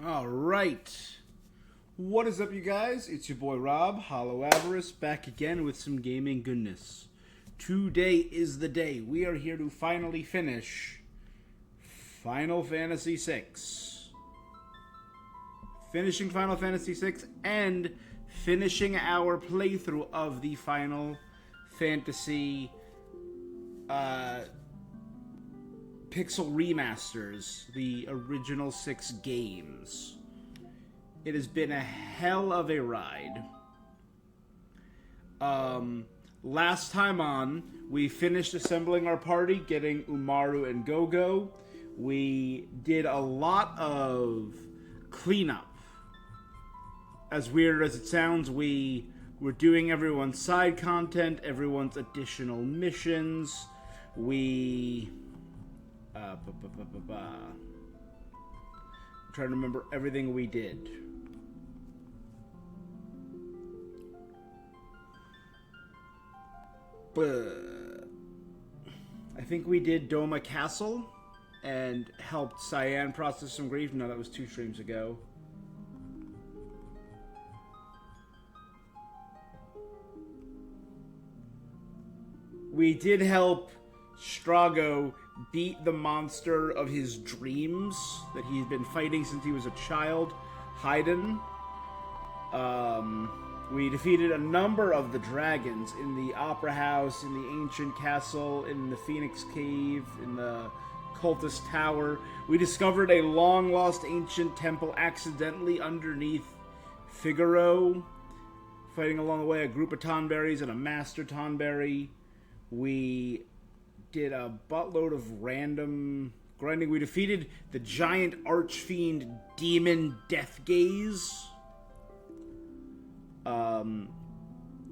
All right. What is up, you guys? It's your boy Rob, Hollow Avarice, back again with some gaming goodness. Today is the day. We are here to finally finish Final Fantasy VI. Finishing Final Fantasy VI and finishing our playthrough of the Final Fantasy Pixel remasters, the original 6 games. It has been a hell of a ride. Last time on, we finished assembling our party, getting Umaru and Gogo. We did a lot of cleanup. As weird as it sounds, we were doing everyone's side content, everyone's additional missions. I'm trying to remember everything we did. I think we did Doma Castle and helped Cyan process some grief. No, that was 2 streams ago. We did help Strago beat the monster of his dreams that he's been fighting since he was a child, Haydn. We defeated a number of the dragons in the Opera House, in the Ancient Castle, in the Phoenix Cave, in the Cultist Tower. We discovered a long-lost ancient temple accidentally underneath Figaro, fighting along the way a group of Tonberries and a Master Tonberry. We did a buttload of random grinding. We defeated the giant archfiend demon Deathgaze.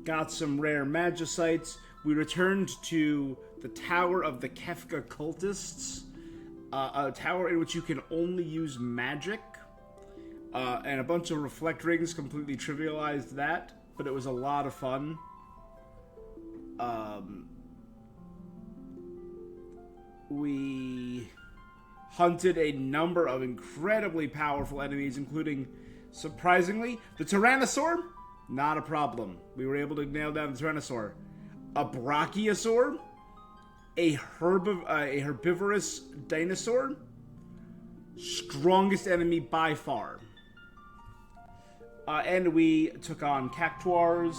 Got some rare magicites. We returned to the Tower of the Kefka Cultists, a tower in which you can only use magic, and a bunch of reflect rings completely trivialized that, but it was a lot of fun. We hunted a number of incredibly powerful enemies, including, surprisingly, the Tyrannosaur. Not a problem. We were able to nail down the Tyrannosaur. A Brachiosaur, a herbivorous dinosaur, strongest enemy by far. And we took on Cactuars.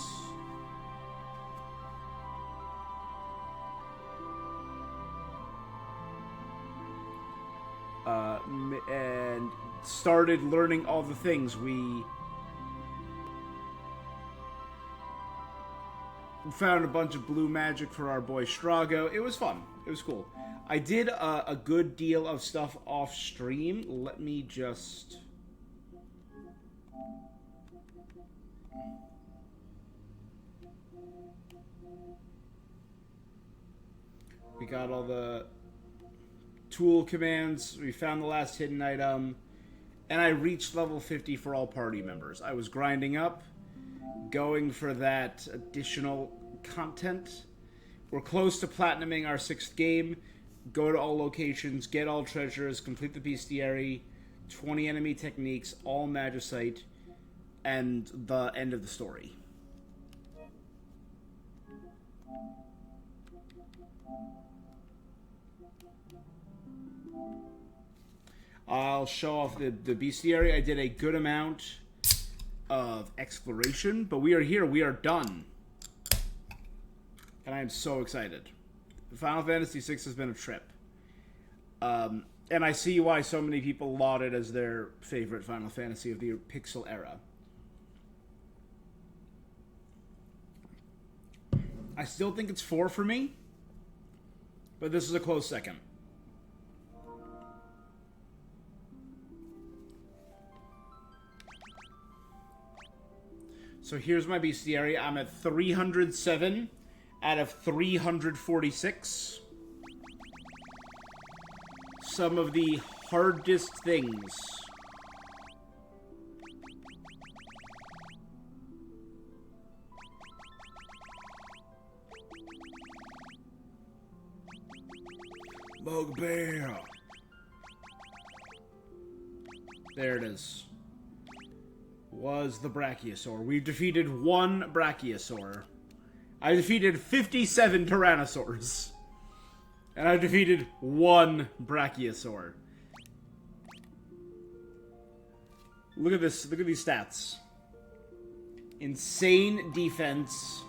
And started learning all the things. We found a bunch of blue magic for our boy Strago. It was fun. It was cool. I did a good deal of stuff off stream. Let me just... We got all the tool commands. We found the last hidden item. And I reached level 50 for all party members. I was grinding up, going for that additional content. We're close to platinuming our 6th game. Go to all locations, get all treasures, complete the bestiary, 20 enemy techniques, all magicite, and the end of the story. I'll show off the bestiary. I did a good amount of exploration, but we are here. We are done. And I am so excited. Final Fantasy VI has been a trip. And I see why so many people laud it as their favorite Final Fantasy of the Pixel era. I still think it's 4 for me, but this is a close second. So here's my bestiary. I'm at 307 out of 346. Some of the hardest things. Bugbear. There it is. Was the Brachiosaur. We've defeated one Brachiosaur. I defeated 57 Tyrannosaurs. And I defeated one Brachiosaur. Look at this. Look at these stats. Insane defense.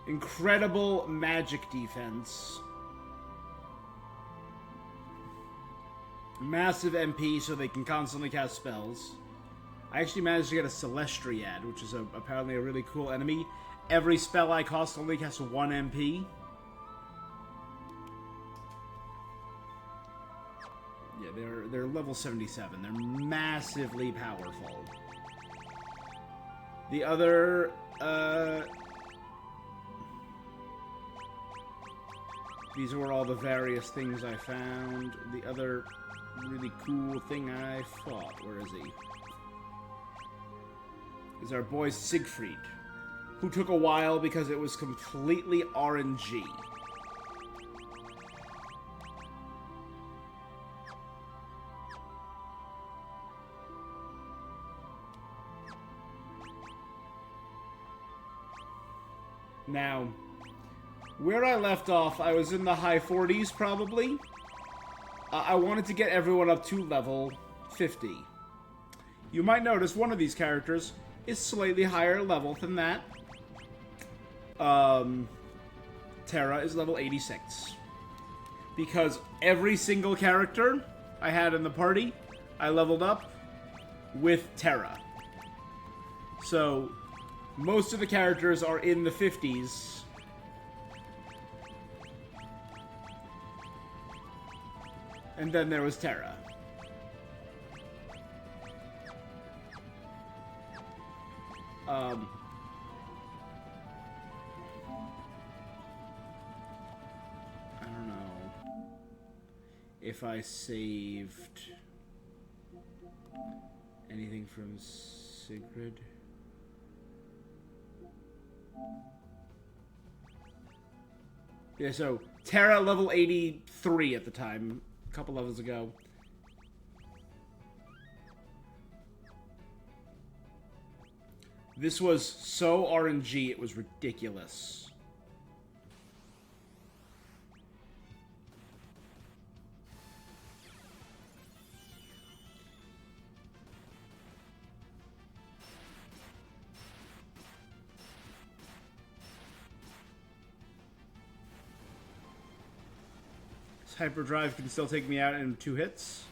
Incredible magic defense. Massive MP so they can constantly cast spells. I actually managed to get a Celestriad, which is apparently a really cool enemy. Every spell I cast only casts 1 MP. Yeah, they're level 77. They're massively powerful. The other these were all the various things I found. The other really cool thing I fought. Where is he? Is our boy Siegfried, who took a while because it was completely RNG. Now, where I left off, I was in the high 40s, probably. I wanted to get everyone up to level 50. You might notice one of these characters is slightly higher level than that. Terra is level 86. Because every single character I had in the party, I leveled up with Terra. So, most of the characters are in the 50s. And then there was Terra. I don't know if I saved anything from Sigrid. Yeah, so Terra level 83 at the time, a couple levels ago. This was so RNG, it was ridiculous. This hyperdrive can still take me out in 2 hits.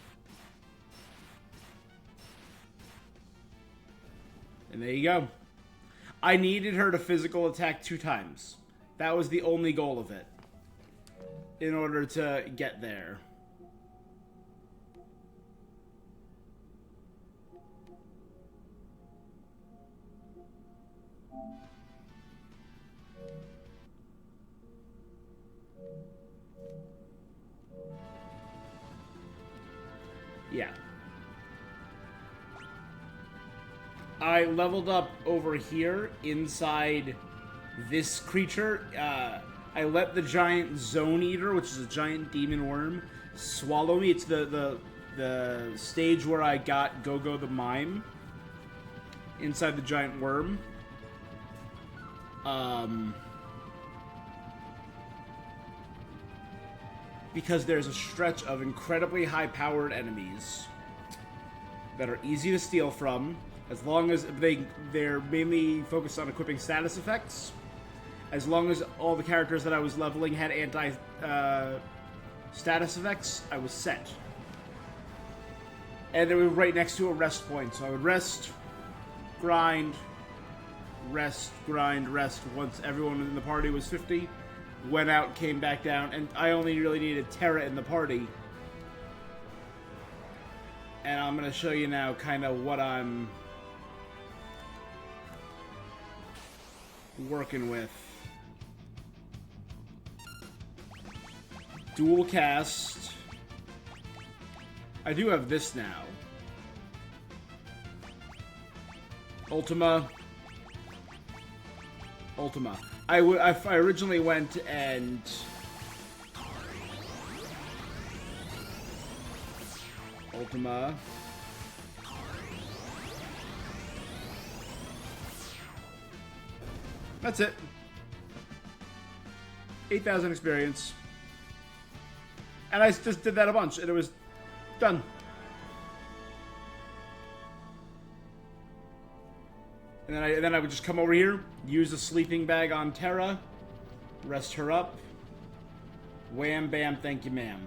And there you go. I needed her to physical attack 2 times. That was the only goal of it. In order to get there. Yeah. I leveled up over here inside this creature. I let the giant Zone Eater, which is a giant demon worm, swallow me. It's the stage where I got Go-Go the Mime inside the giant worm. Because there's a stretch of incredibly high-powered enemies that are easy to steal from, as long as they're mainly focused on equipping status effects. As long as all the characters that I was leveling had status effects, I was set. And they were right next to a rest point, so I would rest, grind, rest, grind, rest. Once everyone in the party was 50, went out, came back down, and I only really needed Terra in the party. And I'm going to show you now kind of what I'm working with. Dual cast. I do have this now. Ultima. I originally went and Ultima. That's it. 8,000 experience. And I just did that a bunch, and it was done. And then I would just come over here, use a sleeping bag on Terra, rest her up. Wham, bam, thank you, ma'am.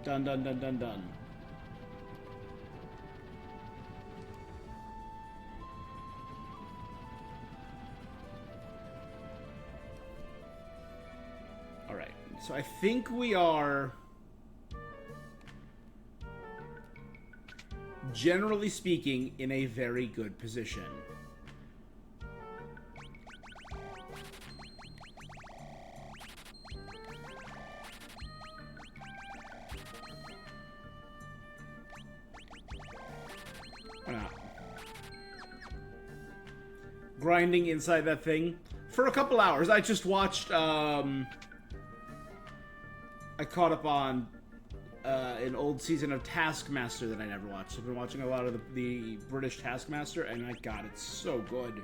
Done, done, done, done, done. Alright, so I think we are, generally speaking, in a very good position. Grinding inside that thing for a couple hours. I just watched, I caught up on an old season of Taskmaster that I never watched. I've been watching a lot of the British Taskmaster, and my god, it's so good.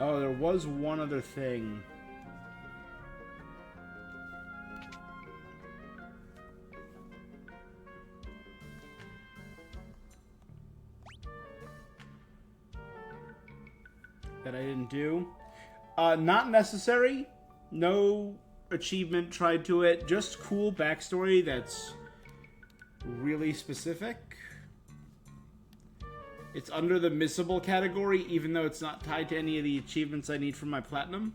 Oh, there was one other thing. That I didn't do. Not necessary. No achievement tried to it. Just cool backstory that's really specific. It's under the missable category, even though it's not tied to any of the achievements I need for my platinum.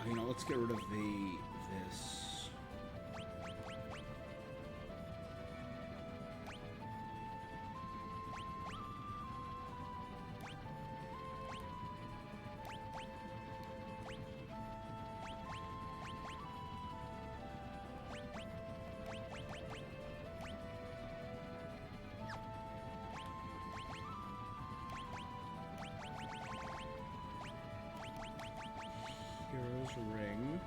You know, let's get rid of this. Hero's Ring.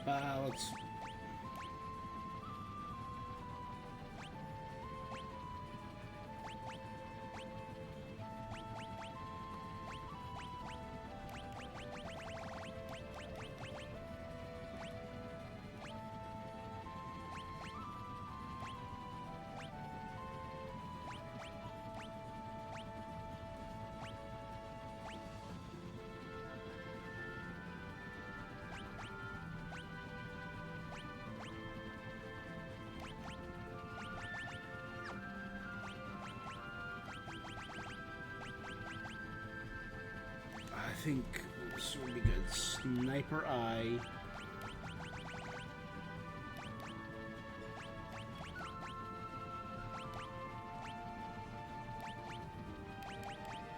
Let's... I think this would be good. Sniper Eye.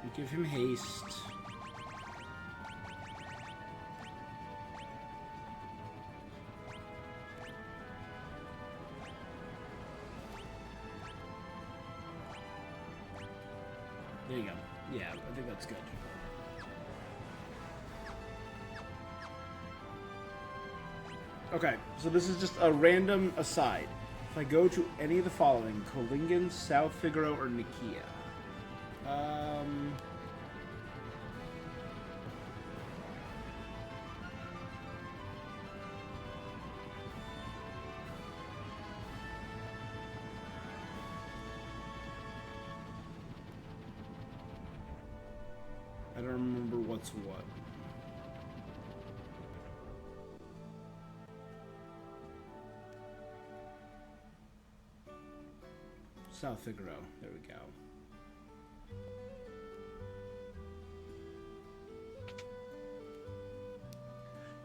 We give him haste. There you go. Yeah, I think that's good. Okay, so this is just a random aside. If I go to any of the following, Kolingen, South Figaro, or Nikia. I don't remember what's what. South Figaro. There we go.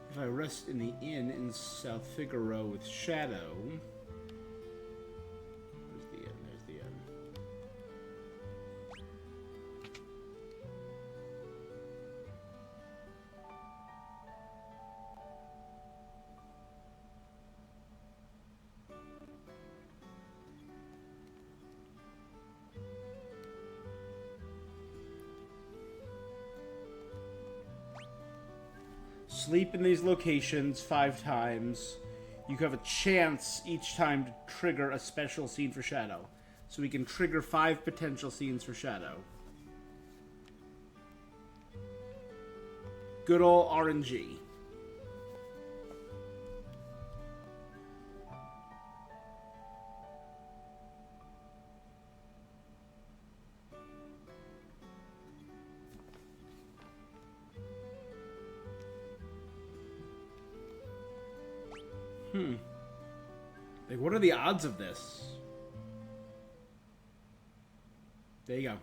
If I rest in the inn in South Figaro with Shadow... There's the inn, there's the inn. Sleep in these locations 5 times. You have a chance each time to trigger a special scene for Shadow. So we can trigger 5 potential scenes for Shadow. Good ol' RNG. Like, what are the odds of this? There you go.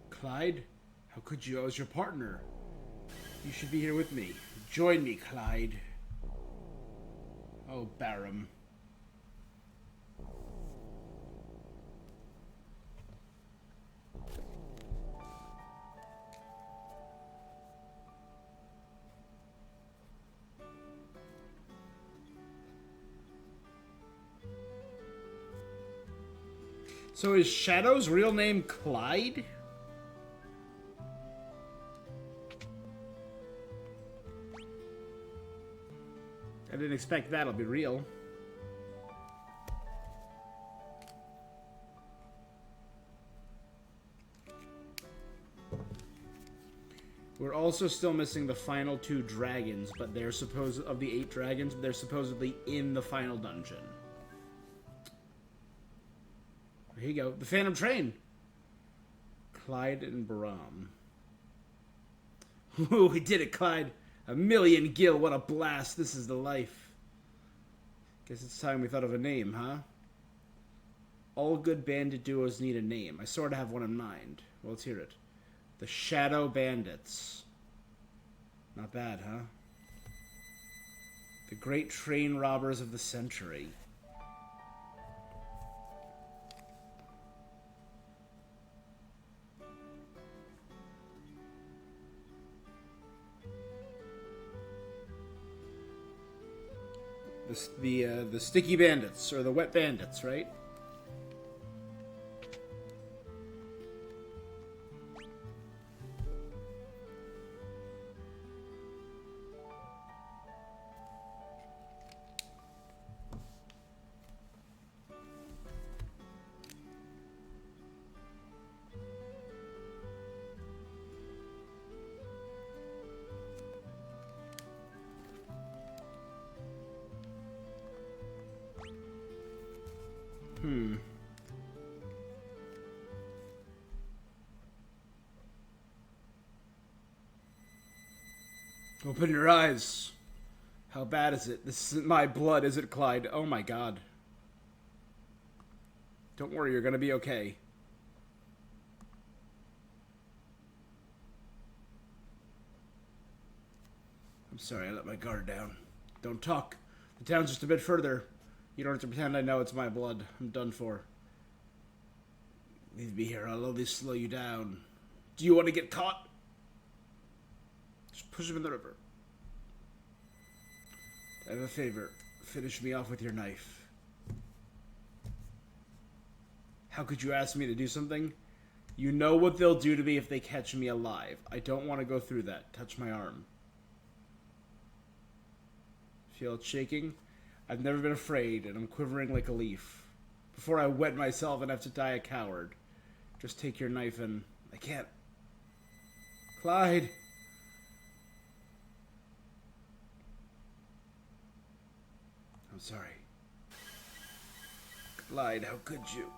Clyde? How could you? I was your partner. You should be here with me. Join me, Clyde. Oh, Barum. So is Shadow's real name Clyde? I didn't expect that'll be real. We're also still missing the final 2 dragons, but they're of the 8 dragons, but they're supposedly in the final dungeon. Here you go. The Phantom Train. Clyde and Baram. Ooh, we did it, Clyde. 1,000,000 gil. What a blast. This is the life. Guess it's time we thought of a name, huh? All good bandit duos need a name. I sort of have one in mind. Well, let's hear it. The Shadow Bandits. Not bad, huh? The great train robbers of the century. The sticky bandits or the wet bandits, right? Open your eyes. How bad is it? This isn't my blood, is it, Clyde? Oh my god. Don't worry, you're gonna be okay. I'm sorry, I let my guard down. Don't talk. The town's just a bit further. You don't have to pretend I know it's my blood. I'm done for. Leave me here. I'll only slow you down. Do you want to get caught? Just push him in the river. I have a favor. Finish me off with your knife. How could you ask me to do something? You know what they'll do to me if they catch me alive. I don't want to go through that. Touch my arm. Feel it shaking? I've never been afraid, and I'm quivering like a leaf. Before I wet myself and have to die a coward. Just take your knife and... I can't. Clyde! I'm sorry. Clyde, how could you?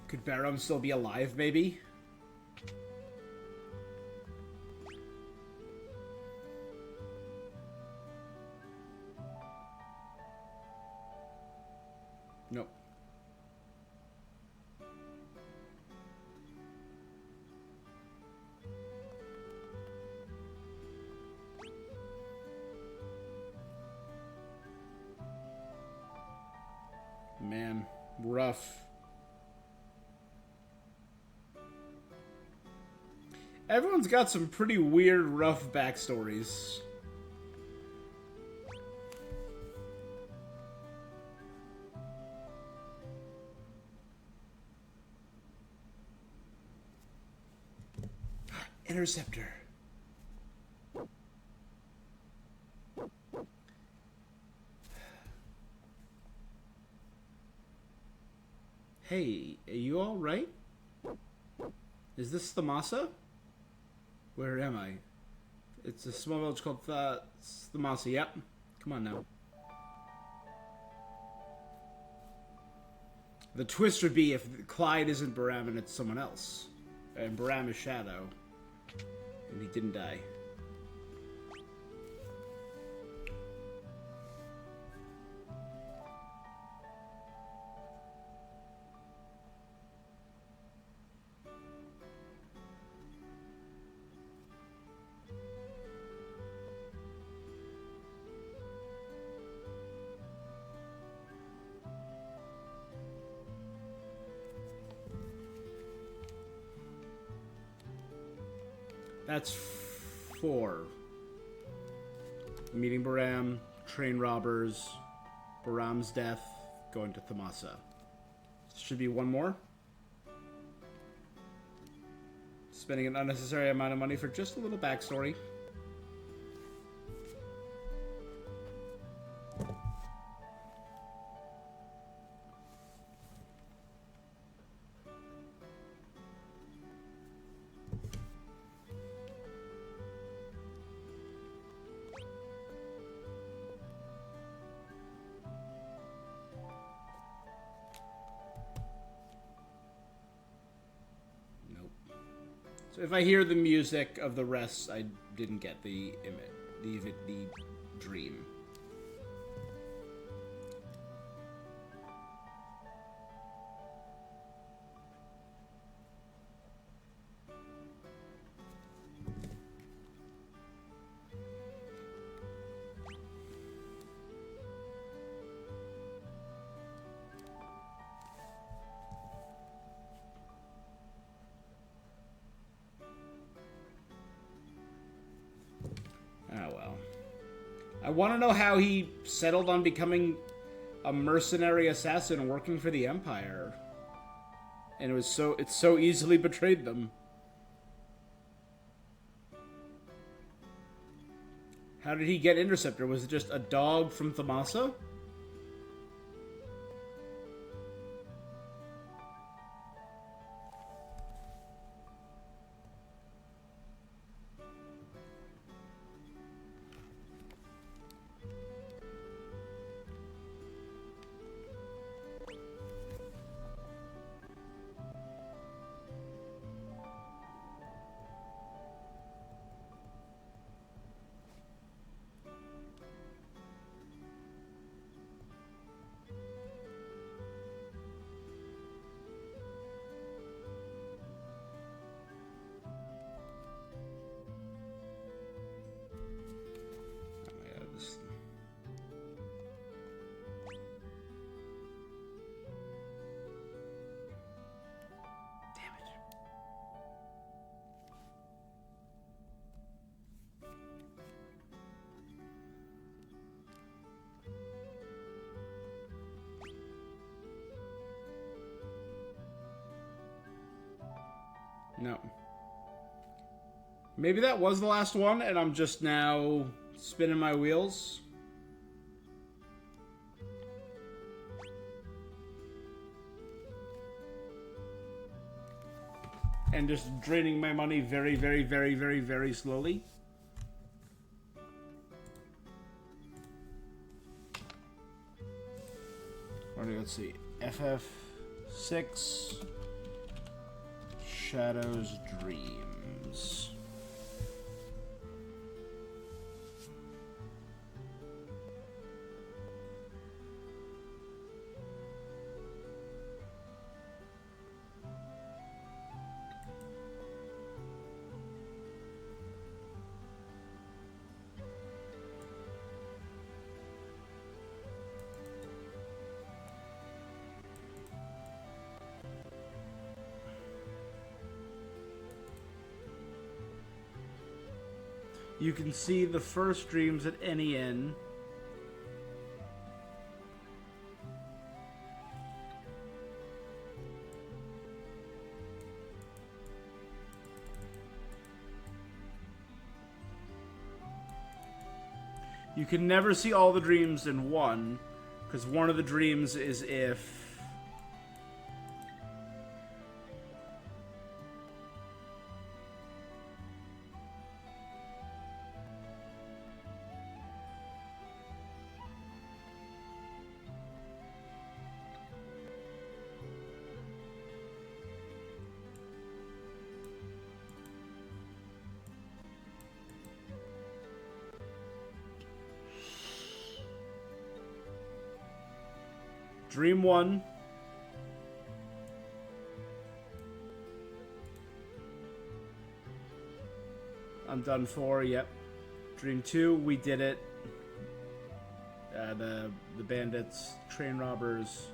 Could Barum still be alive, maybe? Nope. Man, rough. Everyone's got some pretty weird, rough backstories. Interceptor. Hey, are you alright? Is this Thamasa? Where am I? It's a small village called Thamasa, yep. Come on now. The twist would be if Clyde isn't Baram and it's someone else. And Baram is Shadow. And he didn't die. That's 4. Meeting Baram, train robbers, Baram's death, going to Thamasa. Should be one more. Spending an unnecessary amount of money for just a little backstory. So if I hear the music of the rest, I didn't get the image, the dream. I want to know how he settled on becoming a mercenary assassin working for the Empire. And it so easily betrayed them. How did he get Interceptor? Was it just a dog from Thamasa? No. Maybe that was the last one, and I'm just now spinning my wheels. And just draining my money very, very, very, very, very slowly. Alright, let's see. FF6... Shadow's Dreams. You can see the first dreams at any inn. You can never see all the dreams in one, because one of the dreams is if... Dream 1. I'm done for, yep. Dream 2, we did it. The bandits, train robbers.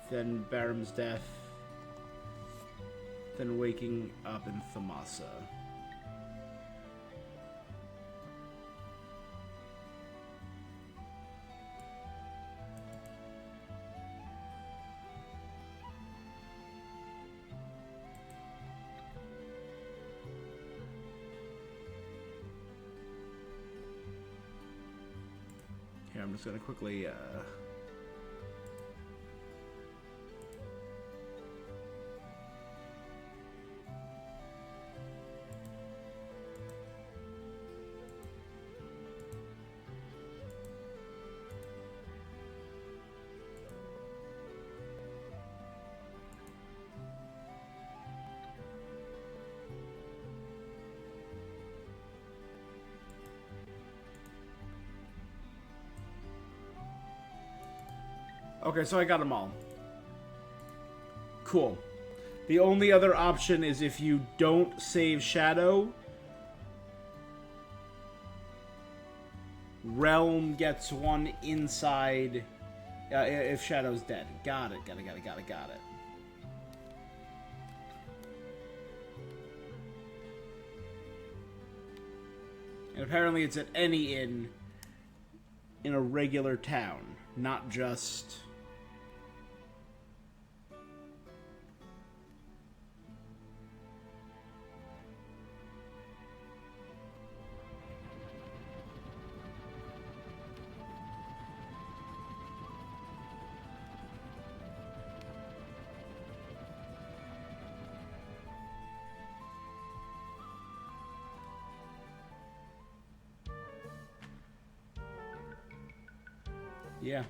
Then Barham's death. Then waking up in Thamasa. Here, I'm just gonna quickly Okay, so I got them all. Cool. The only other option is if you don't save Shadow, Realm gets one inside If Shadow's dead. Got it. Got it. And apparently it's at any inn in a regular town, not just... Yeah.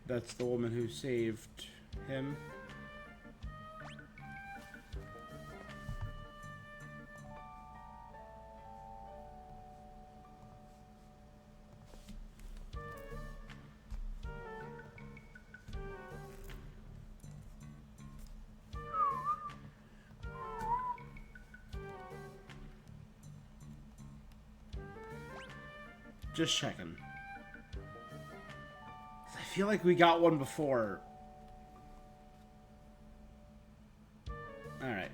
That's the woman who saved him. Just checking. I feel like we got one before. Alright.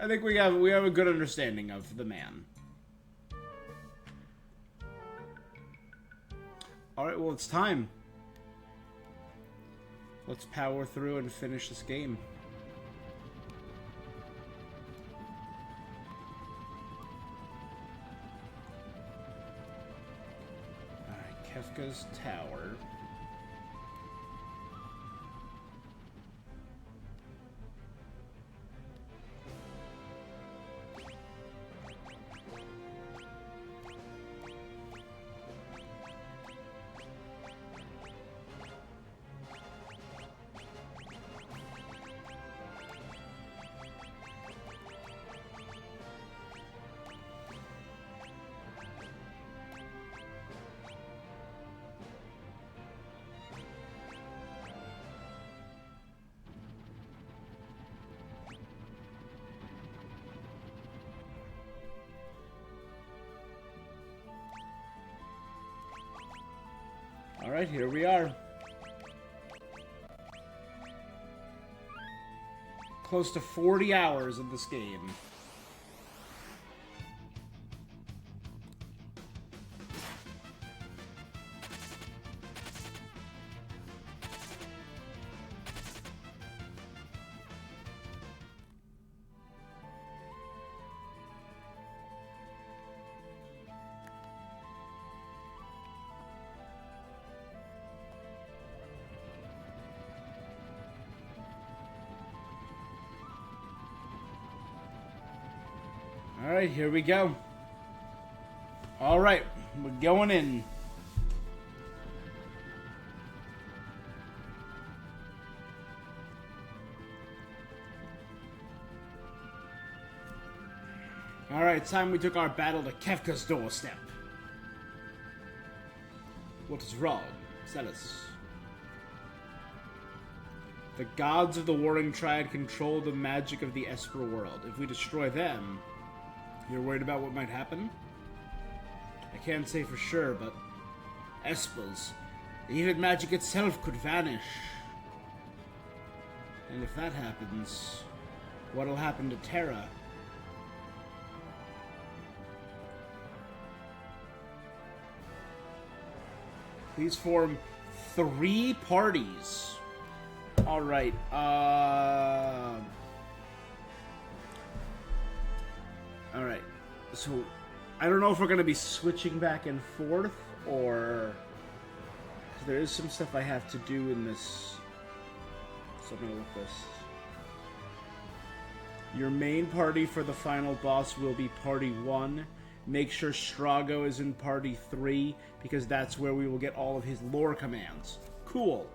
I think we have a good understanding of the man. Alright, well, it's time. Let's power through and finish this game. Kefka's Tower. Alright, here we are. Close to 40 hours of this game. Alright, here we go. Alright, we're going in. Alright, it's time we took our battle to Kefka's doorstep. What is wrong? Celis. The gods of the Warring Triad control the magic of the Esper world. If we destroy them... You're worried about what might happen? I can't say for sure, but... Espers, even magic itself could vanish. And if that happens, what'll happen to Terra? Please form 3 parties. Alright, Alright, so I don't know if we're going to be switching back and forth, or... Cause there is some stuff I have to do in this, so I'm going to look this. Your main party for the final boss will be Party 1. Make sure Strago is in Party 3, because that's where we will get all of his lore commands. Cool.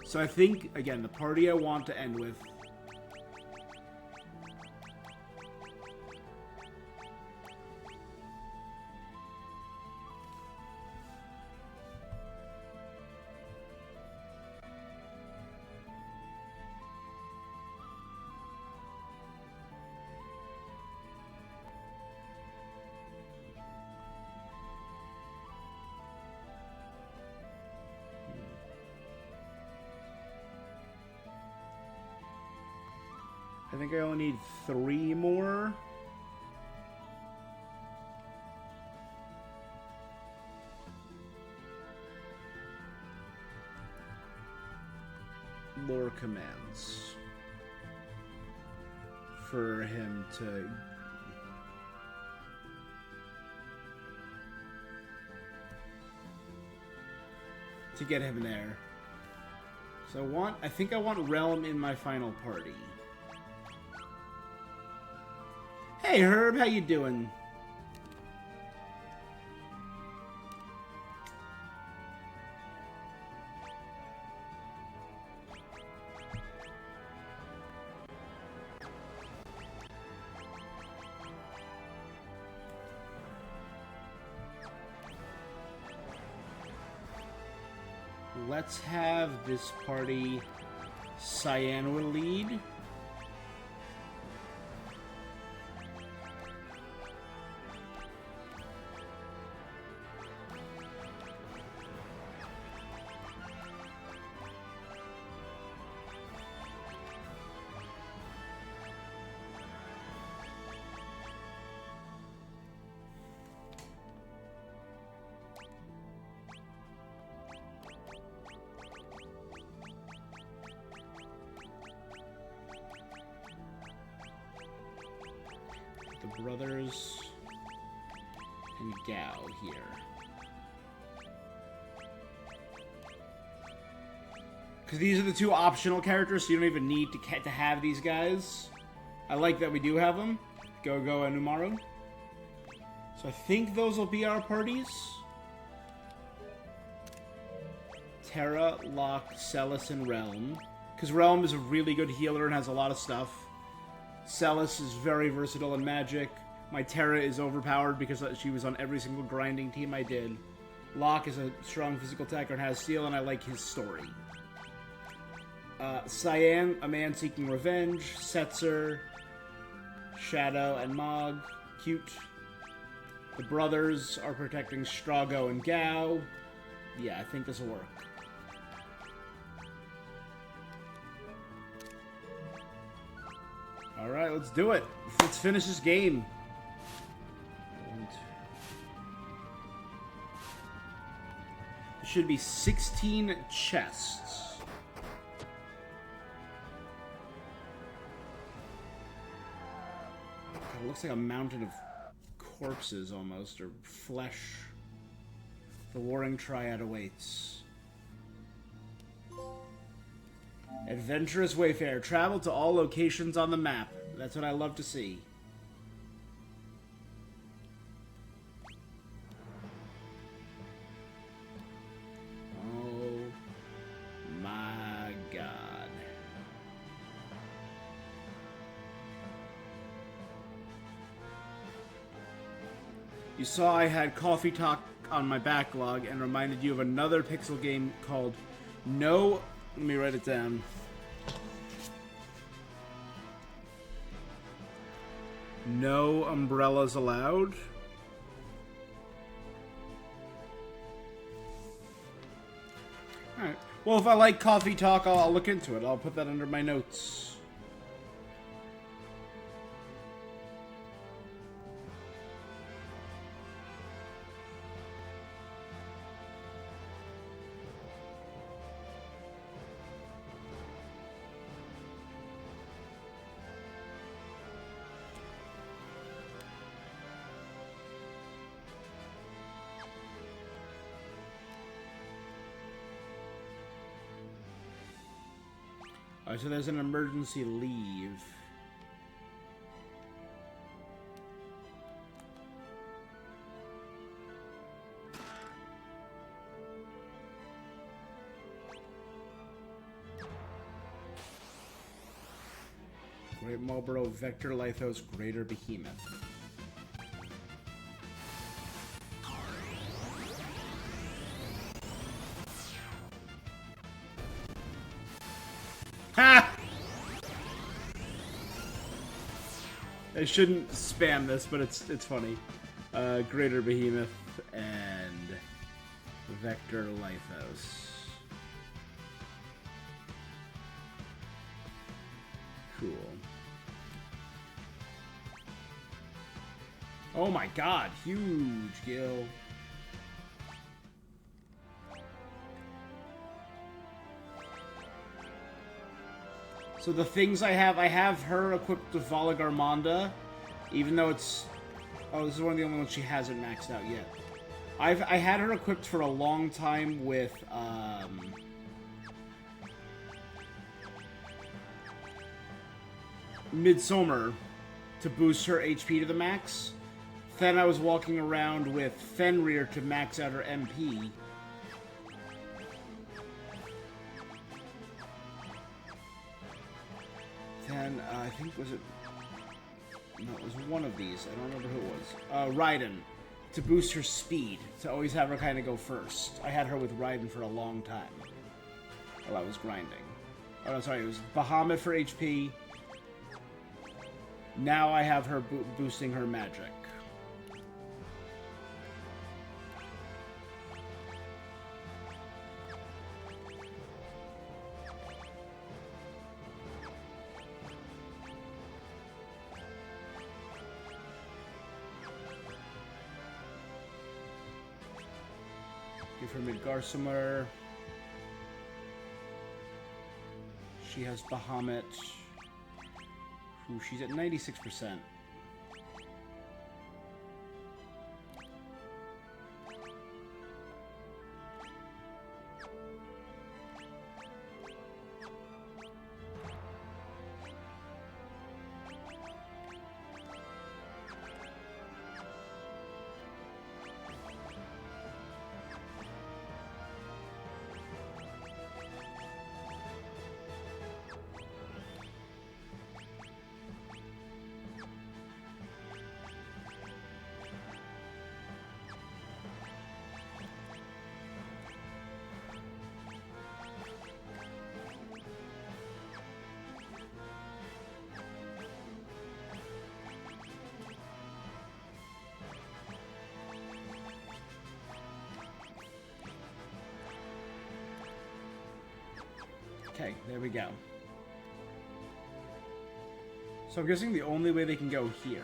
So I think, again, the party I want to end with... I think I only need 3 more. Lore commands for him to get him there. So I think I want Realm in my final party. Hey Herb, how you doing? Let's have this party Cyan will lead. The brothers and Gao here. Because these are the 2 optional characters, so you don't even need to have these guys. I like that we do have them. Gogo and Umaru. So I think those will be our parties. Terra, Locke, Celes, and Realm. Because Realm is a really good healer and has a lot of stuff. Celes is very versatile in magic. My Terra is overpowered because she was on every single grinding team I did. Locke is a strong physical attacker and has steel, and I like his story. Cyan, a man seeking revenge. Setzer, Shadow, and Mog. Cute. The brothers are protecting Strago and Gao. Yeah, I think this will work. Alright, let's do it. Let's finish this game. There should be 16 chests. It looks like a mountain of corpses almost, or flesh. The Warring Triad awaits. Adventurous Wayfarer. Travel to all locations on the map. That's what I love to see. Oh my god. You saw I had Coffee Talk on my backlog and reminded you of another Pixel game called No... Let me write it down. No umbrellas allowed. Alright. Well, if I like Coffee Talk, I'll look into it. I'll put that under my notes. Alright, so there's an emergency leave. Great Marlboro Vector Lithos Greater Behemoth. Ha! I shouldn't spam this, but it's funny. Greater Behemoth and Vector Lithos. Cool. Oh my god, huge Gil. So the things I have her equipped with Vala Garmanda, even though it's... Oh, this is one of the only ones she hasn't maxed out yet. I had her equipped for a long time with, Midsummer to boost her HP to the max. Then I was walking around with Fenrir to max out her MP. Then, I think, was it... No, it was one of these. I don't remember who it was. Raiden. To boost her speed. To always have her kind of go first. I had her with Raiden for a long time. While I was grinding. Oh, no, sorry. It was Bahamut for HP. Now I have her boosting her magic. Give her Midgarsimer. She has Bahamut. Ooh, she's at 96%. Okay, there we go. So I'm guessing the only way they can go here.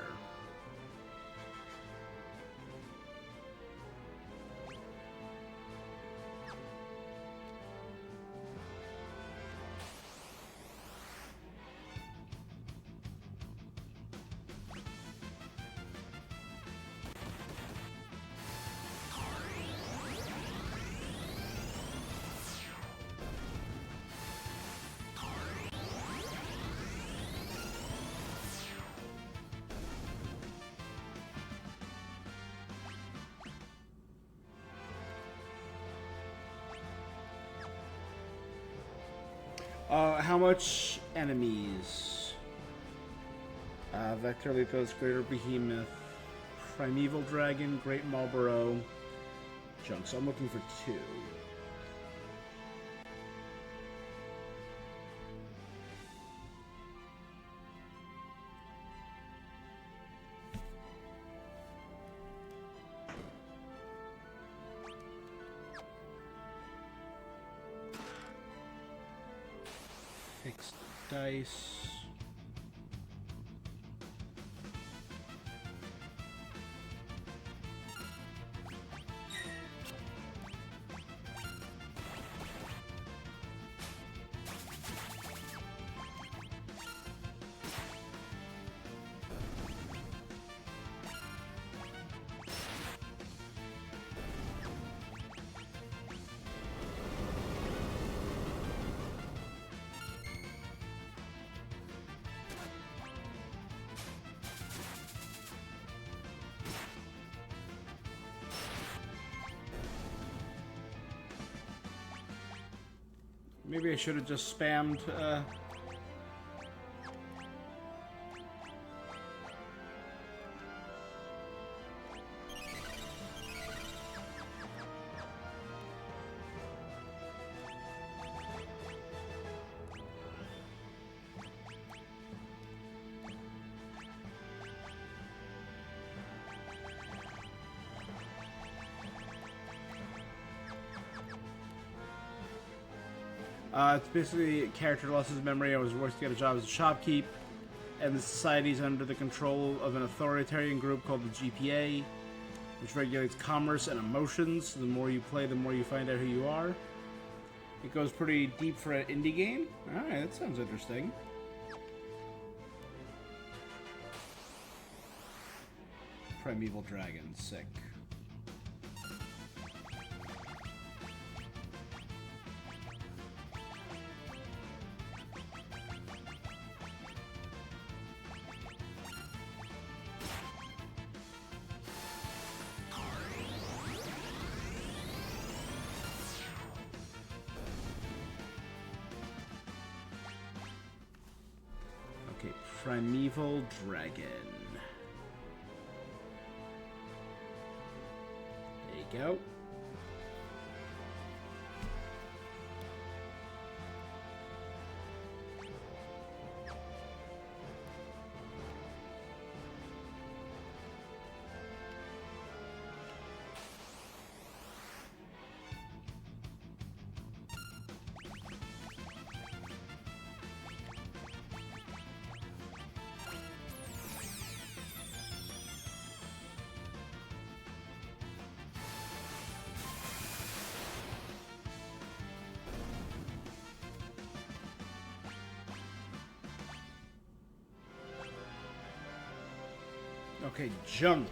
How much enemies? Vector Lepos, Greater Behemoth, Primeval Dragon, Great Marlboro, Junk. So I'm looking for 2. Fixed dice. Maybe I should have just spammed, it's basically a character lost his memory. I was forced to get a job as a shopkeep. and the society is under the control of an authoritarian group called the GPA, which regulates commerce and emotions. The more you play, the more you find out who you are. It goes pretty deep for an indie game. Alright, that sounds interesting. Primeval Dragon, sick. Okay, Primeval Dragon. There you go. Okay, junk.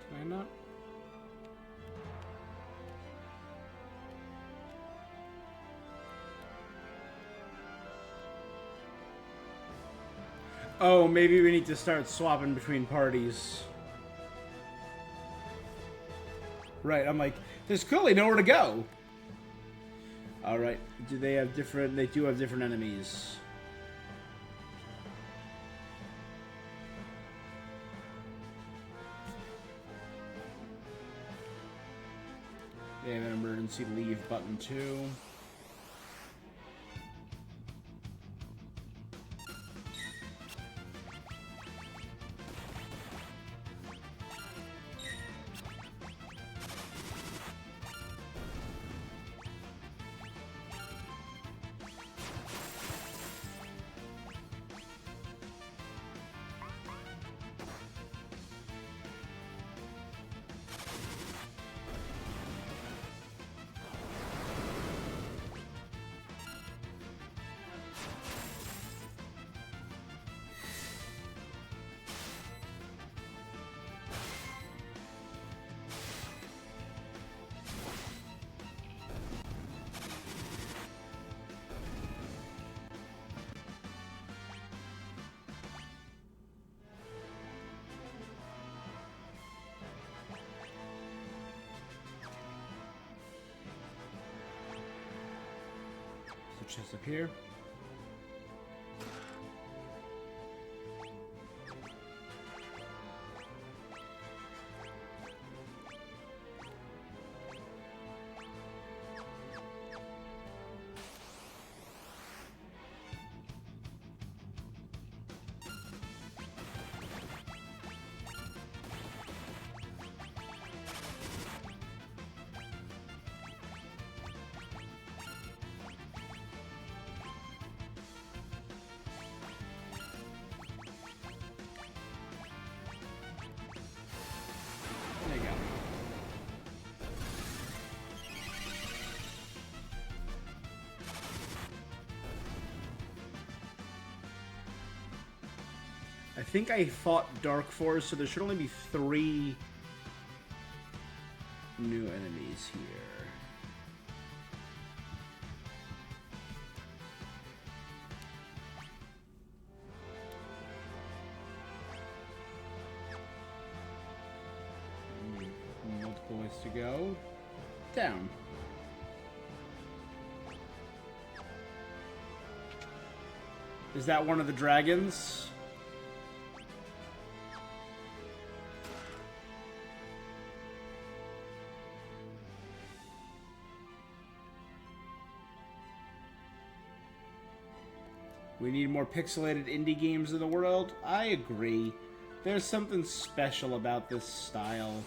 Can I not? Oh, maybe we need to start swapping between parties. Right, I'm like, there's clearly nowhere to go. Alright, do they have different... They do have different enemies. They have an emergency leave button too. Chest up here. There you go. I think I fought Dark Force, so there should only be 3 new enemies here. Multiple ways to go. Down. Is that one of the dragons? We need more pixelated indie games in the world. I agree. There's something special about this style.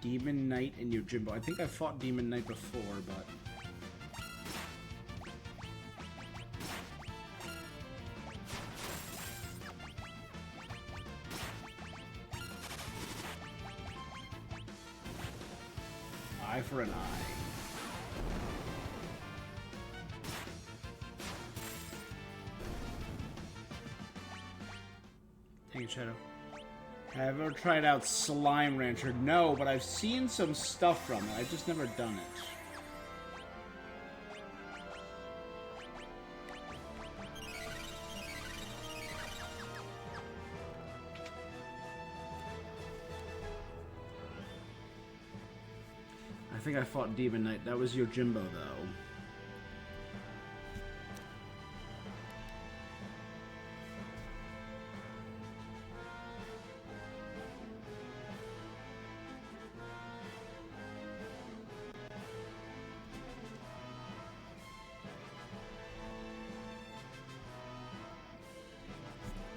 Demon Knight and Yojimbo. I think I fought Demon Knight before, but... Eye for an eye. Take a shadow. Have I ever tried out Slime Rancher? No, but I've seen some stuff from it. I've just never done it. I think I fought Demon Knight. That was Yojimbo, though.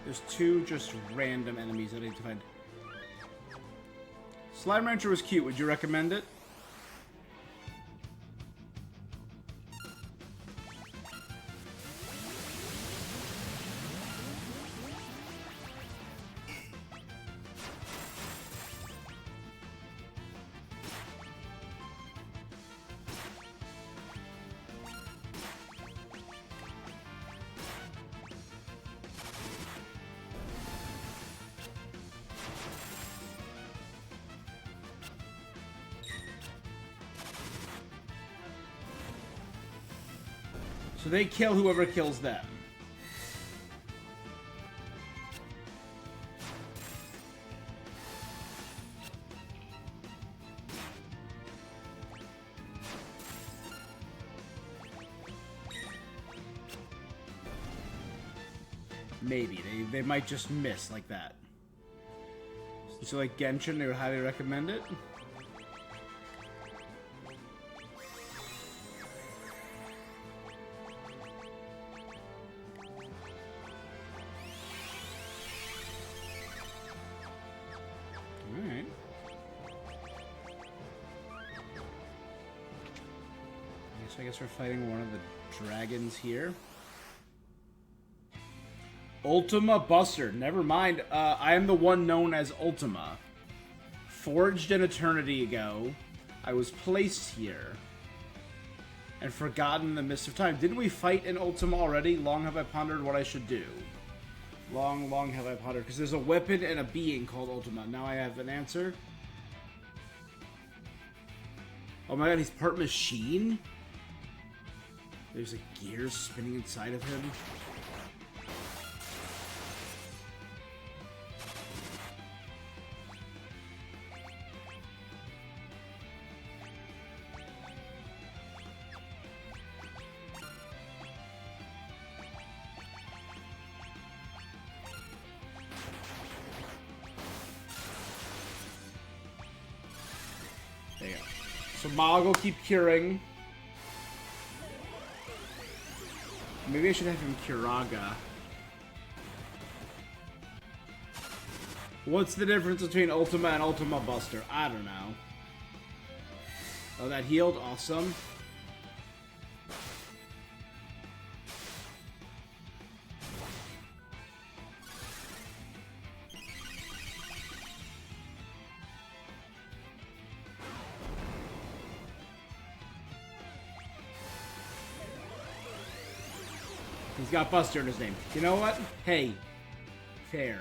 There's two just random enemies I need to find. Slime Rancher was cute. Would you recommend it? So they kill whoever kills them. Maybe. They might just miss like that. So like Genshin, they would highly recommend it. I guess we're fighting one of the dragons here. Ultima Buster. Never mind. I am the one known as Ultima. Forged an eternity ago. I was placed here. And forgotten in the mist of time. Didn't we fight in Ultima already? Long have I pondered what I should do. Long, long have I pondered. Because there's a weapon and a being called Ultima. Now I have an answer. Oh my god, he's part machine? There's a gear spinning inside of him. There you go. So Mog will keep curing. Maybe I should have him Kiraga. What's the difference between Ultima and Ultima Buster? I don't know. Oh, that healed? Awesome. He's got Buster in his name. You know what? Hey. Fair.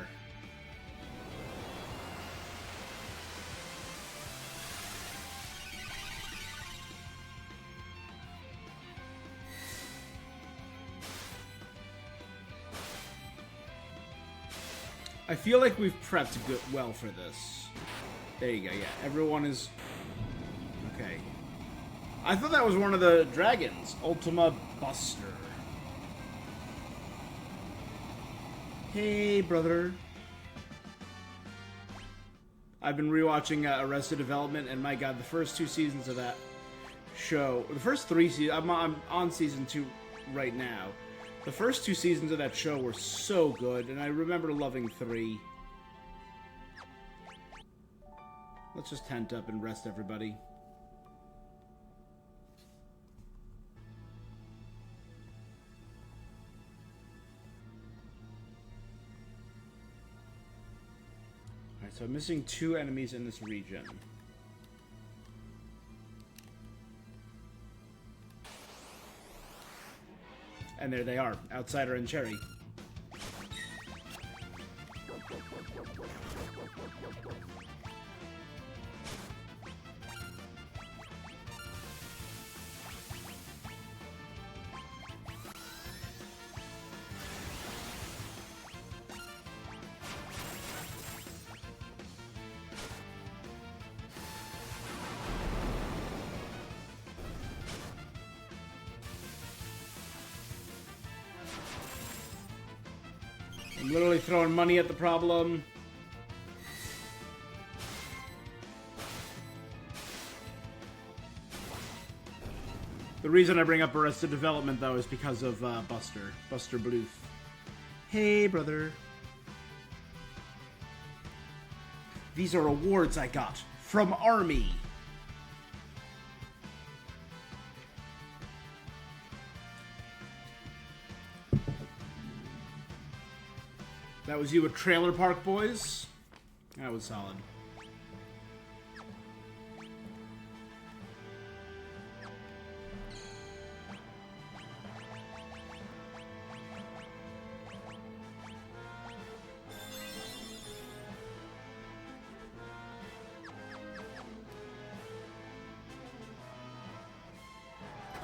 I feel like we've prepped well for this. There you go, yeah. Everyone is... Okay. I thought that was one of the dragons. Ultima Buster. Hey, brother. I've been rewatching Arrested Development, and my god, the first 2 seasons of that show, the first 3 seasons, I'm on season 2 right now. The first 2 seasons of that show were so good, and I remember loving 3. Let's just tent up and rest everybody. Alright, so I'm missing 2 enemies in this region. And there they are, Outsider and Cherry. I'm literally throwing money at the problem. The reason I bring up Arrested Development, though, is because of Buster Bluth. Hey, brother. These are awards I got from Army. That was you at Trailer Park Boys? That was solid.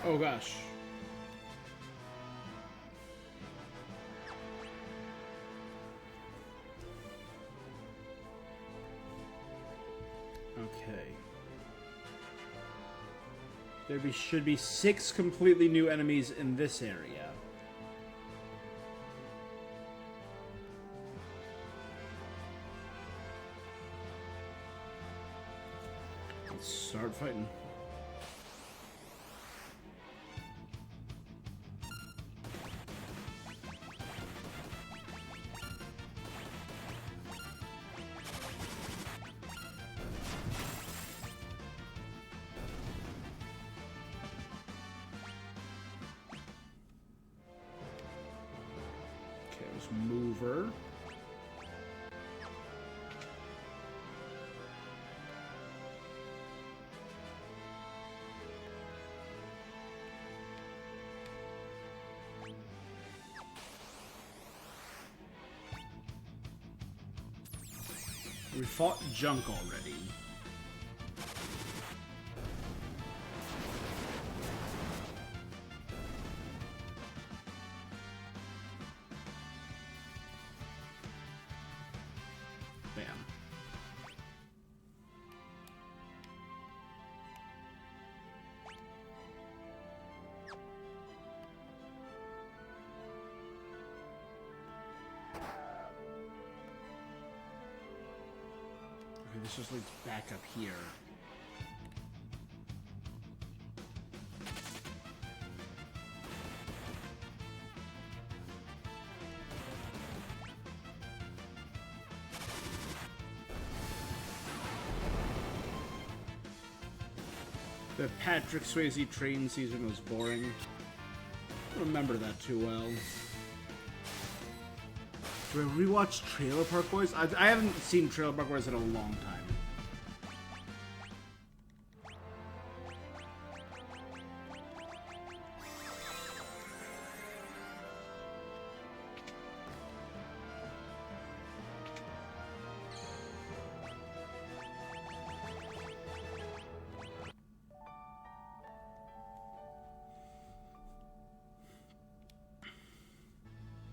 Oh gosh. Okay. Should be 6 completely new enemies in this area. Let's start fighting. Mover. We fought Junk already. Bam. Okay, this just leads back up here. The Patrick Swayze train season was boring. I don't remember that too well. Do I rewatch Trailer Park Boys? I haven't seen Trailer Park Boys in a long time.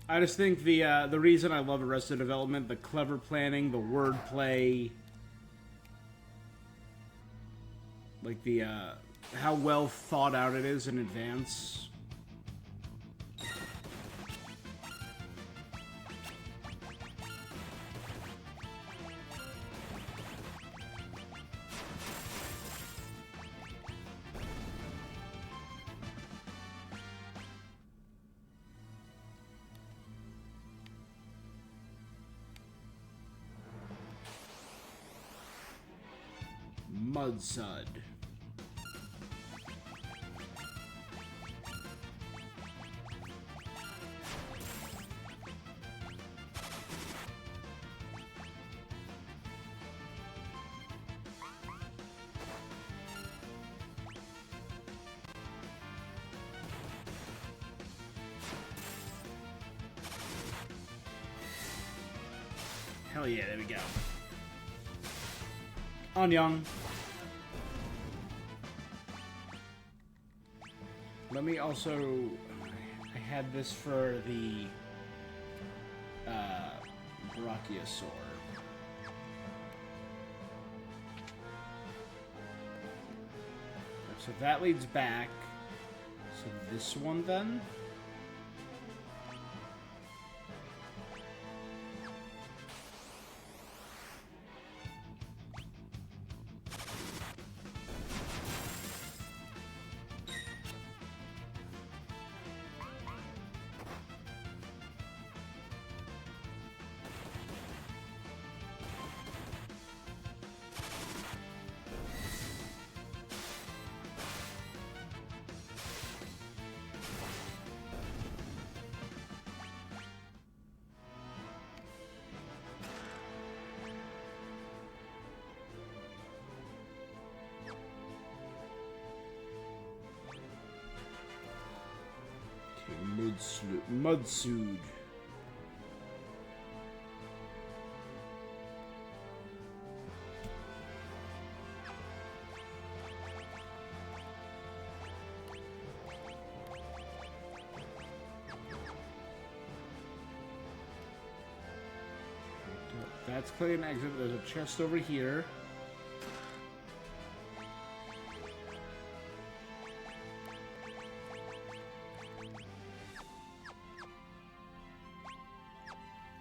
I just think the reason I love Arrested Development, the clever planning, the wordplay, like the how well thought out it is in advance. Mudsud. Hell yeah, there we go. On Young. Let me also... I had this for the... Brachiosaur. So that leads back. So this one then? Mudsood. That's clearly an exit. There's a chest over here.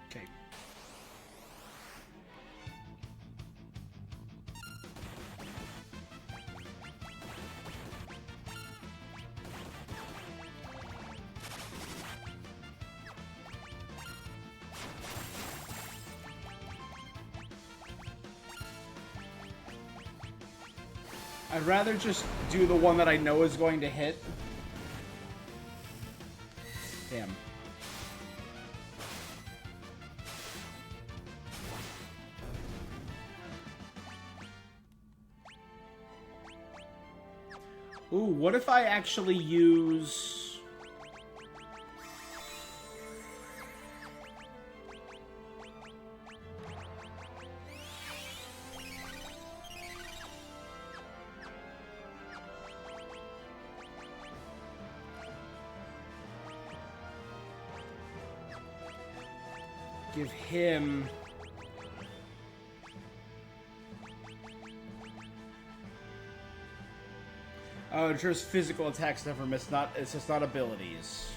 Okay. I'd rather just do the one that I know is going to hit. Damn. Ooh, what if I actually use... give him... Oh, just physical attacks never miss. Not, it's just not abilities.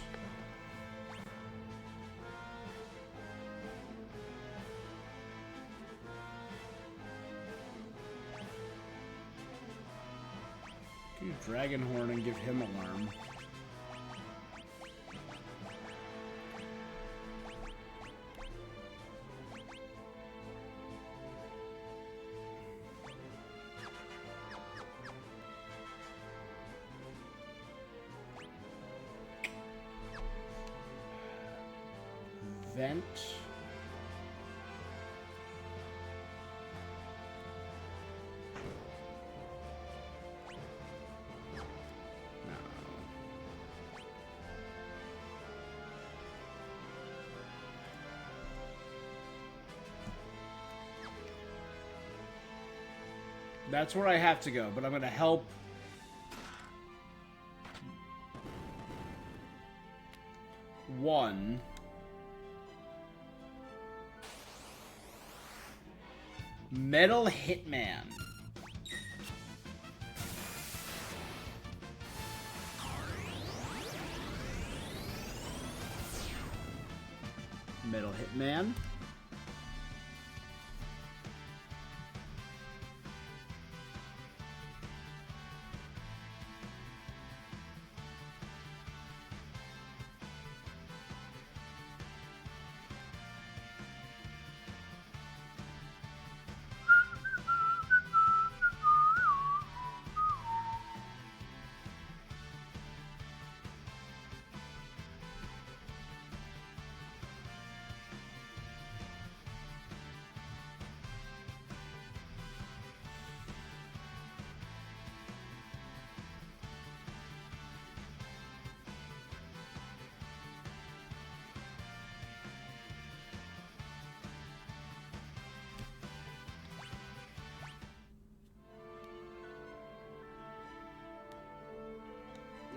Do Dragonhorn and give him alarm. Vent. No. That's where I have to go, but I'm going to help. One. Metal Hitman. Metal Hitman.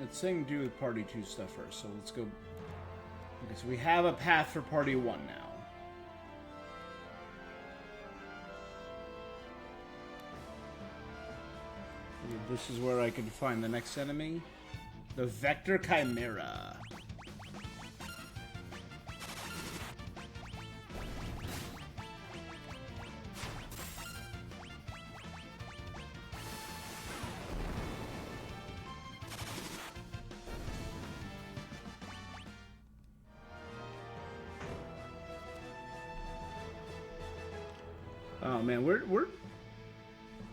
It's saying do party 2 stuff first, so let's go. Okay, so we have a path for party 1 now. Okay, this is where I can find the next enemy. The Vector Chimera. Oh man, we're.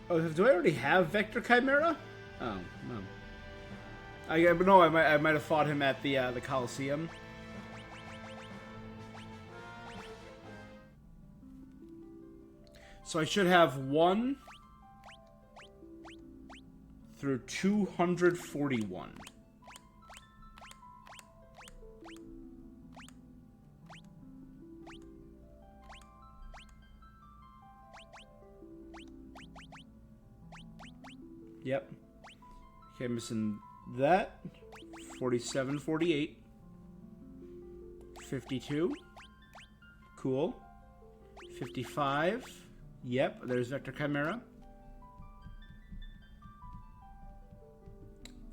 Oh, do I already have Vector Chimera? Oh no. I might have fought him at the Coliseum. So I should have 1 through 241. Yep. Okay, missing that. 47, 48. 52. Cool. 55. Yep, there's Vector Chimera.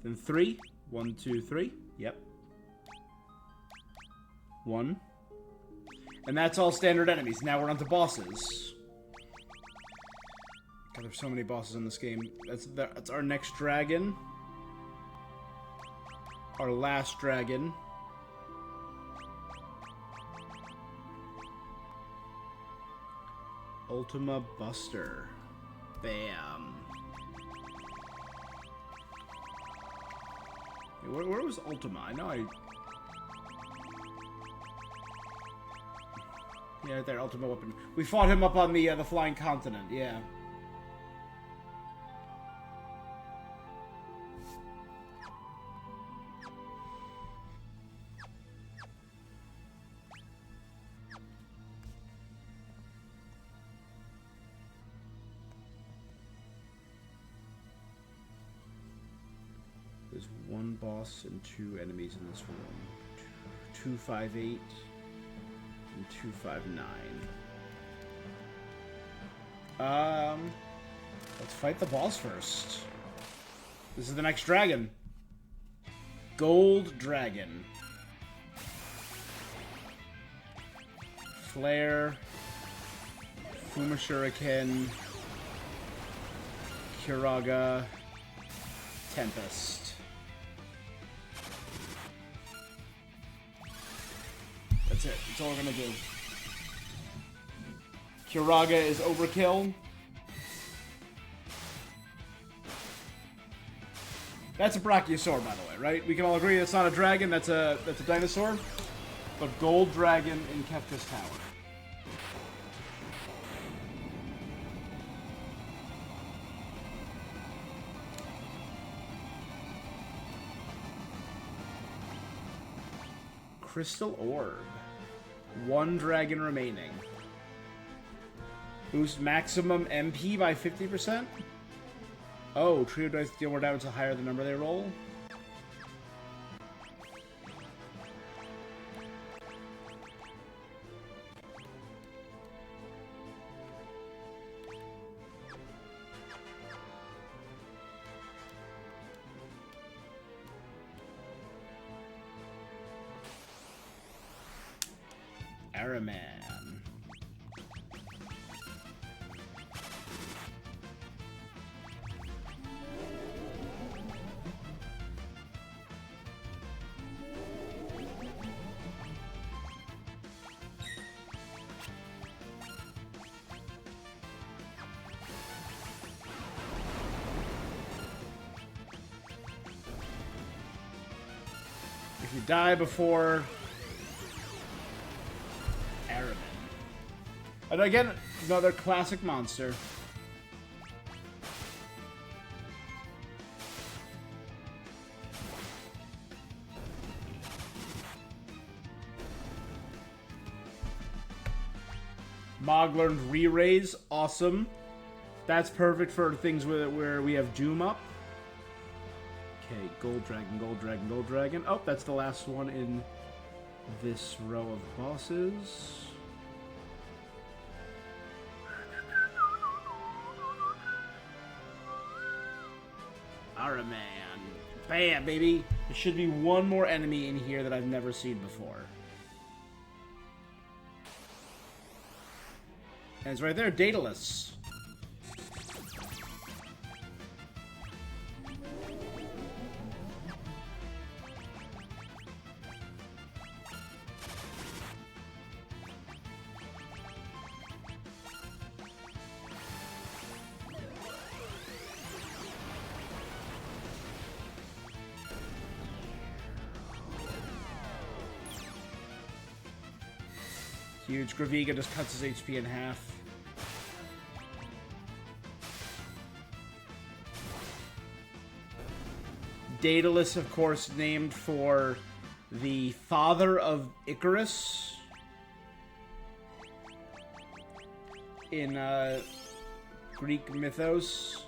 Then 3. 1, 2, 3. Yep. 1. And that's all standard enemies. Now we're on to bosses. God, there's so many bosses in this game. That's our next dragon. Our last dragon. Ultima Buster. Bam. Where was Ultima? I know I... Yeah, right there, Ultima Weapon. We fought him up on the Flying Continent, yeah. There's 1 boss and 2 enemies in this room. 258 and 259. Let's fight the boss first. This is the next dragon. Gold Dragon. Flare. Fuma Shuriken. Kiraga. Tempest. That's it. That's all we're gonna do. Kiraga is overkill. That's a Brachiosaur, by the way, right? We can all agree that's not a dragon, that's a dinosaur. But Gold Dragon in Kefka's Tower. Crystal Orb. 1 dragon remaining. Boost maximum MP by 50%? Oh, trio dice deal more damage the higher the number they roll? Araman. If you die before Araman. And again, another classic monster. Mog learned re-raise, awesome. That's perfect for things where we have Doom up. Okay. Gold Dragon, Gold Dragon, Gold Dragon. Oh, that's the last one in this row of bosses. Araman. Bam, baby. There should be one more enemy in here that I've never seen before. And it's right there, Daedalus. Huge. Graviga just cuts his HP in half. Daedalus, of course, named for the father of Icarus in Greek mythos.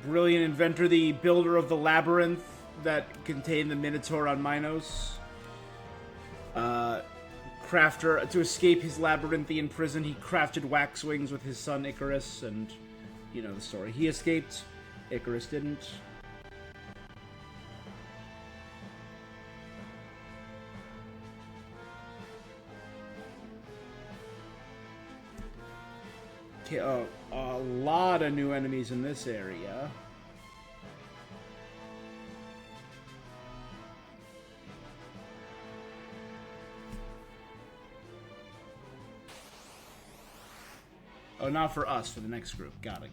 Brilliant inventor, the builder of the labyrinth that contained the Minotaur on Minos. Crafter, to escape his labyrinthian prison, he crafted wax wings with his son Icarus, and you know the story. He escaped, Icarus didn't. Okay, a lot of new enemies in this area. Oh, not for us, for the next group. Got it.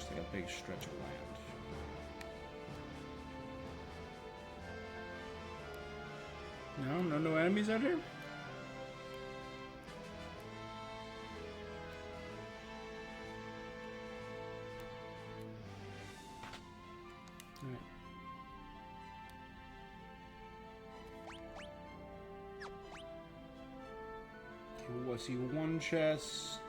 Like a big stretch of land. No enemies out here? Alright. Okay, I see one chest.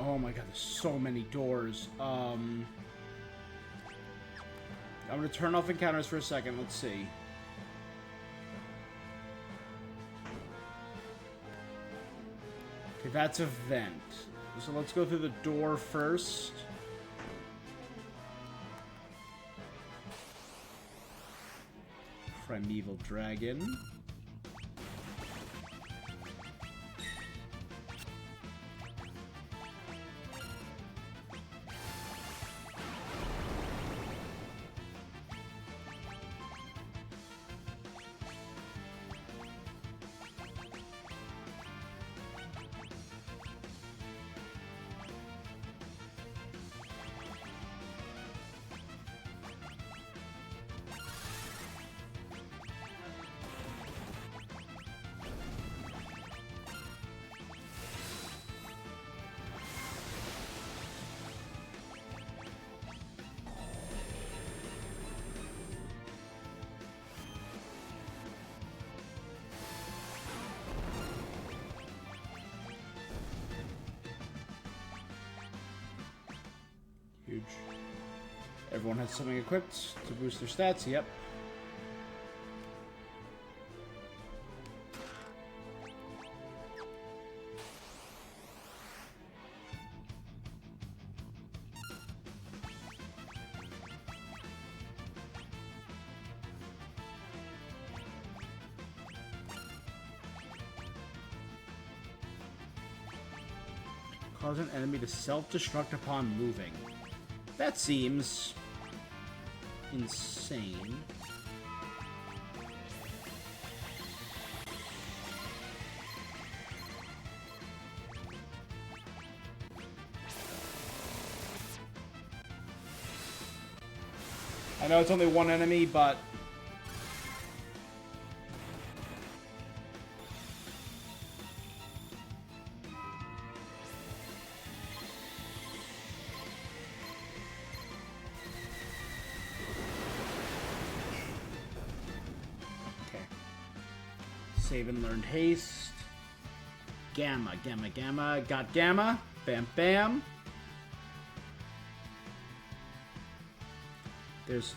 Oh my god, there's so many doors. I'm gonna turn off encounters for a second. Let's see. Okay, that's a vent. So let's go through the door first. Primeval Dragon. Everyone has something equipped to boost their stats. Yep. Cause an enemy to self-destruct upon moving. That seems insane. I know it's only one enemy, but save and learned haste. Gamma, gamma, gamma. Got gamma. Bam, bam. There's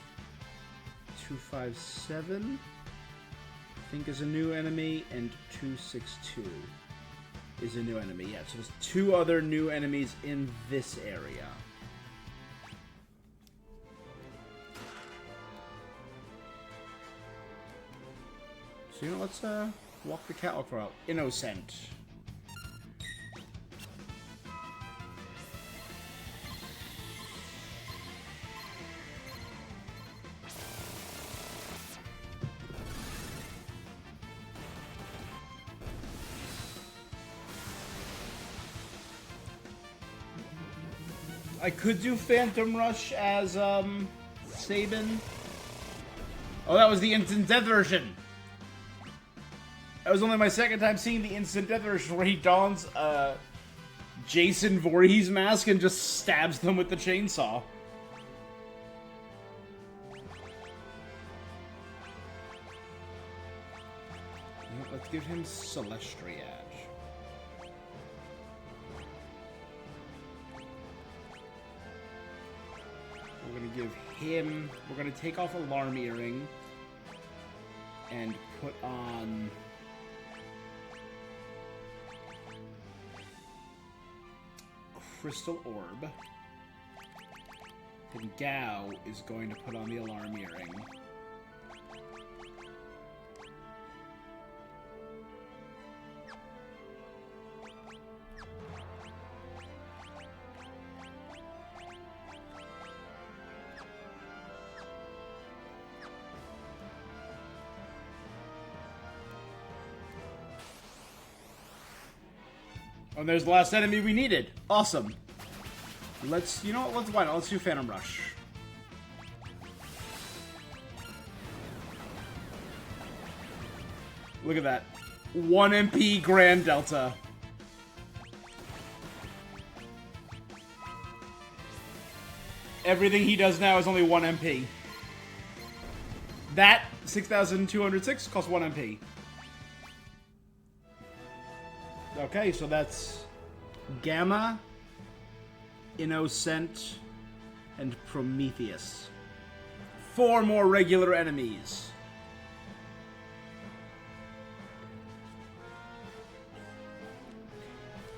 257, I think, is a new enemy, and 262 is a new enemy. Yeah, so there's 2 other new enemies in this area. So, you know, let's walk the catwalk route. Innocent. I could do Phantom Rush as Sabin. Oh, that was the instant death version. That was only my second time seeing the instant death version, where he dons Jason Voorhees mask and just stabs them with the chainsaw. Let's give him Celestriage. We're gonna give him... We're gonna take off Alarm Earring and put on... Crystal Orb. Then Gao is going to put on the Alarm Earring. Oh, and there's the last enemy we needed. Awesome. Let's, you know what, why not? Let's do Phantom Rush. Look at that. 1 MP Grand Delta. Everything he does now is only 1 MP. That, 6,206, costs 1 MP. Okay, so that's Gamma, Innocent, and Prometheus. 4 more regular enemies.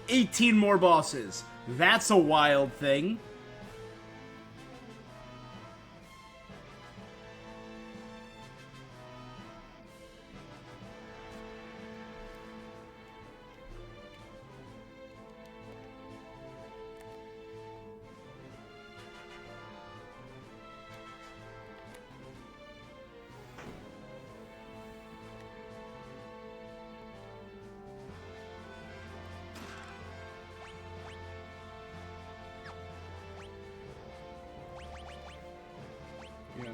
$18 more bosses. That's a wild thing.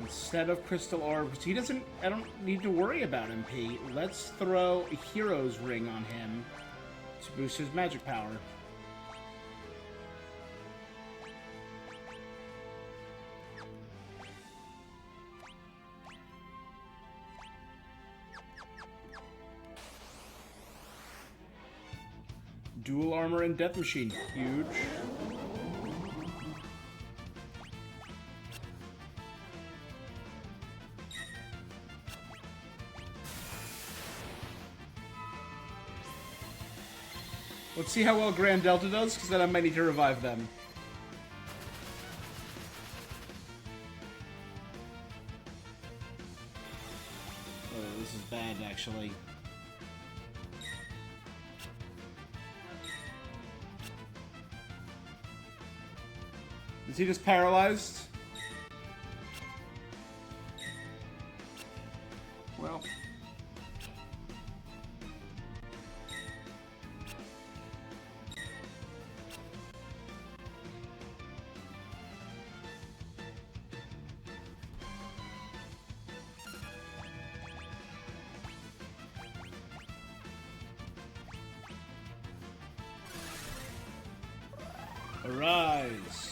Instead of Crystal Orb, because he doesn't, I don't need to worry about MP. Let's throw a Hero's Ring on him to boost his magic power. Dual Armor and Death Machine, huge. Let's see how well Grand Delta does, because then I might need to revive them. Oh, this is bad, actually. Is he just paralyzed? Well. Arise.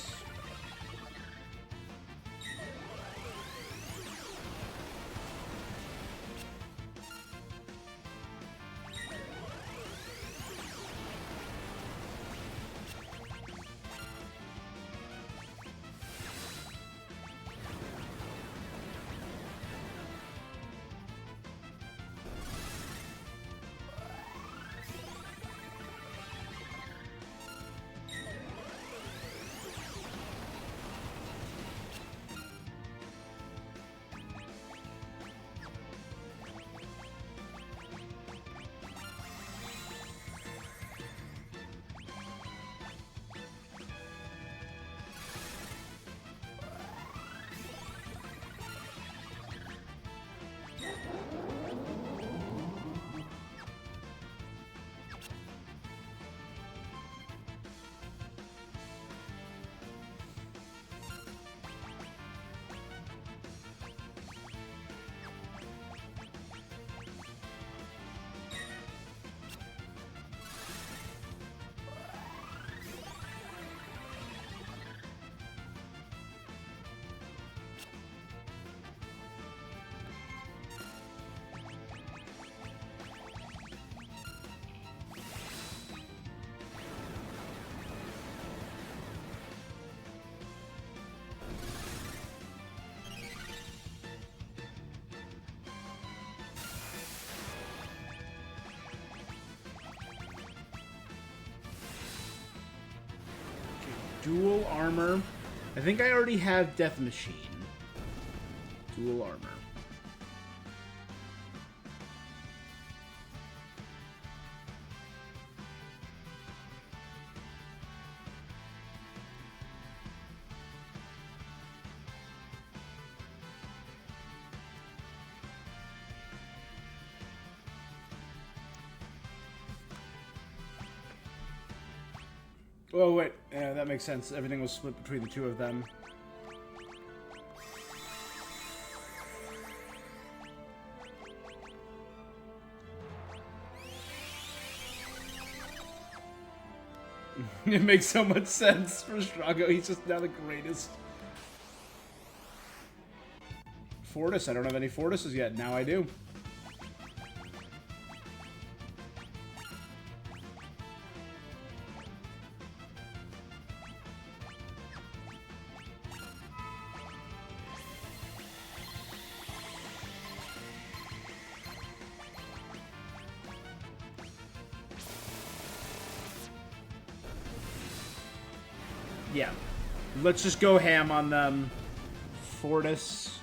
Dual armor. I think I already have Death Machine. Dual armor. Oh, wait. Yeah, that makes sense. Everything was split between the two of them. It makes so much sense for Strago. He's just now the greatest. Fortis. I don't have any Fortises yet. Now I do. Yeah. Let's just go ham on them. Fortis.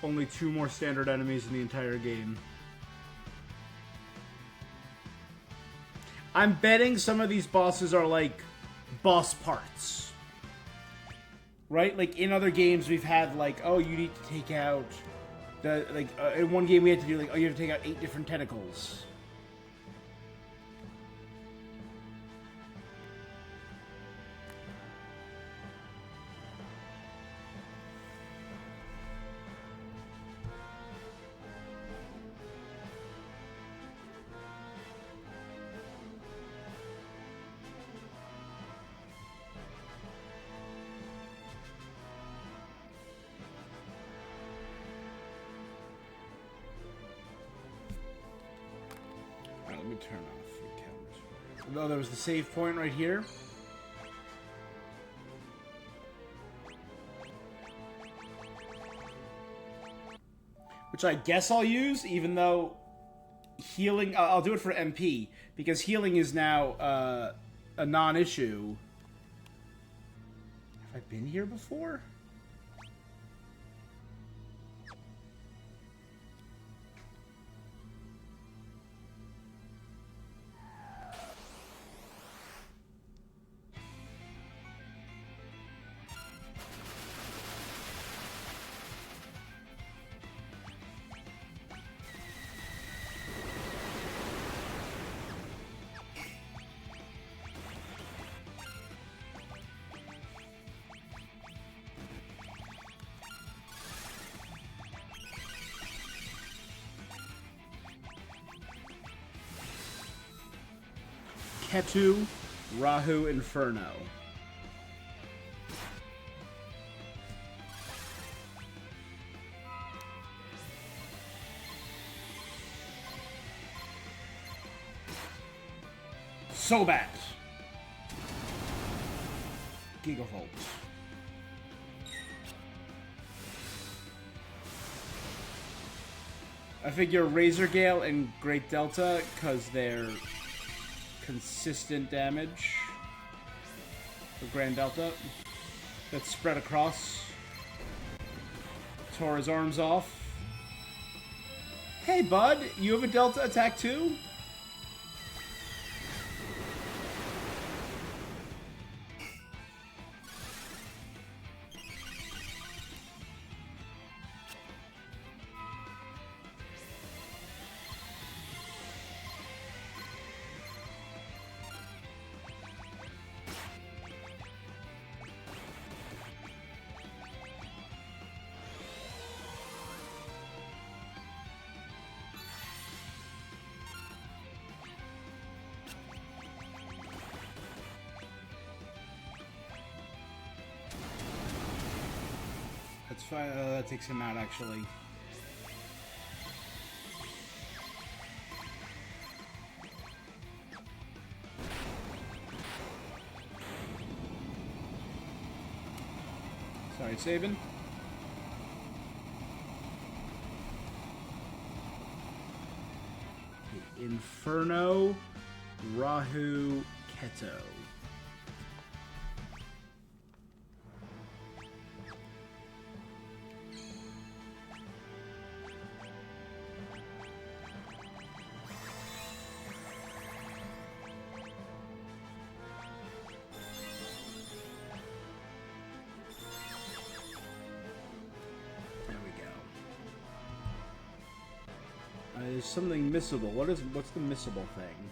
Only 2 more standard enemies in the entire game. I'm betting some of these bosses are like boss parts. Right? Like in other games we've had like, oh, you need to take out the in one game we had to do like, oh, you have to take out 8 different tentacles. Let me turn off the cameras. Oh, there was the save point right here. Which I guess I'll use, even though healing. I'll do it for MP because healing is now a non-issue. Have I been here before? Ketu, Rahu, Inferno. So bad. Gigavolt. I figure Razor Gale and Great Delta because they're consistent damage for Grand Delta that's spread across. Tore his arms off. Hey bud, you have a Delta attack too? That's fine. That takes him out, actually. Sorry, Sabin. Inferno, Rahu, Keto. There's something missable. What's the missable thing?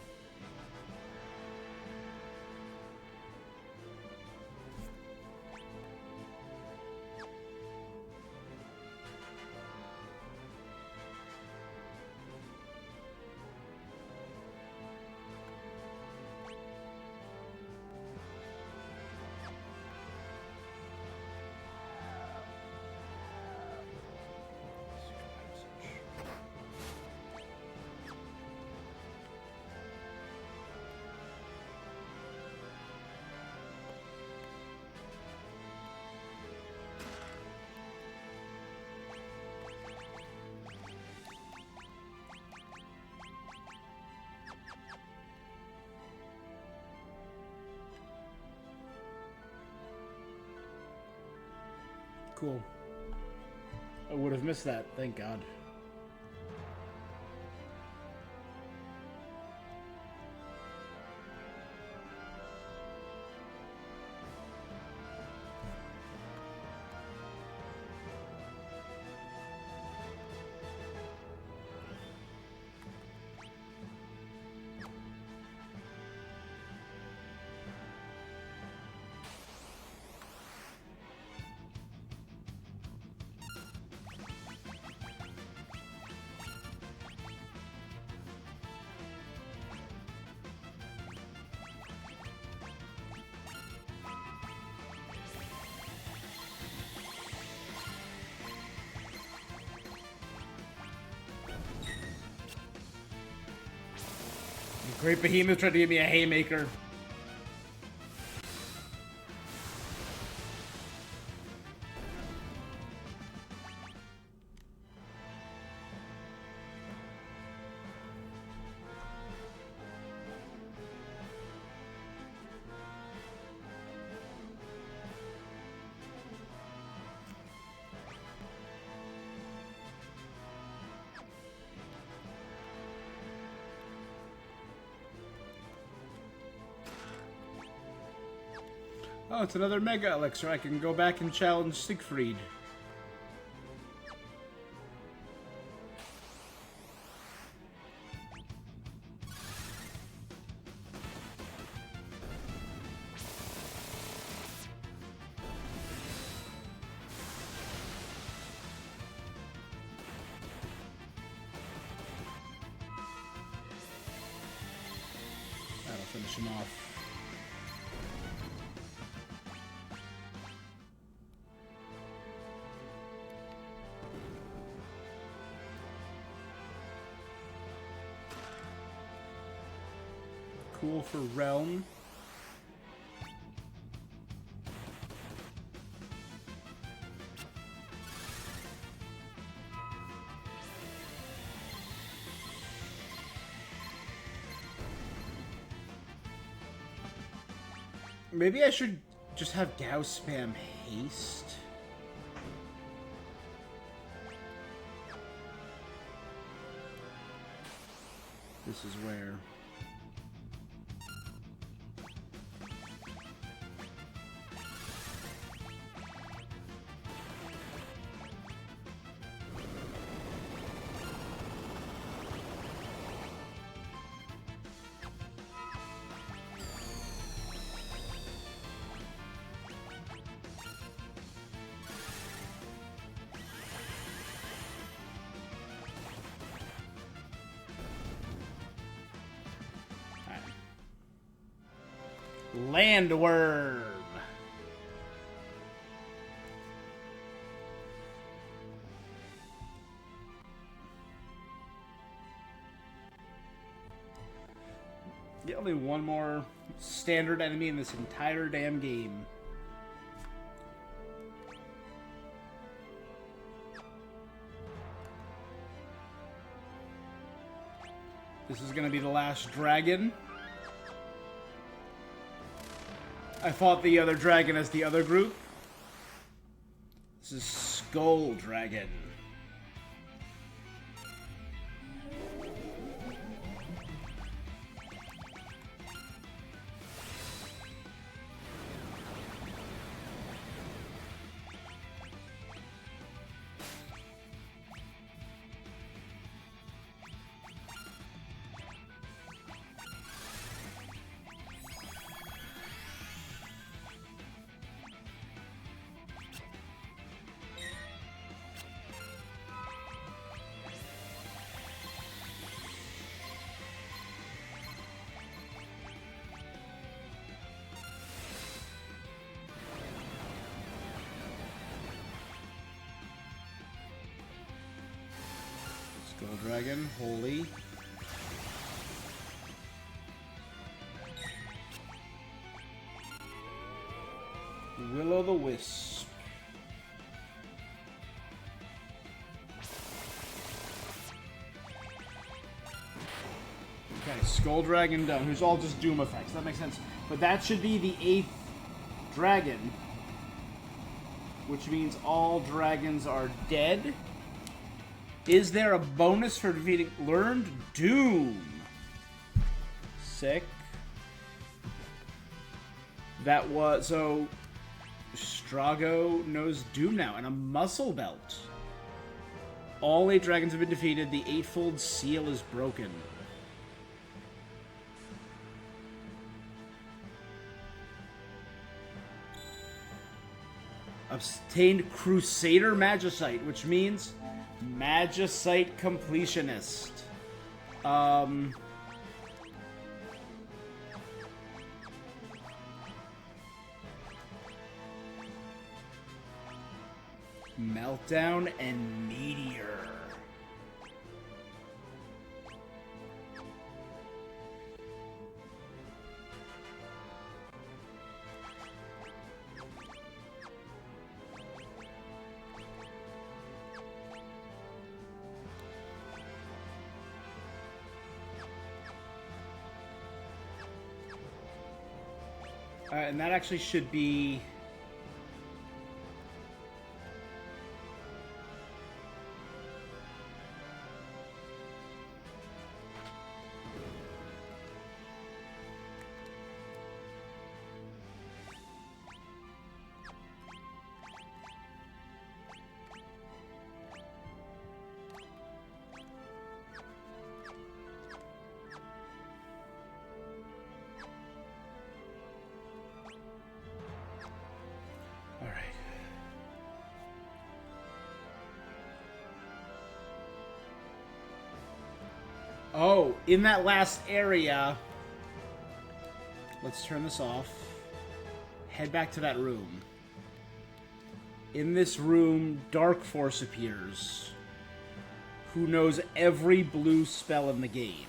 Cool. I would have missed that, thank God. Great Behemoth tried to give me a haymaker. Oh, it's another Mega Elixir. I can go back and challenge Siegfried. That'll finish him off. Cool for Realm. Maybe I should just have Gao spam haste. This is where... Landworm. Yeah, only one more standard enemy in this entire damn game. This is gonna be the last dragon. I fought the other dragon as the other group. This is Skull Dragon. Skull Dragon, holy. Will-o'-the-Wisp. Okay, Skull Dragon done, who's all just Doom effects. That makes sense. But that should be the 8th dragon, which means all dragons are dead. Is there a bonus for defeating Learned Doom? Sick. That was... So, Strago knows Doom now, and a muscle belt. All 8 dragons have been defeated. The 8-fold seal is broken. Obtained Crusader Magicite, which means... Magicite Completionist. Meltdown and Meteor. And that actually should be... Oh, in that last area... Let's turn this off. Head back to that room. In this room, Dark Force appears, who knows every blue spell in the game.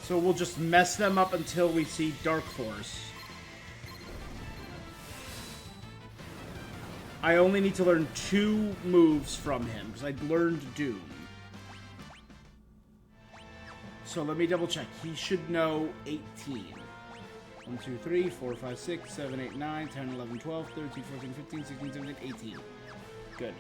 So we'll just mess them up until we see Dark Force. I only need to learn 2 moves from him, because I learned Doom. So let me double check. He should know 18. 1, 2, 3, 4, 5, 6, 7, 8, 9, 10, 11, 12, 13, 14, 15, 16, 17, 18. Good.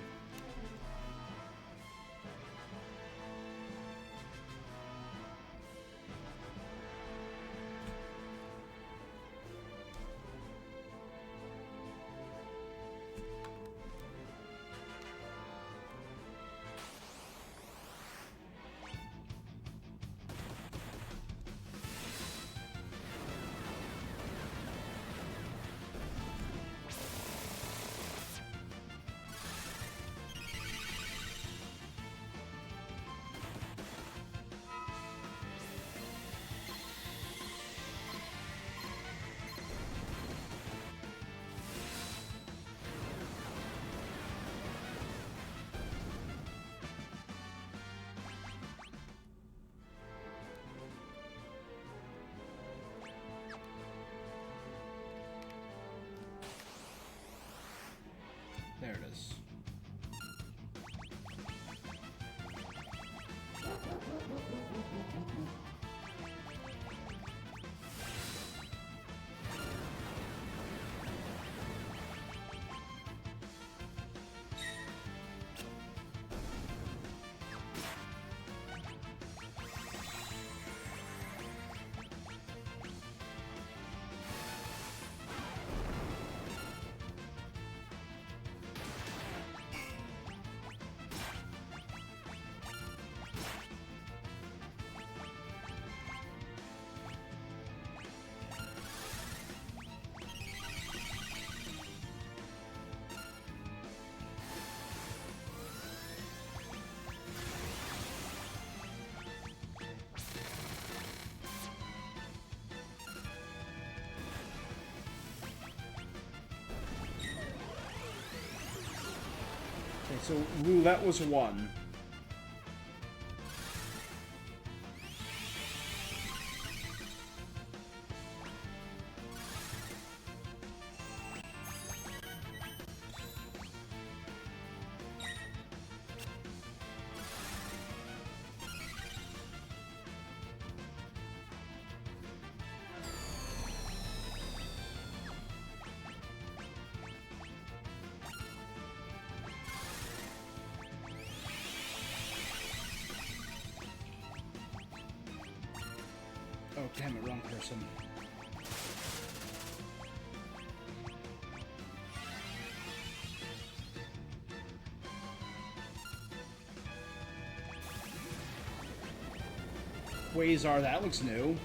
There it is. Okay, so roulette was 1. Oh, damn it, wrong person. Quasar, that looks new.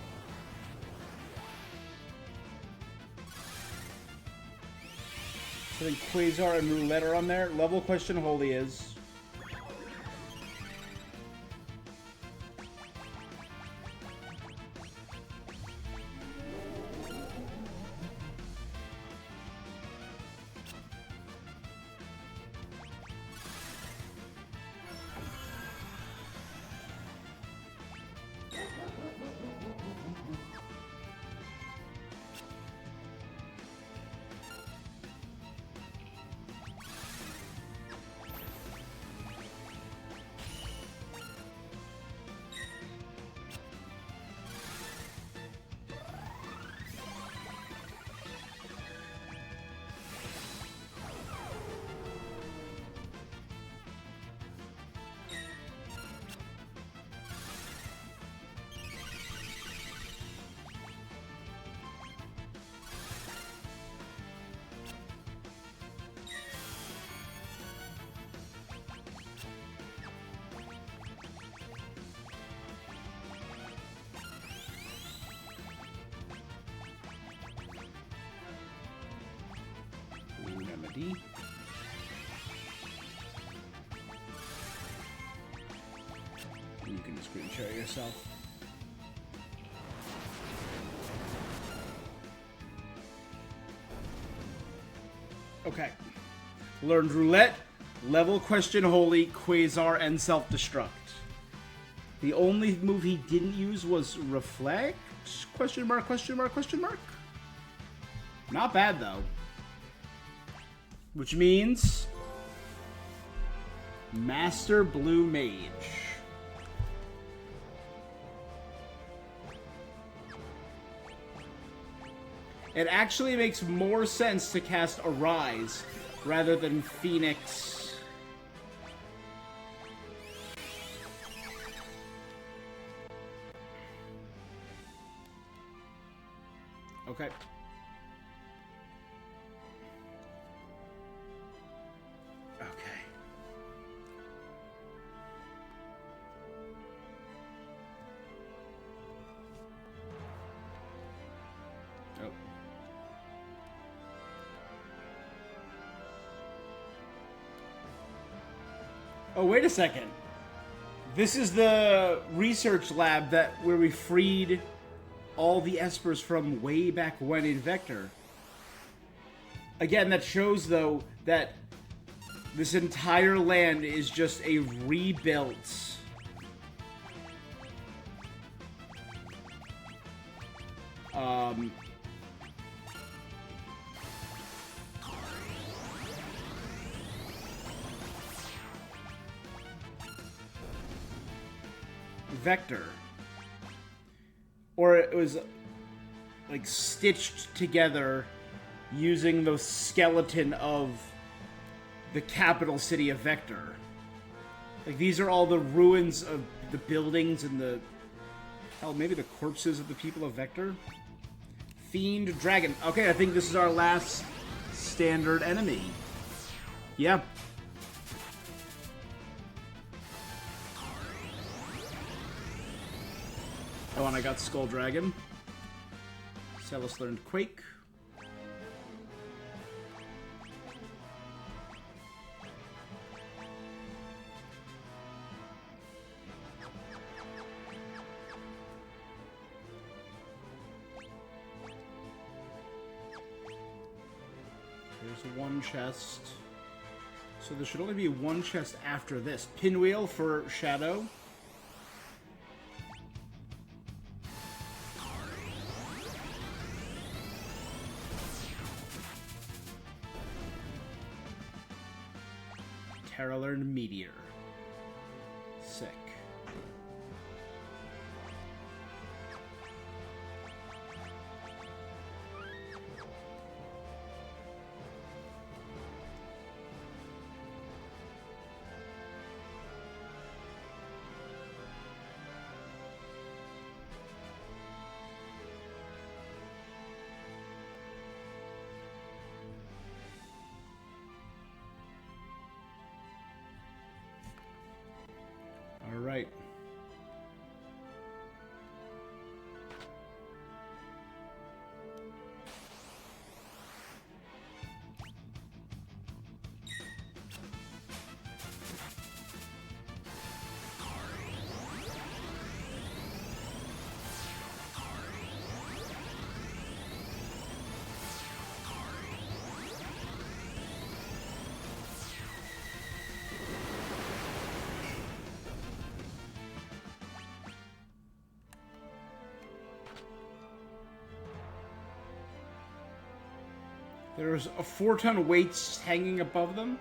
So then Quasar and Roulette are on there. Level question Holy is. Alrighty. You can just screen share yourself. Okay. Learned Roulette, Level Question Holy, Quasar, and Self-Destruct. The only move he didn't use was Reflect? Question mark, question mark, question mark? Not bad, though. Which means... Master Blue Mage. It actually makes more sense to cast Arise rather than Phoenix. Okay. Okay. Oh. Oh, wait a second. This is the research lab where we freed all the Espers from way back when in Vector. Again, that shows, though, that this entire land is just a rebuilt... Vector. Or it was, like, stitched together using the skeleton of the capital city of Vector. Like, these are all the ruins of the buildings and the... Hell, maybe the corpses of the people of Vector? Fiend Dragon. Okay, I think this is our last standard enemy. Yeah. Oh, and I got Skull Dragon. Celis learned Quake. There's one chest. So there should only be one chest after this. Pinwheel for Shadow. Terra learned Meteor. Sick. All right. There's a 4-ton weights hanging above them.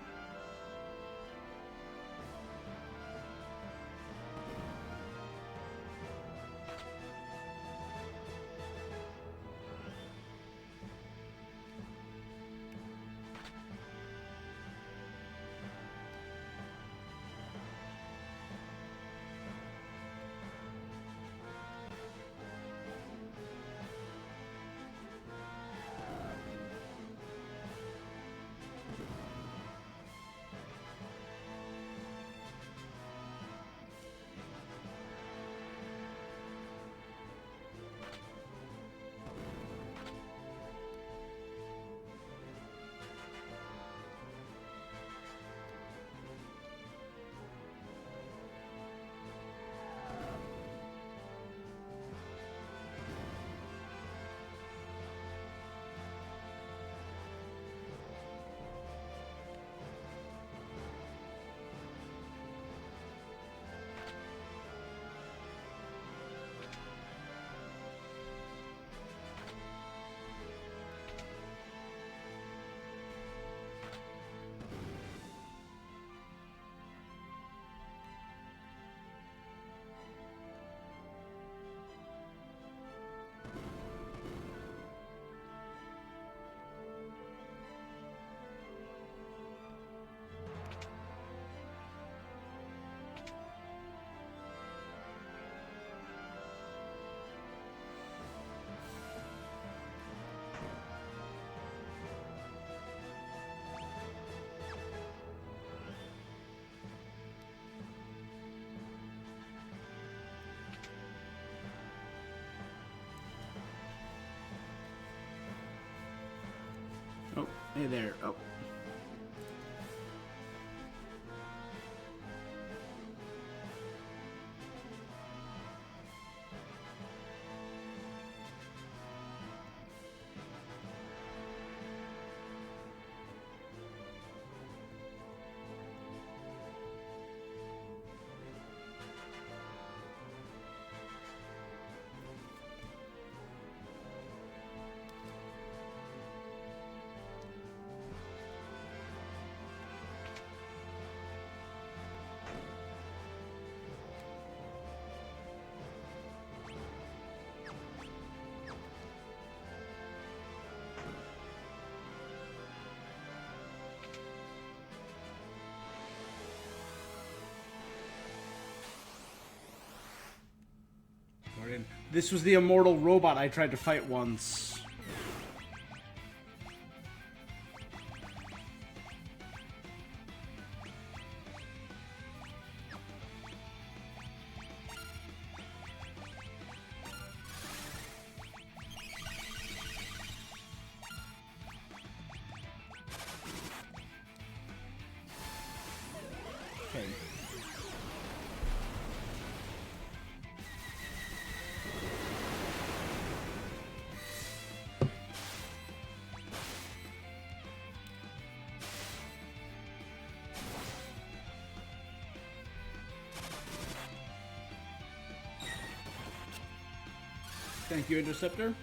Hey there. Oh. This was the immortal robot I tried to fight once. Okay. Thank you, Interceptor.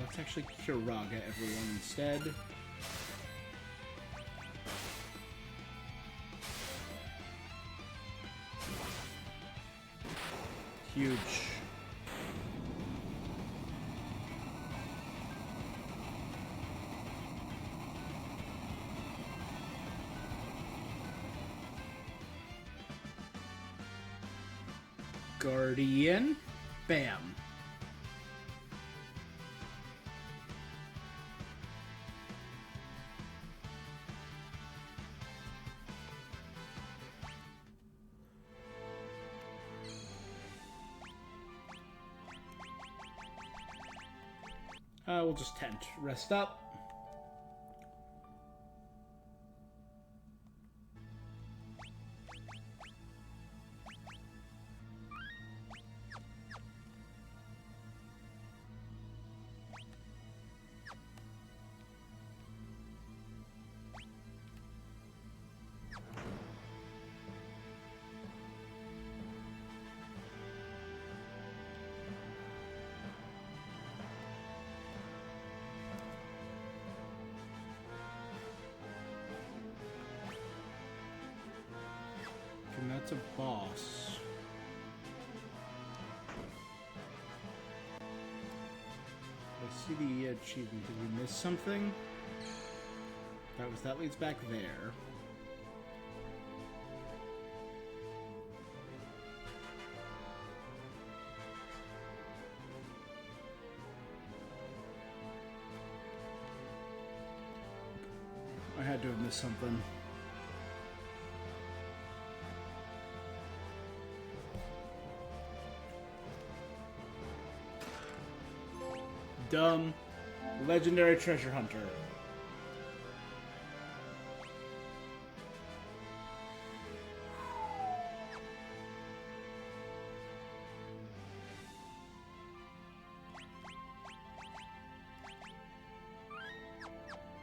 Let's actually Kiraga everyone instead. Huge. Guardian. Bam. We'll just tent. Rest up. And that's a boss. I see the achievement. Did we miss something? That leads back there. I had to have missed something. Dumb. Legendary treasure hunter.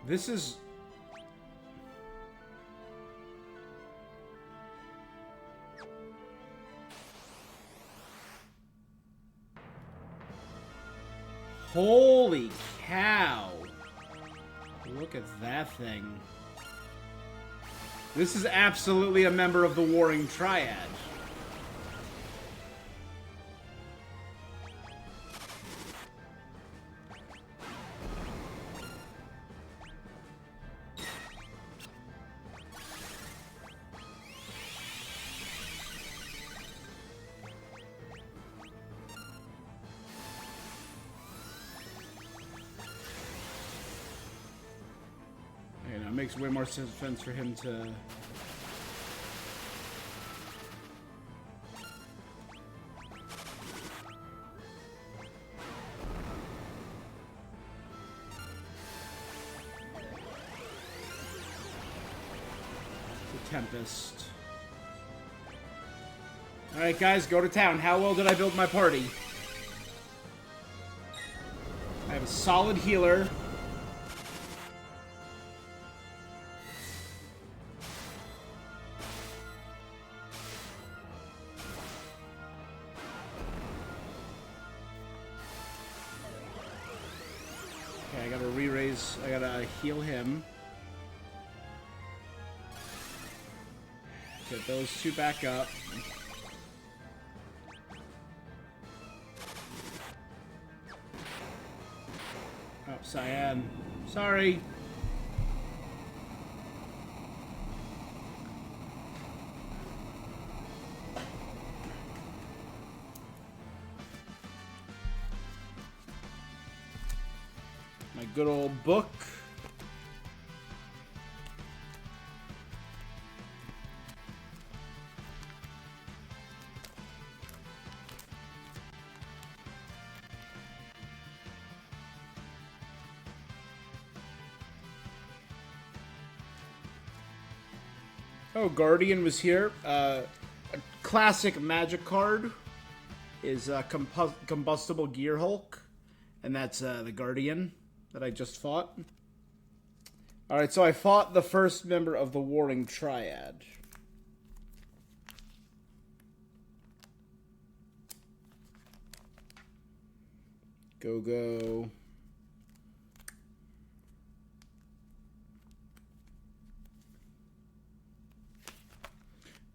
This is... Holy cow! Look at that thing. This is absolutely a member of the Warring Triad. makes way more sense for him to... Tempest. Alright guys, go to town. How well did I build my party? I have a solid healer. Okay, I gotta re-raise. I gotta heal him. Get those two back up. Oh, Cyan. Sorry. My good old book. Oh, Guardian was here. A classic Magic card is Combustible Gear Hulk, and that's the Guardian that I just fought. Alright, so I fought the first member of the Warring Triad. Go.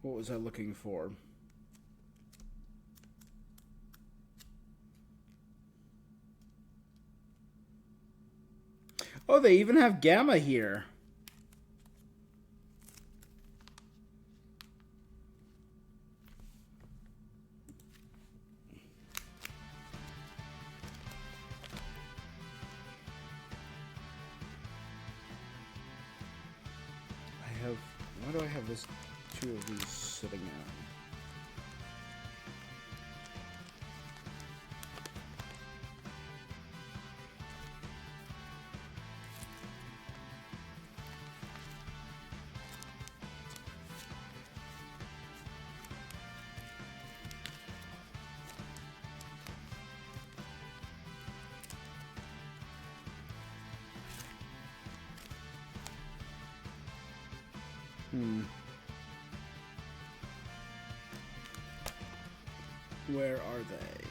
What was I looking for? Oh, they even have Gamma here. Why do I have this? Two of these sitting out. Where are they?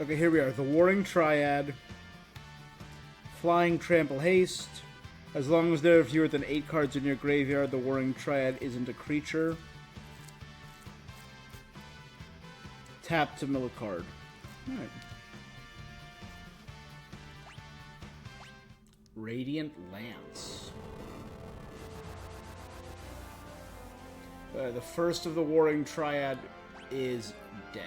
Okay, here we are. The Warring Triad. Flying Trample Haste. As long as there are fewer than 8 cards in your graveyard, the Warring Triad isn't a creature. Tap to mill a card. Alright. Radiant Lance. The first of the Warring Triad is dead.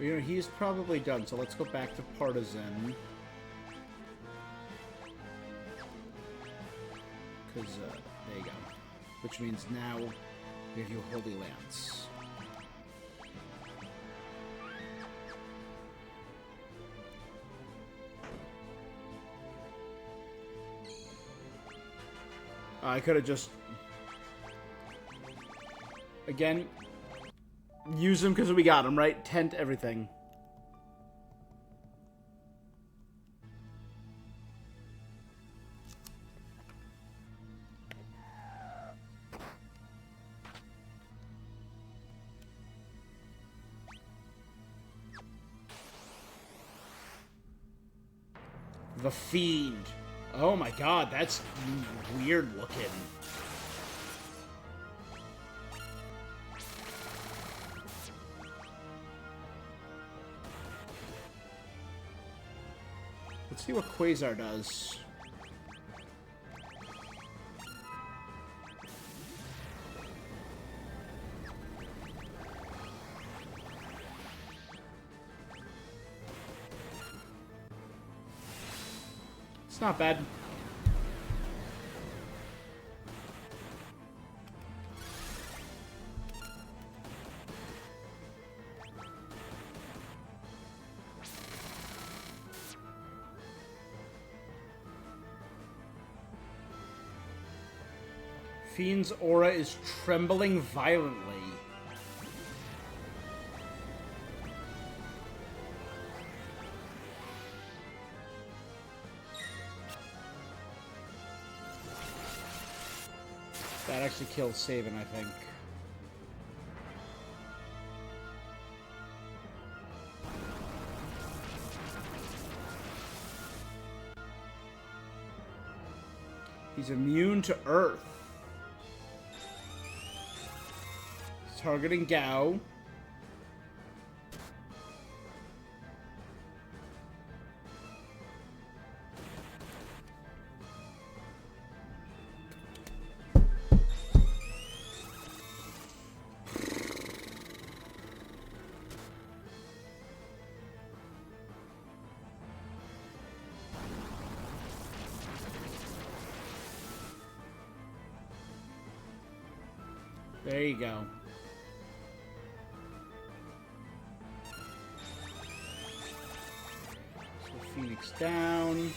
You know, he's probably done, so let's go back to Partisan. Because, there you go. Which means now we have your Holy Lance. I could have just... Again... Use them because we got them, right? Tent everything. The Fiend. Oh my god, that's weird looking. Let's see what Quasar does. It's not bad. Fiend's aura is trembling violently. That actually kills Sabin, I think. He's immune to Earth. Targeting Gao. There you go. Phoenix down.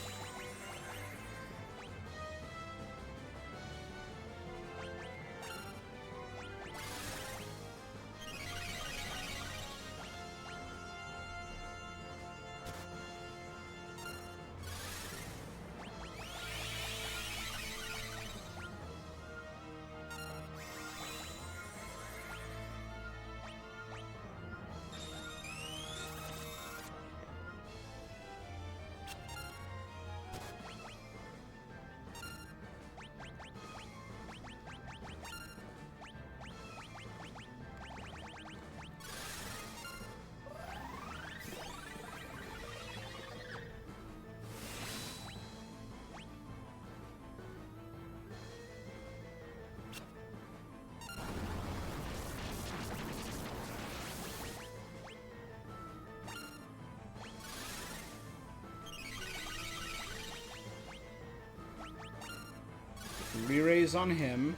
Re-raise on him.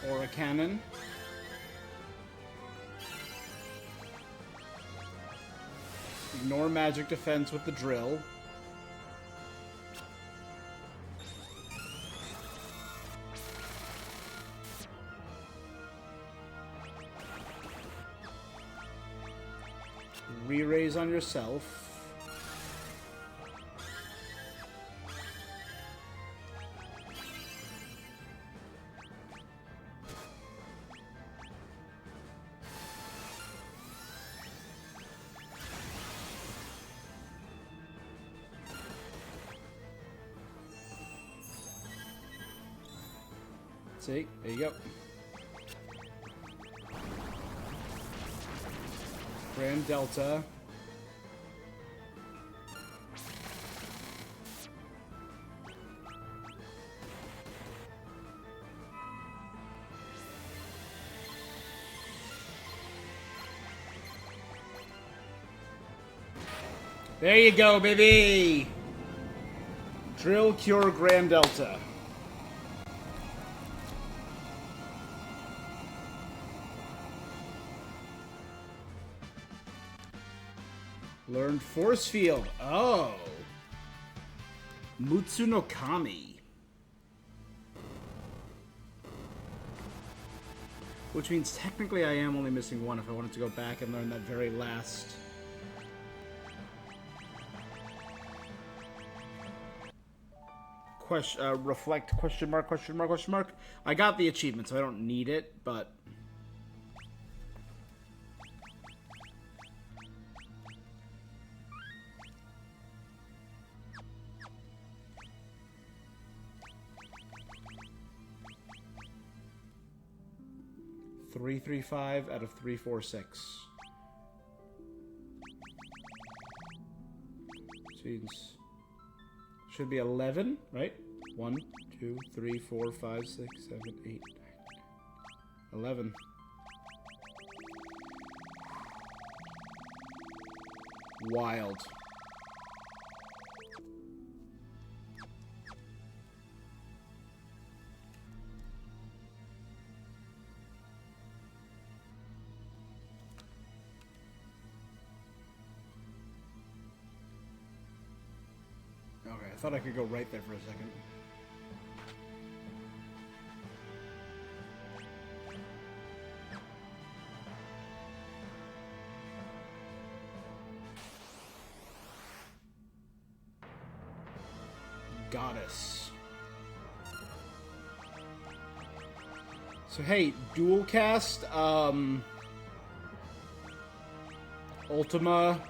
Aura Cannon. Ignore magic defense with the drill. Re-raise on yourself. See, there you go. Grand Delta. There you go, baby! Drill, Cure, Grand Delta. Learned Force Field. Oh. Mutsu no Kami. Which means technically I am only missing one if I wanted to go back and learn that very last. Reflect, question mark, question mark, question mark. I got the achievement, so I don't need it, but... 335 out of 346. Seems should be 11, right? 1, 2, 3, 4, 5, 6, 7, 8, 9, 11. Wild. Okay, I thought I could go right there for a second. Goddess. So hey, dual cast, Ultima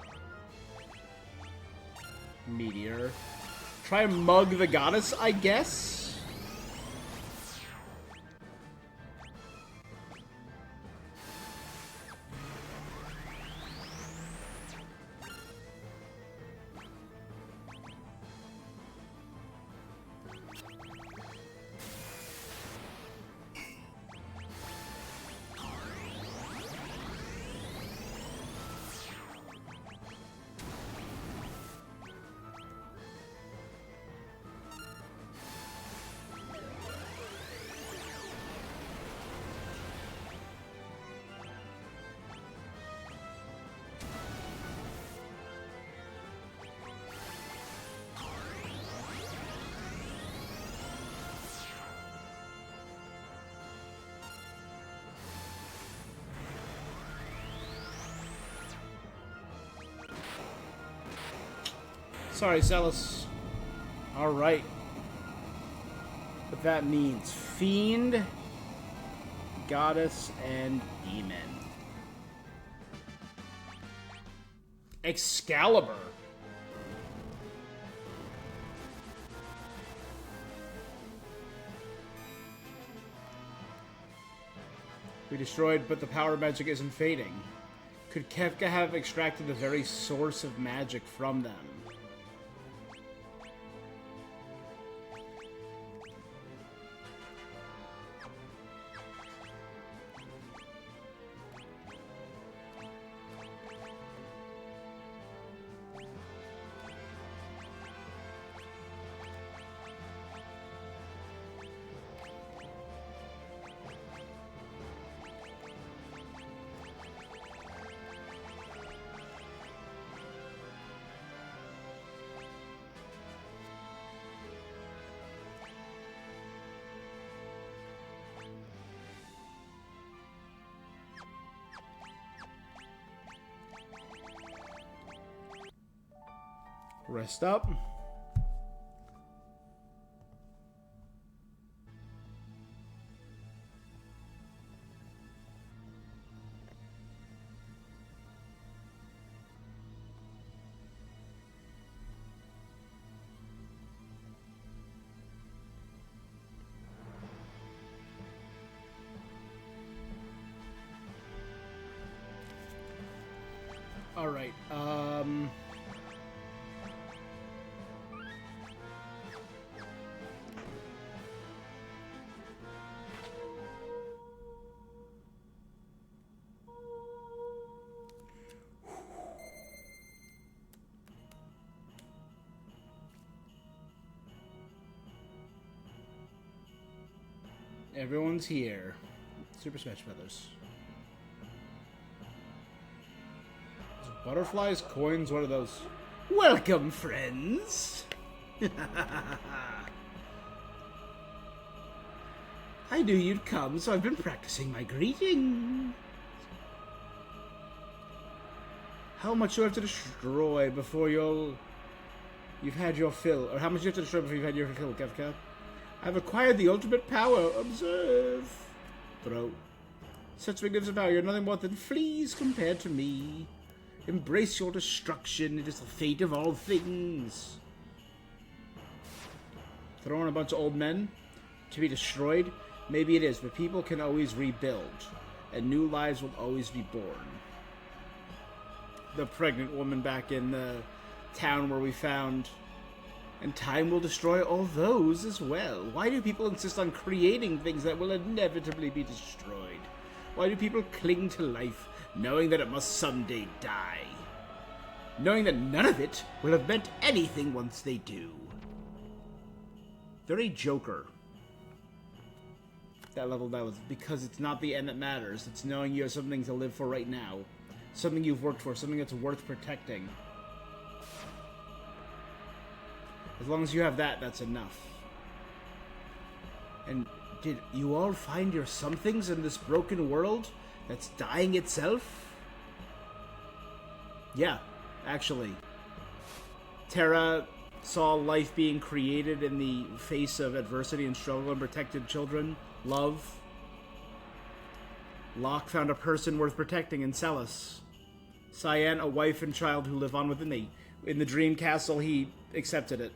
Meteor. Try and mug the goddess, I guess? Sorry, Celis. Alright. What that means. Fiend, Goddess, and Demon. Excalibur. We destroyed, but the power of magic isn't fading. Could Kefka have extracted the very source of magic from them? Rest up. All right. Everyone's here. Super Smash Brothers. Butterflies, coins, what are those? Welcome, friends! I knew you'd come, so I've been practicing my greeting. How much do I have to destroy before you've had your fill? Or how much do you have to destroy before you've had your fill, Kefka? I've acquired the ultimate power. Observe. Bro. Such magnificent power, you're nothing more than fleas compared to me. Embrace your destruction. It is the fate of all things. Throwing a bunch of old men to be destroyed? Maybe it is, but people can always rebuild. and new lives will always be born. The pregnant woman back in the town where we found. And time will destroy all those as well. Why do people insist on creating things that will inevitably be destroyed? Why do people cling to life, knowing that it must someday die? Knowing that none of it will have meant anything once they do. They're a joker. That level, that was because it's not the end that matters. It's knowing you have something to live for right now. Something you've worked for, something that's worth protecting. As long as you have that, that's enough. And did you all find your somethings in this broken world that's dying itself? Yeah, actually. Terra saw life being created in the face of adversity and struggle and protected children. Love. Locke found a person worth protecting in Celis. Cyan, a wife and child who live on within me. In the dream castle, he accepted it.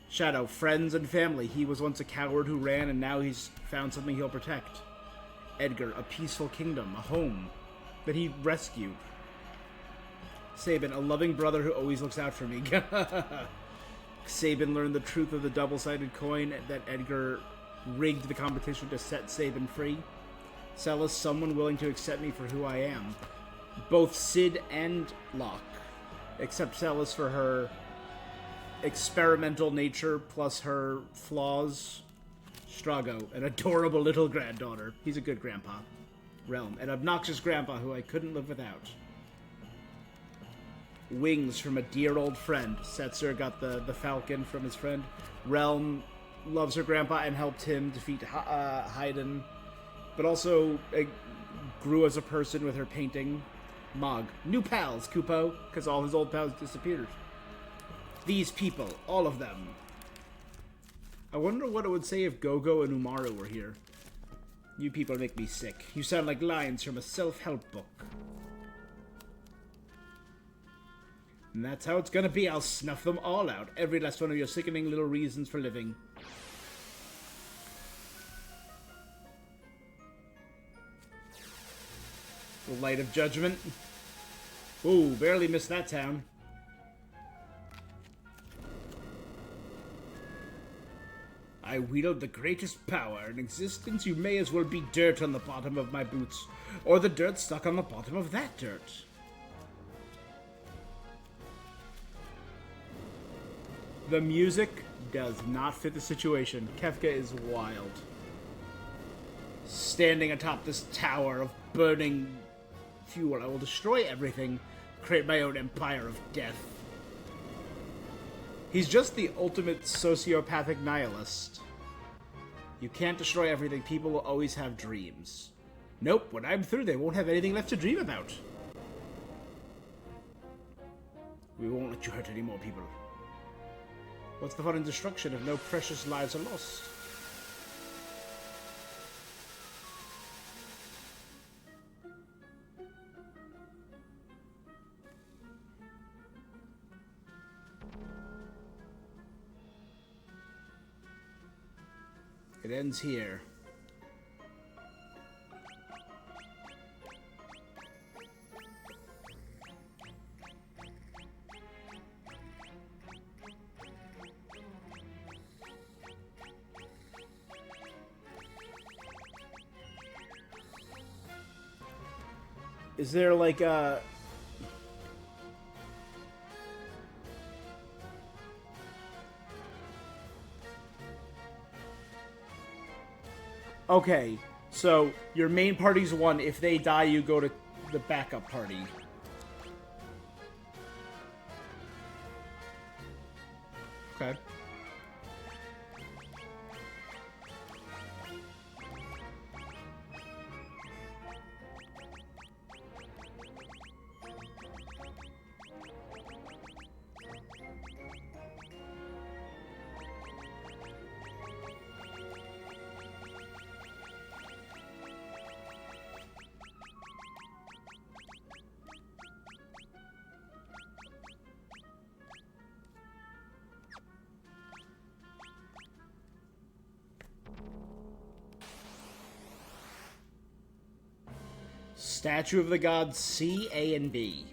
Shadow, friends and family. He was once a coward who ran, and now he's found something he'll protect. Edgar, a peaceful kingdom, a home that he rescued. Sabin, a loving brother who always looks out for me. Sabin learned the truth of the double-sided coin that Edgar rigged the competition to set Sabin free. Celis, someone willing to accept me for who I am. Both Sid and Locke. Except Celis for her experimental nature plus her flaws. Strago, an adorable little granddaughter. He's a good grandpa. Realm, an obnoxious grandpa who I couldn't live without. Wings from a dear old friend. Setzer got the falcon from his friend. Realm loves her grandpa and helped him defeat Haydn, but also grew as a person with her painting. Mog, new pals, Kupo, because all his old pals disappeared. These people, all of them. I wonder what it would say if Gogo and Umaru were here. You people make me sick. You sound like lines from a self-help book. And that's how it's gonna be. I'll snuff them all out. Every last one of your sickening little reasons for living. The Light of Judgment. Ooh, barely missed that town. I wield the greatest power in existence. You may as well be dirt on the bottom of my boots, or the dirt stuck on the bottom of that dirt. The music does not fit the situation. Kefka is wild. Standing atop this tower of burning fuel, I will destroy everything, create my own empire of death. He's just the ultimate sociopathic nihilist. You can't destroy everything. People will always have dreams. Nope, when I'm through, they won't have anything left to dream about. We won't let you hurt any more people. What's the fun in destruction if no precious lives are lost? It ends here. Is there like a... Okay, so your main party's won. If they die, you go to the backup party. Okay. Statue of the gods C, A, and B.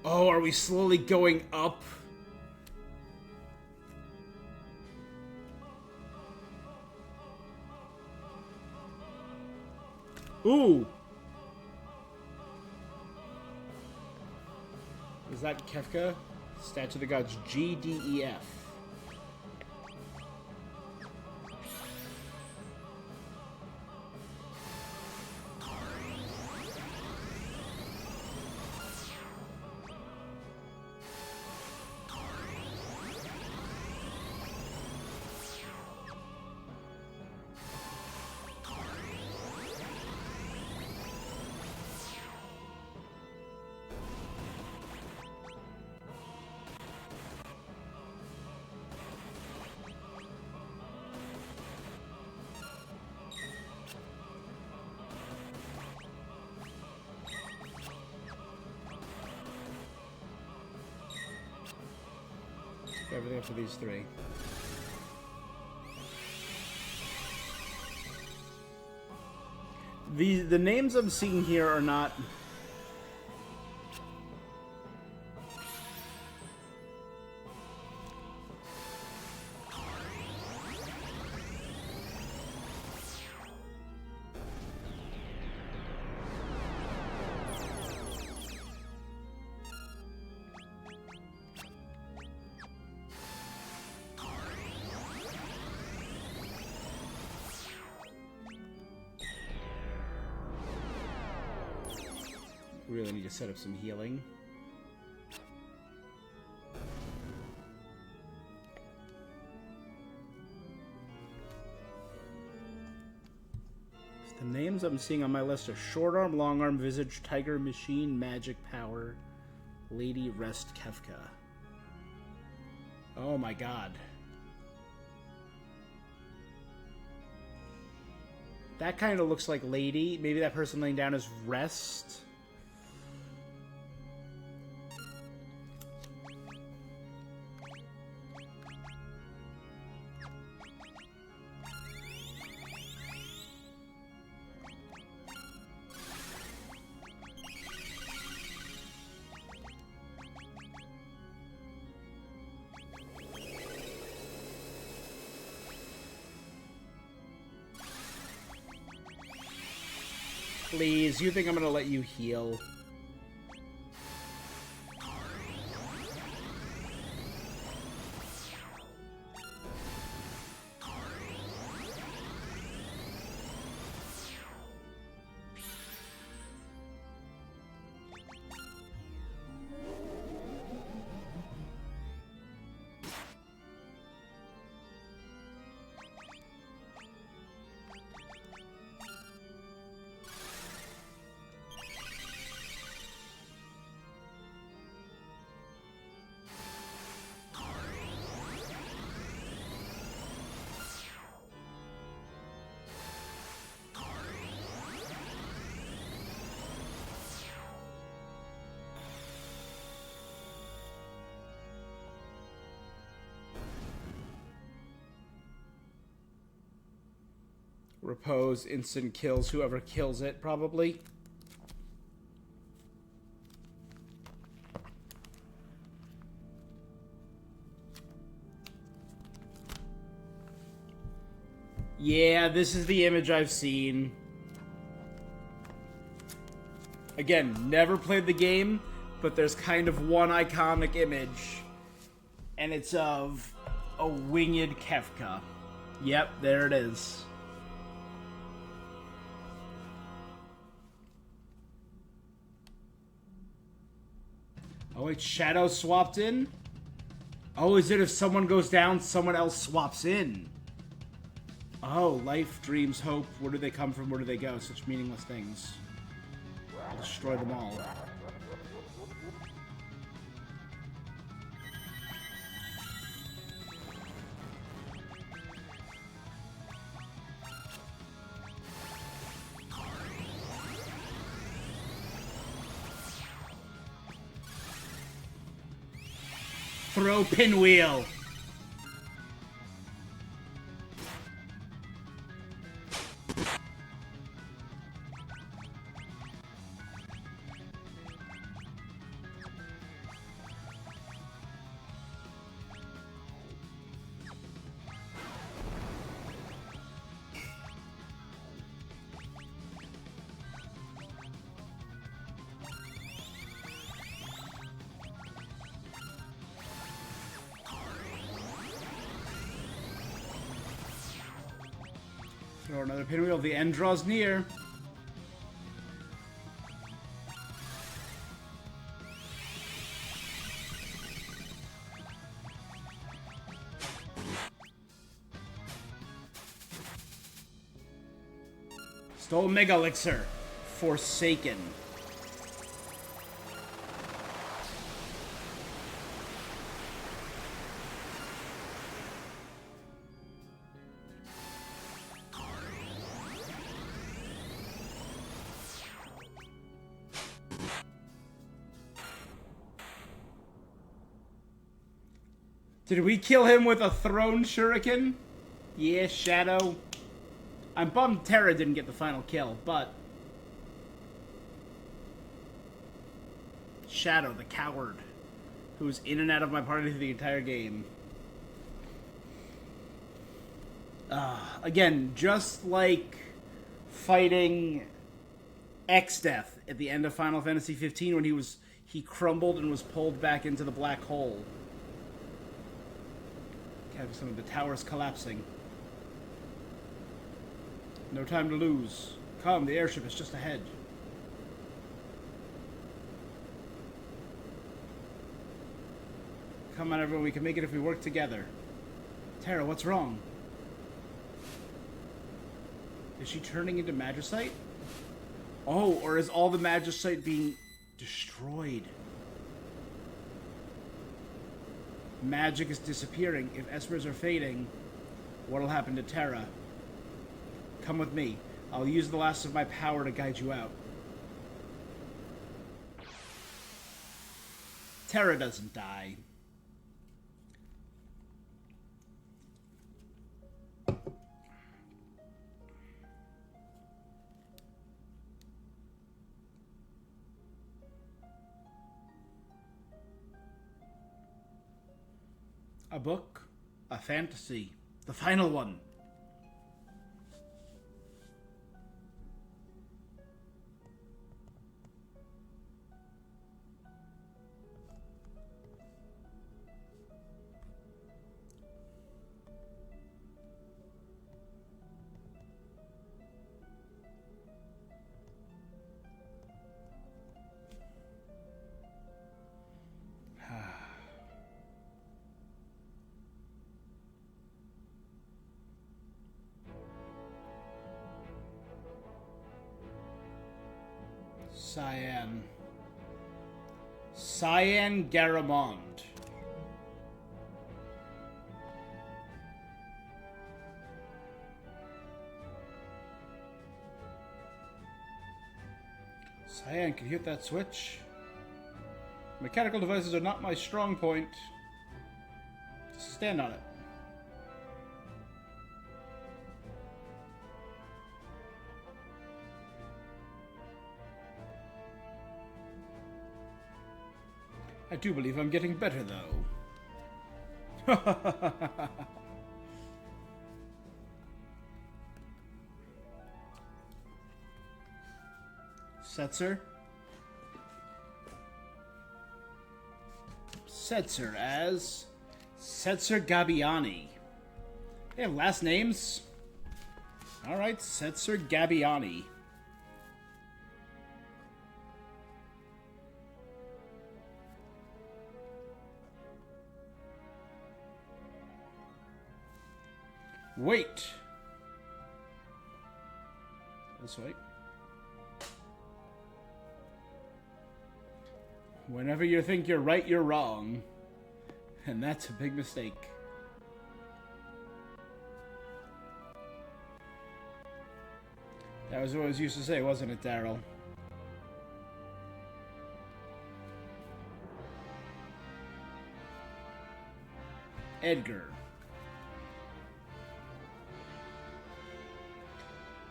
Oh, are we slowly going up? Ooh! Is that Kefka? Statue of the Gods G, D, E, F. Everything up for these three. The names I'm seeing here are not... Really need to set up some healing. The names I'm seeing on my list are Short Arm, Long Arm, Visage, Tiger, Machine, Magic, Power, Lady, Rest, Kefka. Oh my god. That kind of looks like Lady. Maybe that person laying down is Rest. Please, you think I'm gonna let you heal? Repose instant kills whoever kills it, probably. Yeah, this is the image I've seen. Again, never played the game, but there's kind of one iconic image. And it's of a winged Kefka. Yep, there it is. Oh wait, Shadow swapped in? Oh, is it if someone goes down, someone else swaps in? Oh, life, dreams, hope. Where do they come from? Where do they go? Such meaningless things. I'll destroy them all. Throw pinwheel. Throw another pinwheel. The end draws near. Stole Mega Elixir. Forsaken. Did we kill him with a thrown shuriken? Yeah, Shadow. I'm bummed Terra didn't get the final kill, but... Shadow, the coward, who's in and out of my party the entire game. Again, just like fighting X-Death at the end of Final Fantasy 15 when he crumbled and was pulled back into the black hole. Some of the towers collapsing. No time to lose. Come, the airship is just ahead. Come on, everyone, we can make it if we work together. Terra, what's wrong? Is she turning into Magicite? Oh, or is all the Magicite being destroyed? Magic is disappearing. If Espers are fading, what'll happen to Terra? Come with me. I'll use the last of my power to guide you out. Terra doesn't die. A book, a fantasy, the final one. Cyan Garamond. Cyan, can you hit that switch? Mechanical devices are not my strong point. Stand on it. I do believe I'm getting better, though. Setzer? Setzer as Setzer Gabbiani. They have last names? Alright, Setzer Gabbiani. Wait. This way. Whenever you think you're right, you're wrong. And that's a big mistake. That was what I was used to say, wasn't it, Daryl? Edgar.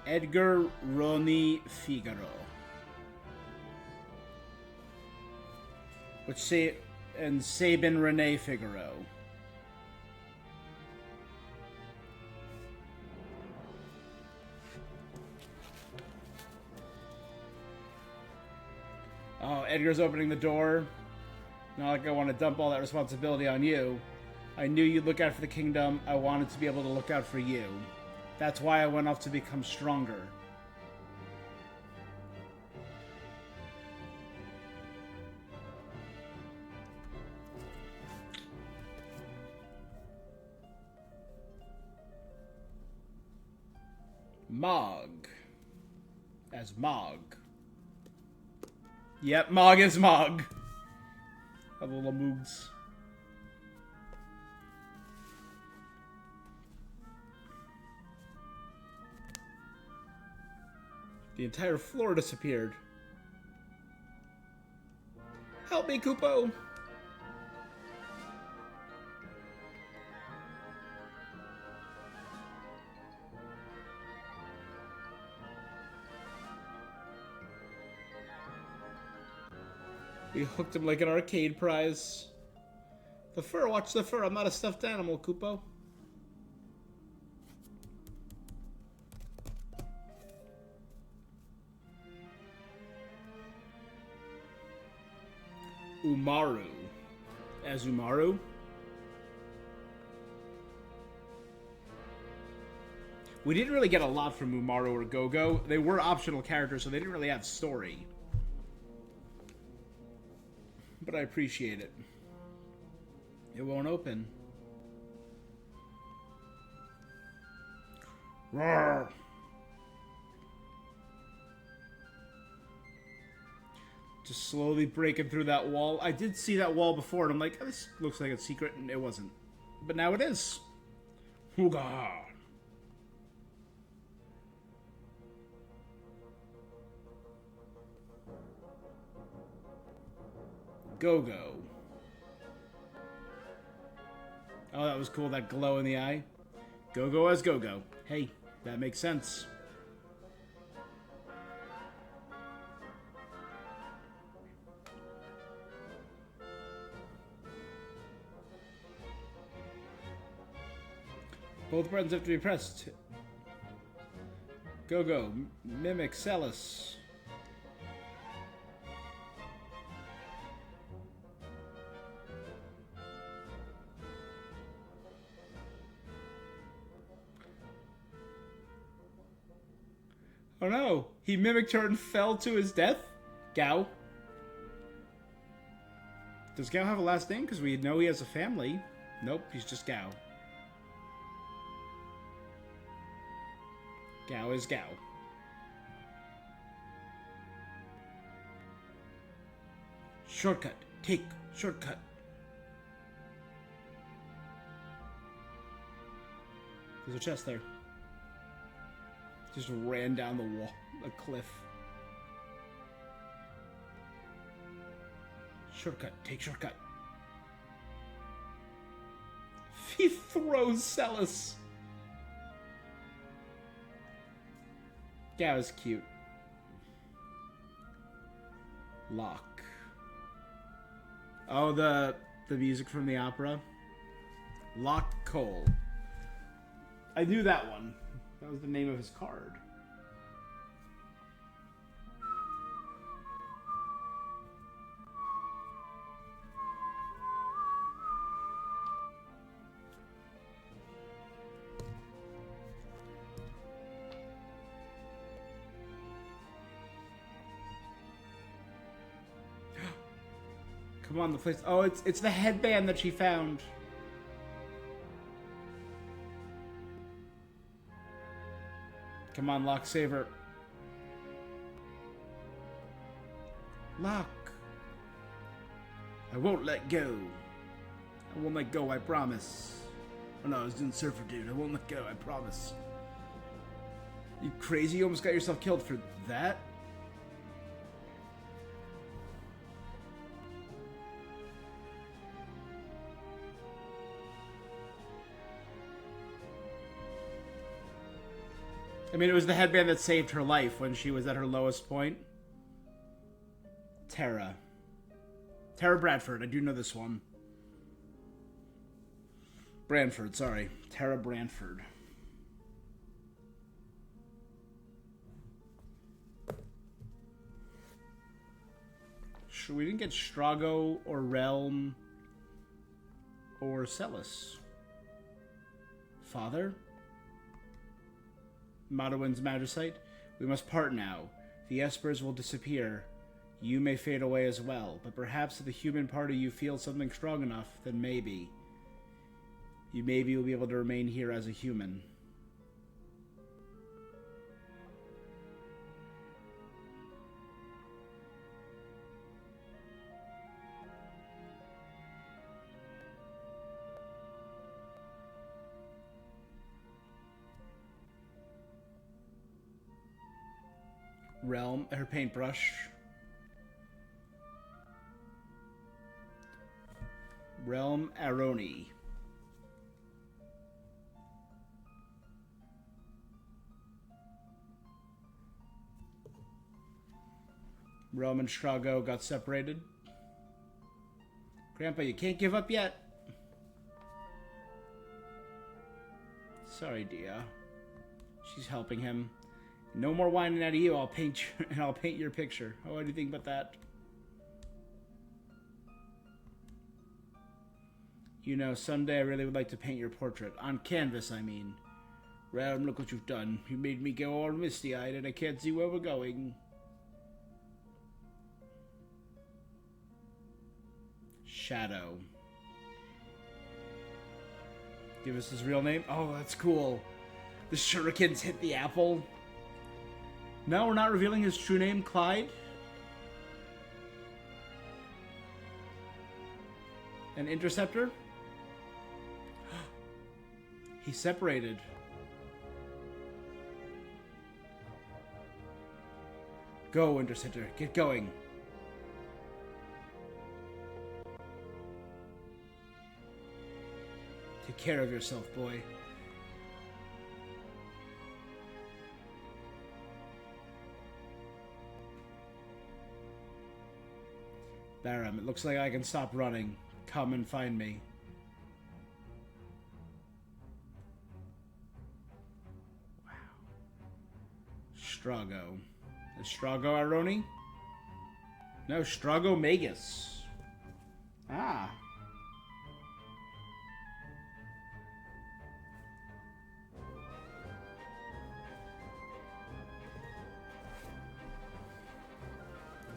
Edgar Roni Figaro. And Sabin Rene Figaro. Oh, Edgar's opening the door. Not like I want to dump all that responsibility on you. I knew you'd look out for the kingdom. I wanted to be able to look out for you. That's why I went off to become stronger. Mog. As Mog. Yep, Mog is Mog. A little moogs. The entire floor disappeared. Help me, Kupo! We hooked him like an arcade prize. The fur, watch the fur. I'm not a stuffed animal, Kupo. Umaru. As Umaru? We didn't really get a lot from Umaru or Gogo. They were optional characters, so they didn't really have story. But I appreciate it. It won't open. Roar. Just slowly breaking through that wall. I did see that wall before, and I'm like, oh, this looks like a secret, and it wasn't. But now it is. Hooga. Go-Go. Oh, that was cool, that glow in the eye. Go-Go as Go-Go. Hey, that makes sense. Both buttons have to be pressed. Go-Go. Mimic Celis. Oh no, he mimicked her and fell to his death? Gao. Does Gao have a last name? Because we know he has a family. Nope, he's just Gao. Gao is Gao. Shortcut. Take. Shortcut. There's a chest there. Just ran down the wall, a cliff. Shortcut, take shortcut. He throws Celis. That was cute. Lock. Oh, the music from the opera. Lock Cole. I knew that one. That was the name of his card. Come on, the place. Oh, it's the headband that she found. Come on, Locke, save her. Locke. I won't let go. I won't let go, I promise. Oh no, I was doing Surfer Dude. I won't let go, I promise. You crazy? You almost got yourself killed for that? I mean, it was the headband that saved her life when she was at her lowest point. Tara. Tara Bradford. I do know this one. Branford, sorry. Tara Branford. Sure, we didn't get Strago or Realm or Celis. Father? Madawin's Magicite. We must part now. The Espers will disappear. You may fade away as well, but perhaps if the human part of you feels something strong enough, then maybe. You maybe will be able to remain here as a human. Realm, her paintbrush. Realm Aroni. Realm and Strago got separated. Grandpa, you can't give up yet. Sorry, Dia. She's helping him. No more whining out of you. I'll paint your picture. Oh, what do you think about that? You know, someday I really would like to paint your portrait. On canvas, I mean. Realm, look what you've done. You made me go all misty-eyed and I can't see where we're going. Shadow. Give us his real name? Oh, that's cool. The shurikens hit the apple. No, we're not revealing his true name, Clyde. An interceptor? He's separated. Go, interceptor. Get going. Take care of yourself, boy. Baram, it looks like I can stop running. Come and find me. Wow. Strago. Is Strago Aroni? No, Strago Magus. Ah.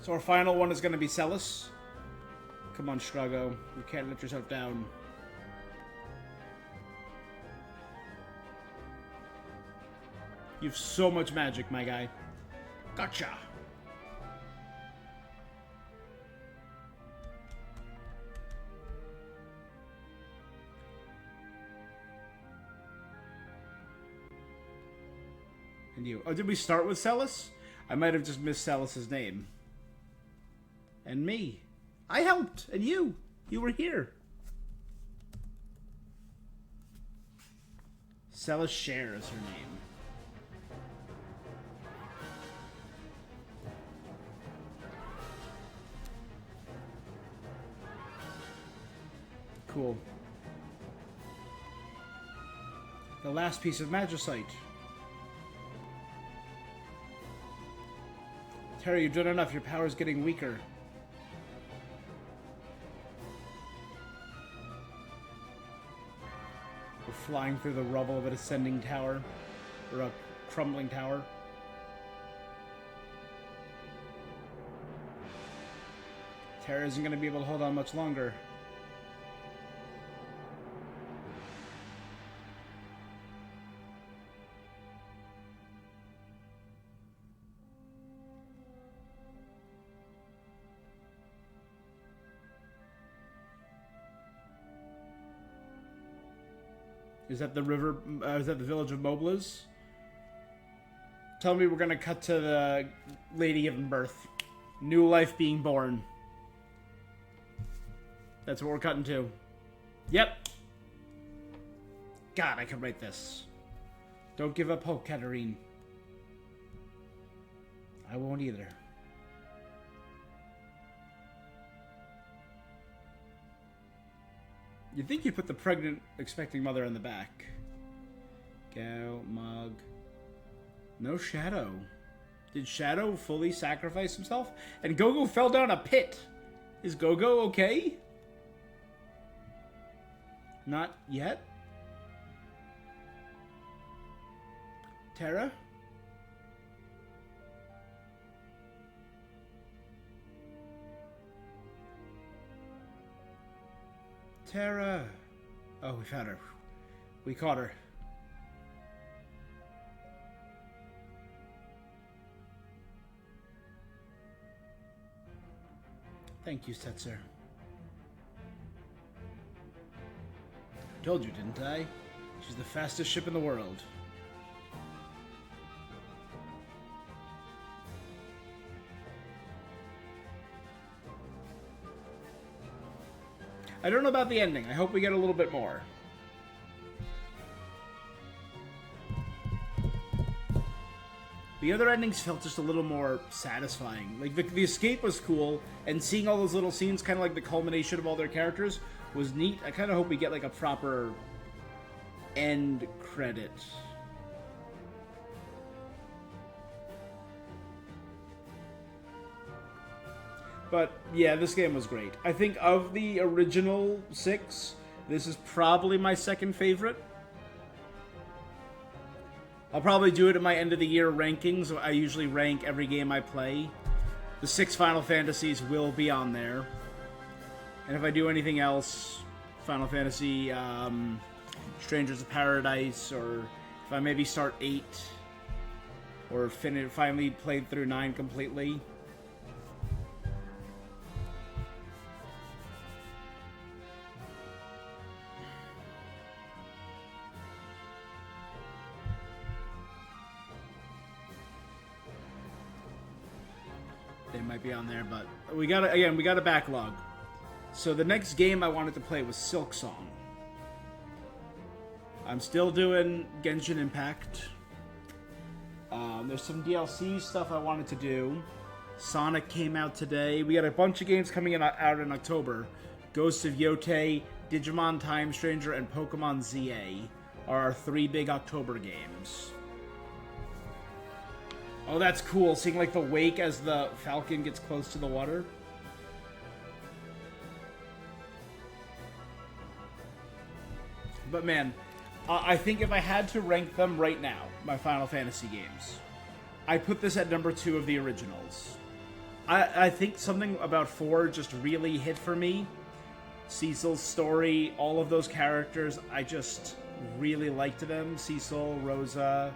So our final one is going to be Celis. Come on, Strago. You can't let yourself down. You have so much magic, my guy. Gotcha! And you. Oh, did we start with Celis? I might have just missed Celis's name. And me. I helped, and you. You were here. Celis Share is her name. Cool. The last piece of Magicite. Terry, you've done enough. Your power's getting weaker. We're flying through the rubble of an ascending tower. Or a crumbling tower. Terra isn't going to be able to hold on much longer. Is that the river? Is that the village of Moblez? Tell me we're gonna cut to the lady giving birth. New life being born. That's what we're cutting to. Yep. God, I can write this. Don't give up hope, Katarine. I won't either. You'd think you'd put the pregnant, expecting mother in the back. Gal, Mug. No Shadow. Did Shadow fully sacrifice himself? And Gogo fell down a pit. Is Gogo okay? Not yet? Terra? Terra! Oh, we found her. We caught her. Thank you, Setzer. Told you, didn't I? She's the fastest ship in the world. I don't know about the ending. I hope we get a little bit more. The other endings felt just a little more satisfying. Like, the escape was cool, and seeing all those little scenes, kind of like the culmination of all their characters, was neat. I kind of hope we get, like, a proper end credit. But, yeah, this game was great. I think of the original 6, this is probably my second favorite. I'll probably do it in my end-of-the-year rankings. I usually rank every game I play. The 6 Final Fantasies will be on there. And if I do anything else, Final Fantasy, Strangers of Paradise, or if I maybe start 8, or finally played through 9 completely. They might be on there, but we got a backlog. So the next game I wanted to play was Silksong. I'm still doing Genshin Impact. There's some DLC stuff I wanted to do. Sonic came out today. We got a bunch of games coming out in October. Ghosts of Yotei, Digimon Time Stranger, and Pokemon ZA are our 3 big October games. Oh, that's cool. Seeing, like, the wake as the Falcon gets close to the water. But, man, I think if I had to rank them right now, my Final Fantasy games, I put this at number 2 of the originals. I think something about 4 just really hit for me. Cecil's story, all of those characters, I just really liked them. Cecil, Rosa,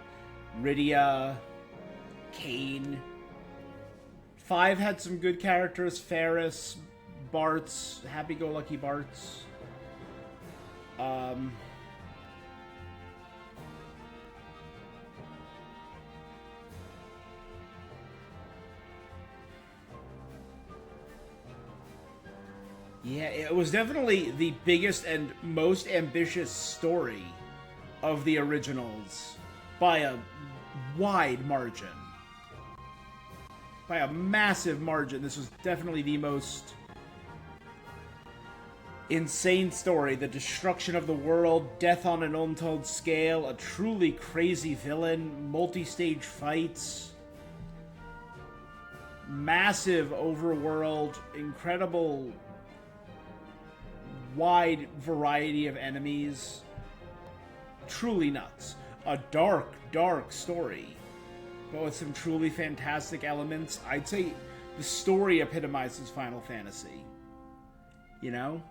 Rydia, Kane. 5 had some good characters. Ferris, Bartz, Happy-Go-Lucky Bartz. Yeah, it was definitely the biggest and most ambitious story of the originals by a wide margin. By a massive margin. This was definitely the most insane story. The destruction of the world, death on an untold scale, a truly crazy villain, multi-stage fights, massive overworld, incredible wide variety of enemies. Truly nuts. A dark, dark story, but with some truly fantastic elements. I'd say the story epitomizes Final Fantasy. You know?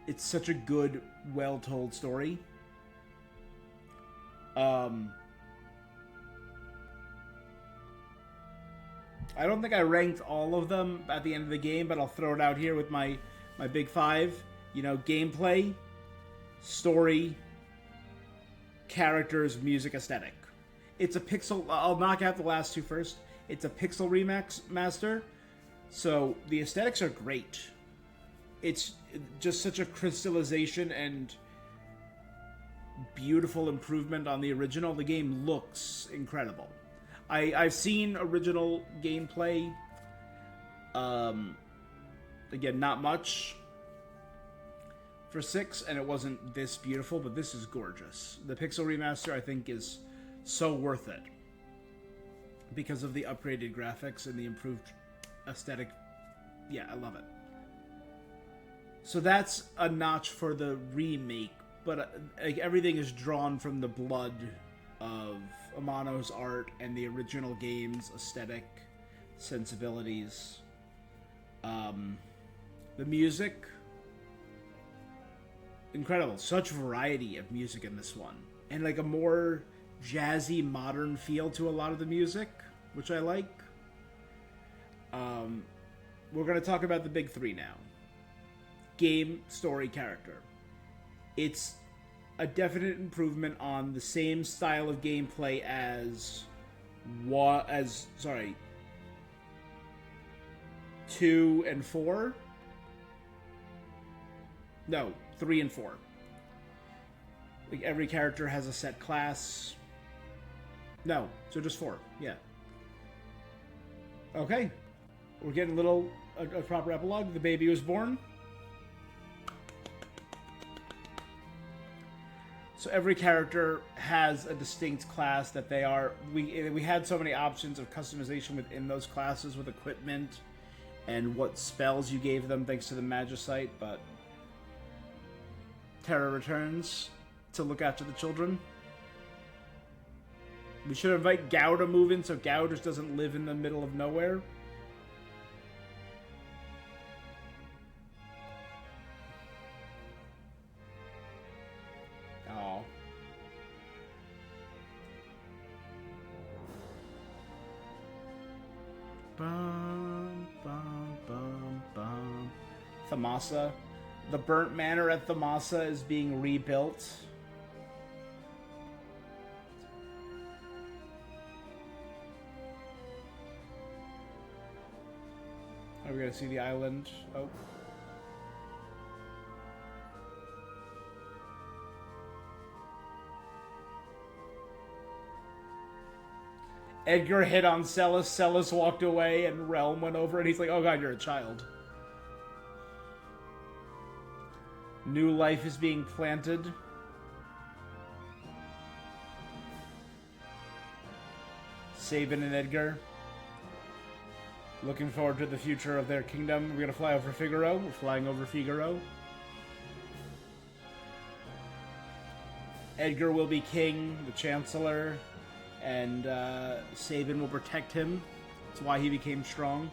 It's such a good, well-told story. I don't think I ranked all of them at the end of the game, but I'll throw it out here with my big five. You know, gameplay, story, characters, music, aesthetic. It's a pixel... I'll knock out the last two first. It's a pixel remaster, so the aesthetics are great. It's just such a crystallization and beautiful improvement on the original. The game looks incredible. I've seen original gameplay. Again, not much for 6, and it wasn't this beautiful, but this is gorgeous. The pixel remaster, I think, is so worth it because of the upgraded graphics and the improved aesthetic. Yeah, I love it. So that's a notch for the remake, but like, everything is drawn from the blood of Amano's art and the original game's aesthetic sensibilities. The music, incredible. Such variety of music in this one. And like a more jazzy, modern feel to a lot of the music, which I like. We're going to talk about the big three now. Game, story, character. It's a definite improvement on the same style of gameplay as 2 and 4. No, 3 and 4. Like every character has a set class. No, so just 4. Yeah. Okay. We're getting a proper epilogue. The baby was born. So every character has a distinct class that they are... We had so many options of customization within those classes with equipment and what spells you gave them thanks to the Magicite, but Terra returns to look after the children. We should invite Gau to move in so Gau just doesn't live in the middle of nowhere. Oh. Bum, bum, bum, bum. Thamasa. The burnt manor at Thamasa is being rebuilt. Are we gonna see the island? Oh. Edgar hit on Celes. Celes walked away, and Realm went over, and he's like, "Oh god, you're a child." New life is being planted. Sabin and Edgar. Looking forward to the future of their kingdom. We're gonna fly over Figaro. We're flying over Figaro. Edgar will be king, the Chancellor, and Sabin will protect him. That's why he became strong.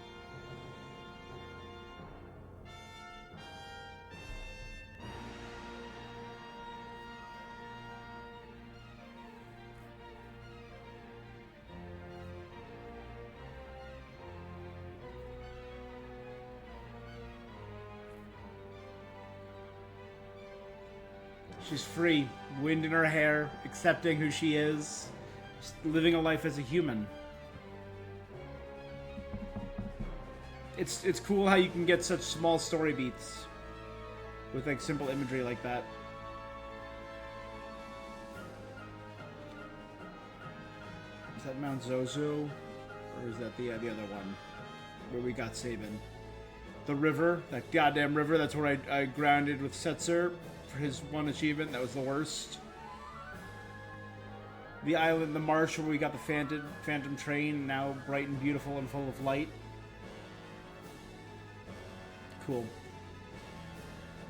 She's free, wind in her hair, accepting who she is, just living a life as a human. It's cool how you can get such small story beats with like simple imagery like that. Is that Mount Zozo, or is that the other one where we got Sabin? The river, that goddamn river. That's where I grounded with Setzer for his one achievement. That was the worst. The island, the marsh, where we got the phantom train, now bright and beautiful and full of light. Cool.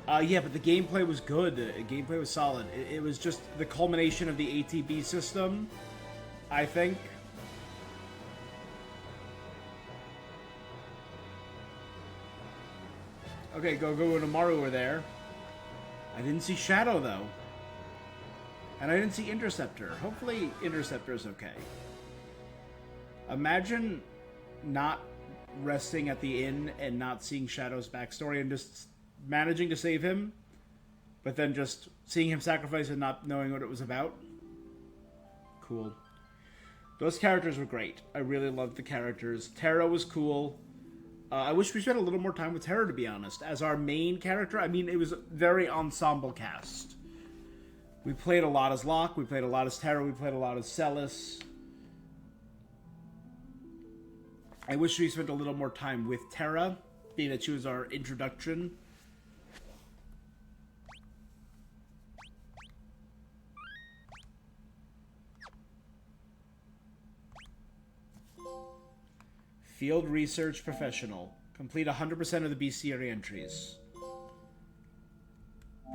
Yeah, but the gameplay was good. The gameplay was solid. It was just the culmination of the ATB system, I think. Okay, Gogo and Amaru were there. I didn't see Shadow, though. And I didn't see Interceptor. Hopefully Interceptor's okay. Imagine not resting at the inn and not seeing Shadow's backstory and just managing to save him, but then just seeing him sacrifice and not knowing what it was about. Cool. Those characters were great. I really loved the characters. Terra was cool. I wish we spent a little more time with Terra, to be honest. As our main character, I mean, it was a very ensemble cast. We played a lot as Locke, we played a lot as Terra, we played a lot as Celes. I wish we spent a little more time with Terra, being that she was our introduction. Field Research Professional. Complete 100% of the bestiary entries.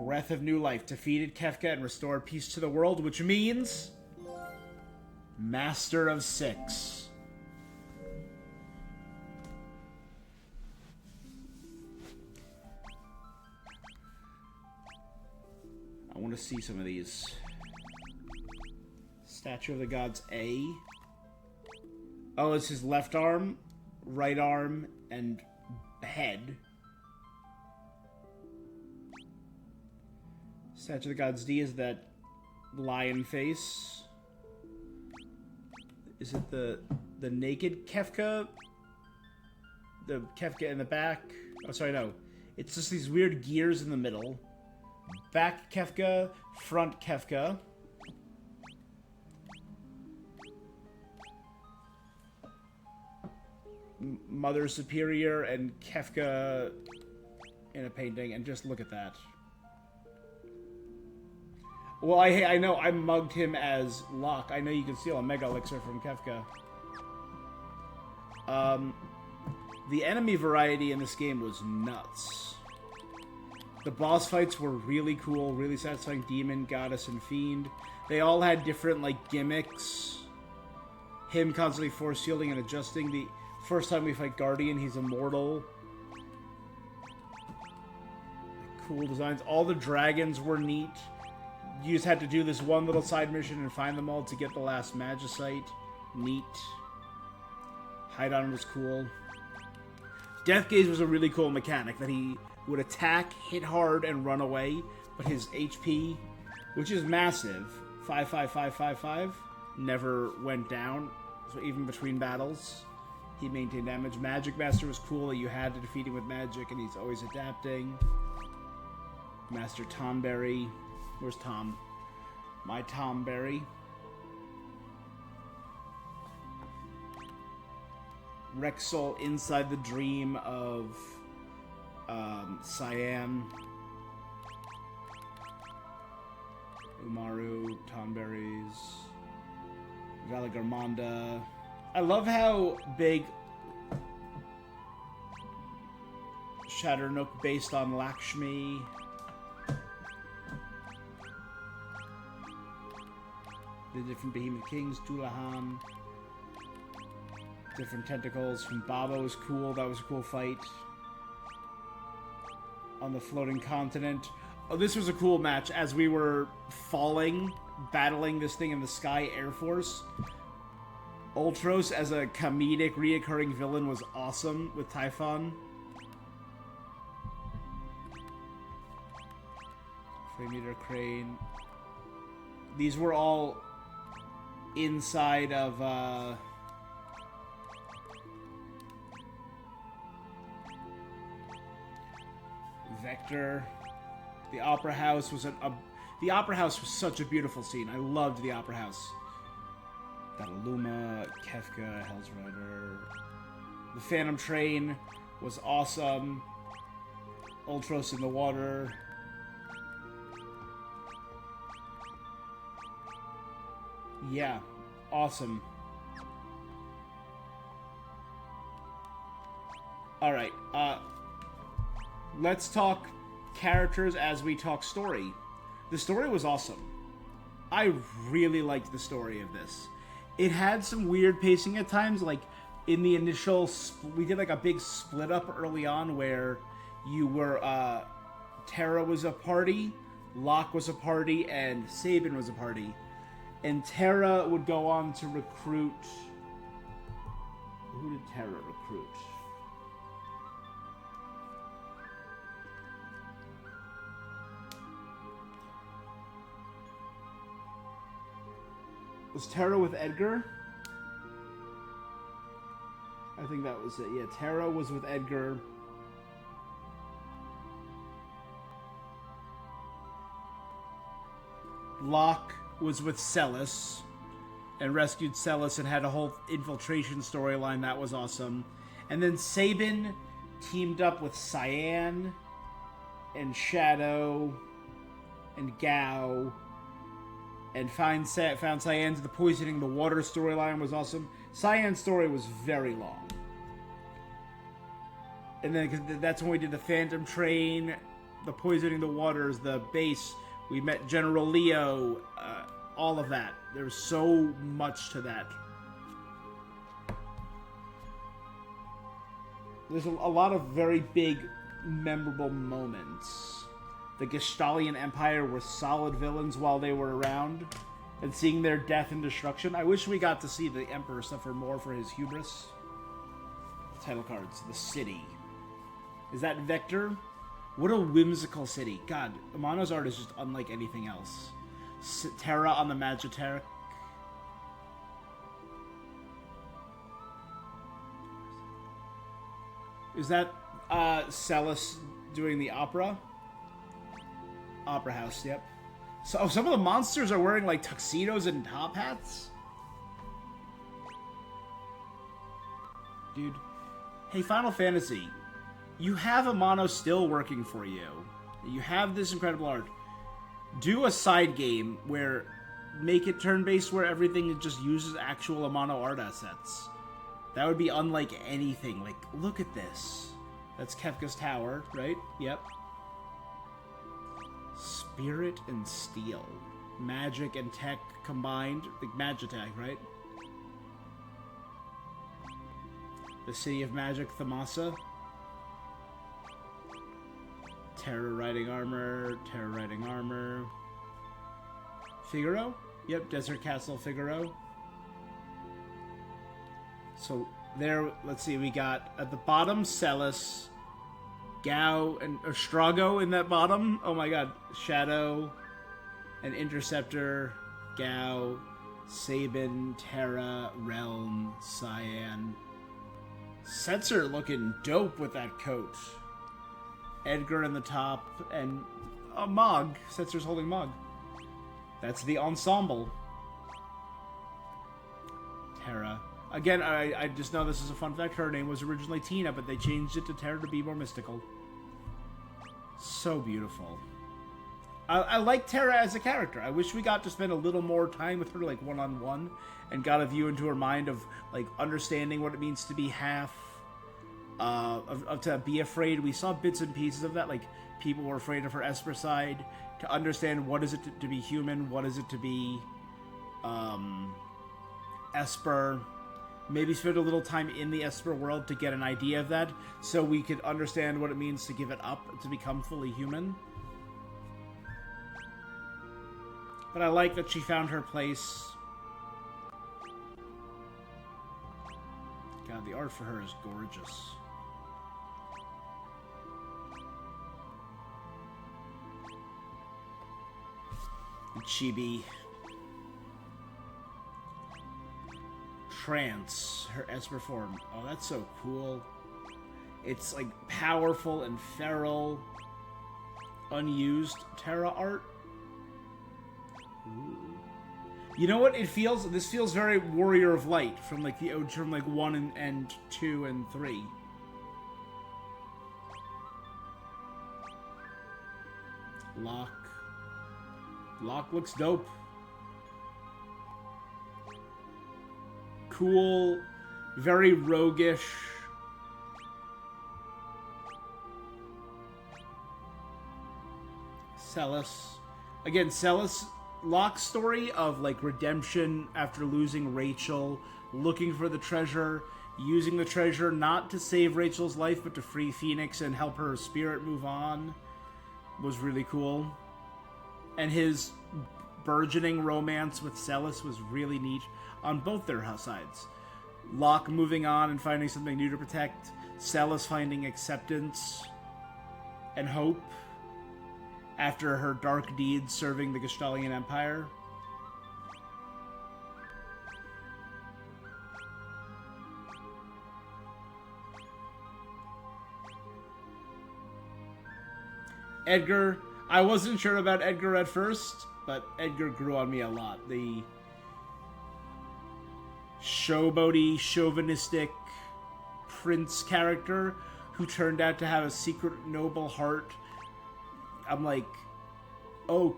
Breath of New Life. Defeated Kefka and restored peace to the world, which means... Master of Six. I want to see some of these. Statue of the Gods A. Oh, it's his left arm, right arm, and head. Statue of the Gods D is that lion face. Is it the naked Kefka? The Kefka in the back? Oh, sorry, no. It's just these weird gears in the middle. Back Kefka, front Kefka. Mother Superior and Kefka in a painting, and just look at that. Well, I know I mugged him as Locke. I know you can steal a Mega Elixir from Kefka. The enemy variety in this game was nuts. The boss fights were really cool, really satisfying. Demon, Goddess, and Fiend. They all had different, like, gimmicks. Him constantly force shielding and adjusting. The first time we fight Guardian, he's immortal. Cool designs. All the dragons were neat. You just had to do this one little side mission and find them all to get the last Magicite. Neat. Hydon was cool. Death Gaze was a really cool mechanic, that he would attack, hit hard, and run away, but his HP, which is massive, 55555, never went down. So even between battles, he maintained damage. Magic Master was cool, that you had to defeat him with magic, and he's always adapting. Master Tomberry. Where's Tom? My Tomberry. Rexall inside the dream of Cyan. Umaru, Tomberries, Valagarmonda. I love how big Shatternook based on Lakshmi. The different Behemoth Kings, Dullahan. Different tentacles from Baba was cool. That was a cool fight. On the floating continent. Oh, this was a cool match. As we were falling, battling this thing in the Sky Air Force, Ultros as a comedic, reoccurring villain was awesome with Typhon. Flame Eater Crane. These were all inside of, Vector. The Opera House was the Opera House was such a beautiful scene. I loved the Opera House. Dataluma, Kefka, Hell's Rider. The Phantom Train was awesome. Ultros in the water. Yeah, awesome. Alright, let's talk characters as we talk story. The story was awesome. I really liked the story of this. It had some weird pacing at times, like in the initial... we did like a big split up early on where you were Terra was a party, Locke was a party, and Sabin was a party. And Terra would go on to recruit. Who did Terra recruit? Was Terra with Edgar? I think that was it. Yeah, Terra was with Edgar. Locke was with Celes and rescued Celes and had a whole infiltration storyline. That was awesome. And then Sabin teamed up with Cyan and Shadow and Gao and found Cyan's the poisoning the water storyline was awesome. Cyan's story was very long. And then that's when we did the Phantom Train, the poisoning the waters, the base. We met General Leo, all of that. There's so much to that. There's a lot of very big, memorable moments. The Gestalian Empire were solid villains while they were around. And seeing their death and destruction. I wish we got to see the Emperor suffer more for his hubris. Title cards. The city. Is that Vector? What a whimsical city. God, Amano's art is just unlike anything else. Terra on the Magiteric. Is that Celes doing the opera? Opera House, yep. So some of the monsters are wearing like tuxedos and top hats? Dude. Hey, Final Fantasy. You have Amano still working for you. You have this incredible art. Do a side game where make it turn-based where everything just uses actual Amano art assets. That would be unlike anything. Like, look at this. That's Kefka's Tower, right? Yep. Spirit and Steel. Magic and tech combined. Like Magitech, right? The City of Magic, Thamasa. Terra riding armor, Terra riding armor. Figaro? Yep, Desert Castle Figaro. So there, let's see, we got at the bottom Celes, Gao, and Strago in that bottom. Oh my god. Shadow, and Interceptor, Gao, Sabin, Terra, Realm, Cyan. Setzer looking dope with that coat. Edgar in the top, and Mog. Setzer's holding Mog. That's the ensemble. Terra. Again, I just know this is a fun fact. Her name was originally Tina, but they changed it to Terra to be more mystical. So beautiful. I like Terra as a character. I wish we got to spend a little more time with her, like, one-on-one, and got a view into her mind of, like, understanding what it means to be half, to be afraid. We saw bits and pieces of that, like, people were afraid of her Esper side, to understand what is it to be human, what is it to be, Esper. Maybe spend a little time in the Esper world to get an idea of that, so we could understand what it means to give it up, to become fully human. But I like that she found her place. God, the art for her is gorgeous. Chibi. Trance, her Esper form. Oh, that's so cool. It's like powerful and feral, unused Terra art. Ooh. You know what? It feels. This feels very Warrior of Light from like from like 1 and 2 and 3. Locke. Locke looks dope. Cool, very roguish. Celes. Again, Celes, Locke's story of like redemption after losing Rachel, looking for the treasure, using the treasure not to save Rachel's life, but to free Phoenix and help her spirit move on was really cool. And his burgeoning romance with Celes was really neat on both their sides. Locke moving on and finding something new to protect, Celes finding acceptance and hope after her dark deeds serving the Gestalian Empire. Edgar, I wasn't sure about Edgar at first, but Edgar grew on me a lot. The showboaty, chauvinistic prince character who turned out to have a secret noble heart. I'm like, oh,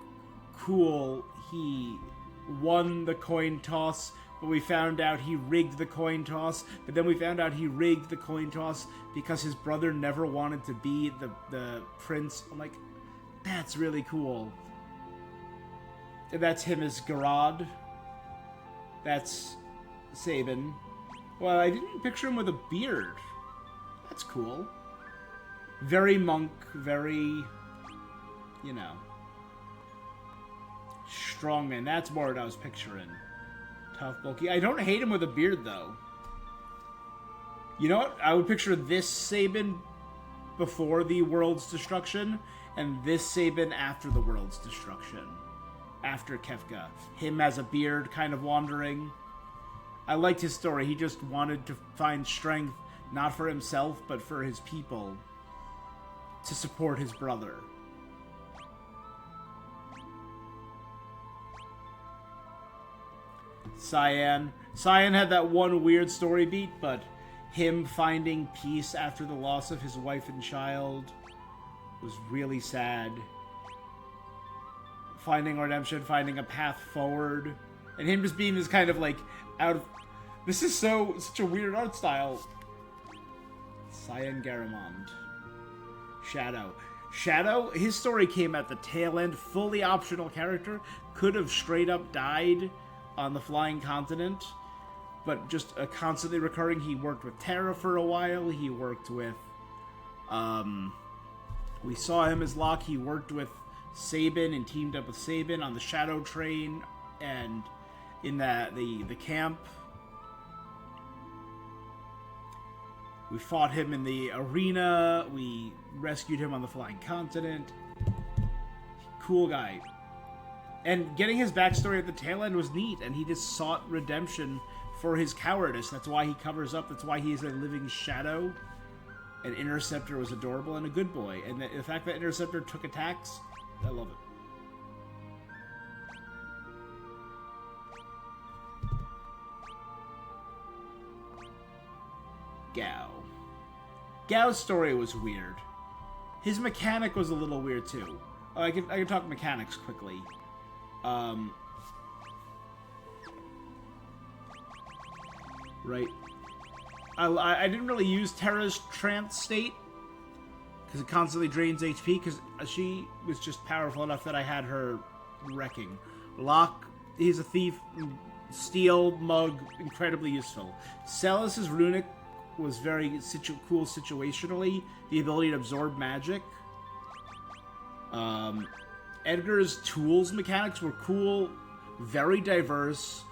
cool, he won the coin toss, but we found out he rigged the coin toss, but then we found out he rigged the coin toss because his brother never wanted to be the prince. I'm like, that's really cool. And that's him as Garrod. That's Sabin. Well, I didn't picture him with a beard. That's cool. Very monk, very, you know, strongman. That's more what I was picturing. Tough, bulky. I don't hate him with a beard, though. You know what? I would picture this Sabin before the world's destruction, and this Sabin after the world's destruction. After Kefka. Him as a beard, kind of wandering. I liked his story. He just wanted to find strength, not for himself, but for his people, to support his brother. Cyan. Cyan had that one weird story beat, but him finding peace after the loss of his wife and child was really sad. Finding redemption, finding a path forward, and him just being this kind of like out of... This is such a weird art style. Cyan Garamond. Shadow. Shadow, his story came at the tail end, fully optional character, could have straight up died on the Flying Continent, but just constantly recurring. He worked with Terra for a while, he worked with, we saw him as Locke, he worked with Sabin and teamed up with Sabin on the Shadow Train and in the camp. We fought him in the arena, we rescued him on the Flying Continent. Cool guy. And getting his backstory at the tail end was neat, and he just sought redemption for his cowardice. That's why he covers up, that's why he is a living shadow. And Interceptor was adorable and a good boy. And the fact that Interceptor took attacks, I love it. Gao. Gao's story was weird. His mechanic was a little weird too. I can talk mechanics quickly. Right. I didn't really use Terra's trance state because it constantly drains HP, because she was just powerful enough that I had her wrecking. Locke, he's a thief, steal, mug, incredibly useful. Celes' runic was very cool situationally, the ability to absorb magic. Edgar's tools mechanics were cool, very diverse.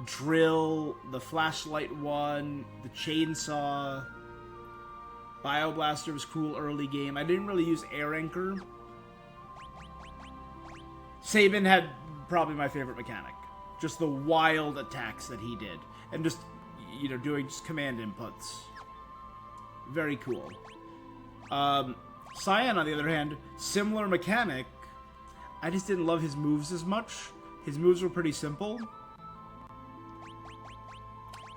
Drill, the flashlight one, the chainsaw. Bioblaster was cool early game. I didn't really use Air Anchor. Sabin had probably my favorite mechanic. Just the wild attacks that he did. And just, you know, doing just command inputs. Very cool. Cyan, on the other hand, similar mechanic. I just didn't love his moves as much. His moves were pretty simple.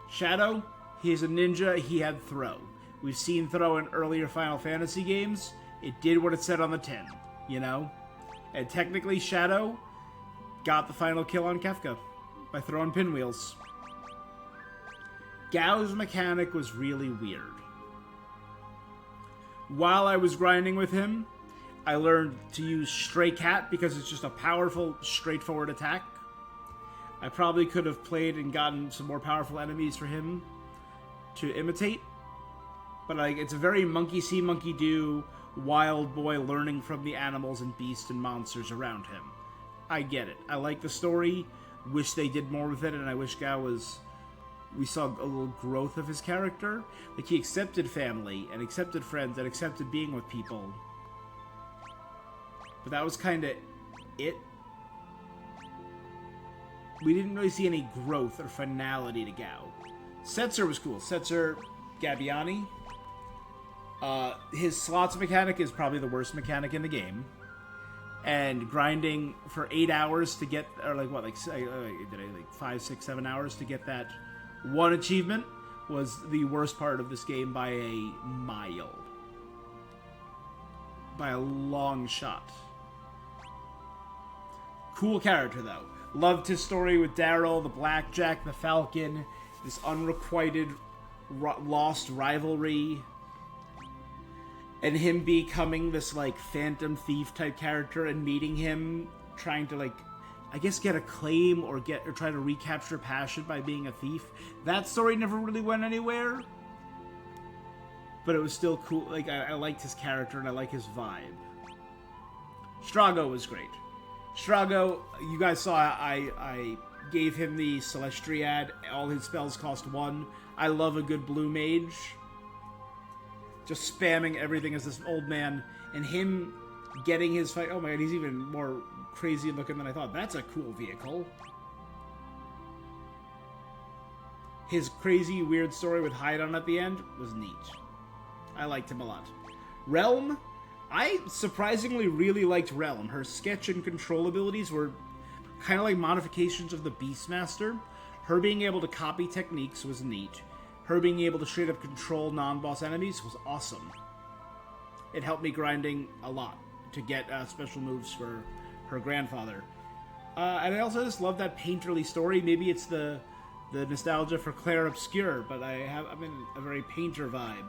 Shadow, he's a ninja, he had throw. We've seen throw in earlier Final Fantasy games. It did what it said on the tin, you know? And technically, Shadow got the final kill on Kefka by throwing pinwheels. Gao's mechanic was really weird. While I was grinding with him, I learned to use Stray Cat because it's just a powerful, straightforward attack. I probably could have played and gotten some more powerful enemies for him to imitate. But like, it's a very monkey see, monkey do, wild boy learning from the animals and beasts and monsters around him. I get it. I like the story. Wish they did more with it, and I wish Gao was... We saw a little growth of his character. Like, he accepted family, and accepted friends, and accepted being with people. But that was kind of it. We didn't really see any growth or finality to Gao. Setzer was cool. Setzer Gabbiani. His slots mechanic is probably the worst mechanic in the game. And grinding for 8 hours to get, or like what, like 5, 6, 7 hours to get that one achievement was the worst part of this game by a mile. By a long shot. Cool character, though. Loved his story with Daryl, the Blackjack, the Falcon, this unrequited lost rivalry, and him becoming this, like, phantom thief type character and meeting him, trying to, like, I guess get a claim or try to recapture passion by being a thief. That story never really went anywhere. But it was still cool. Like, I liked his character and I like his vibe. Strago was great. Strago, you guys saw I gave him the Celestriad. All his spells cost 1. I love a good blue mage. Just spamming everything as this old man. And him getting his fight. Oh my god, he's even more crazy looking than I thought. That's a cool vehicle. His crazy weird story with Hydon at the end was neat. I liked him a lot. Realm, I surprisingly really liked Realm. Her sketch and control abilities were kind of like modifications of the Beastmaster. Her being able to copy techniques was neat. Her being able to straight up control non-boss enemies was awesome. It helped me grinding a lot to get special moves for her grandfather. And I also just love that painterly story. Maybe it's the nostalgia for Claire Obscure, but I'm in a very painter vibe.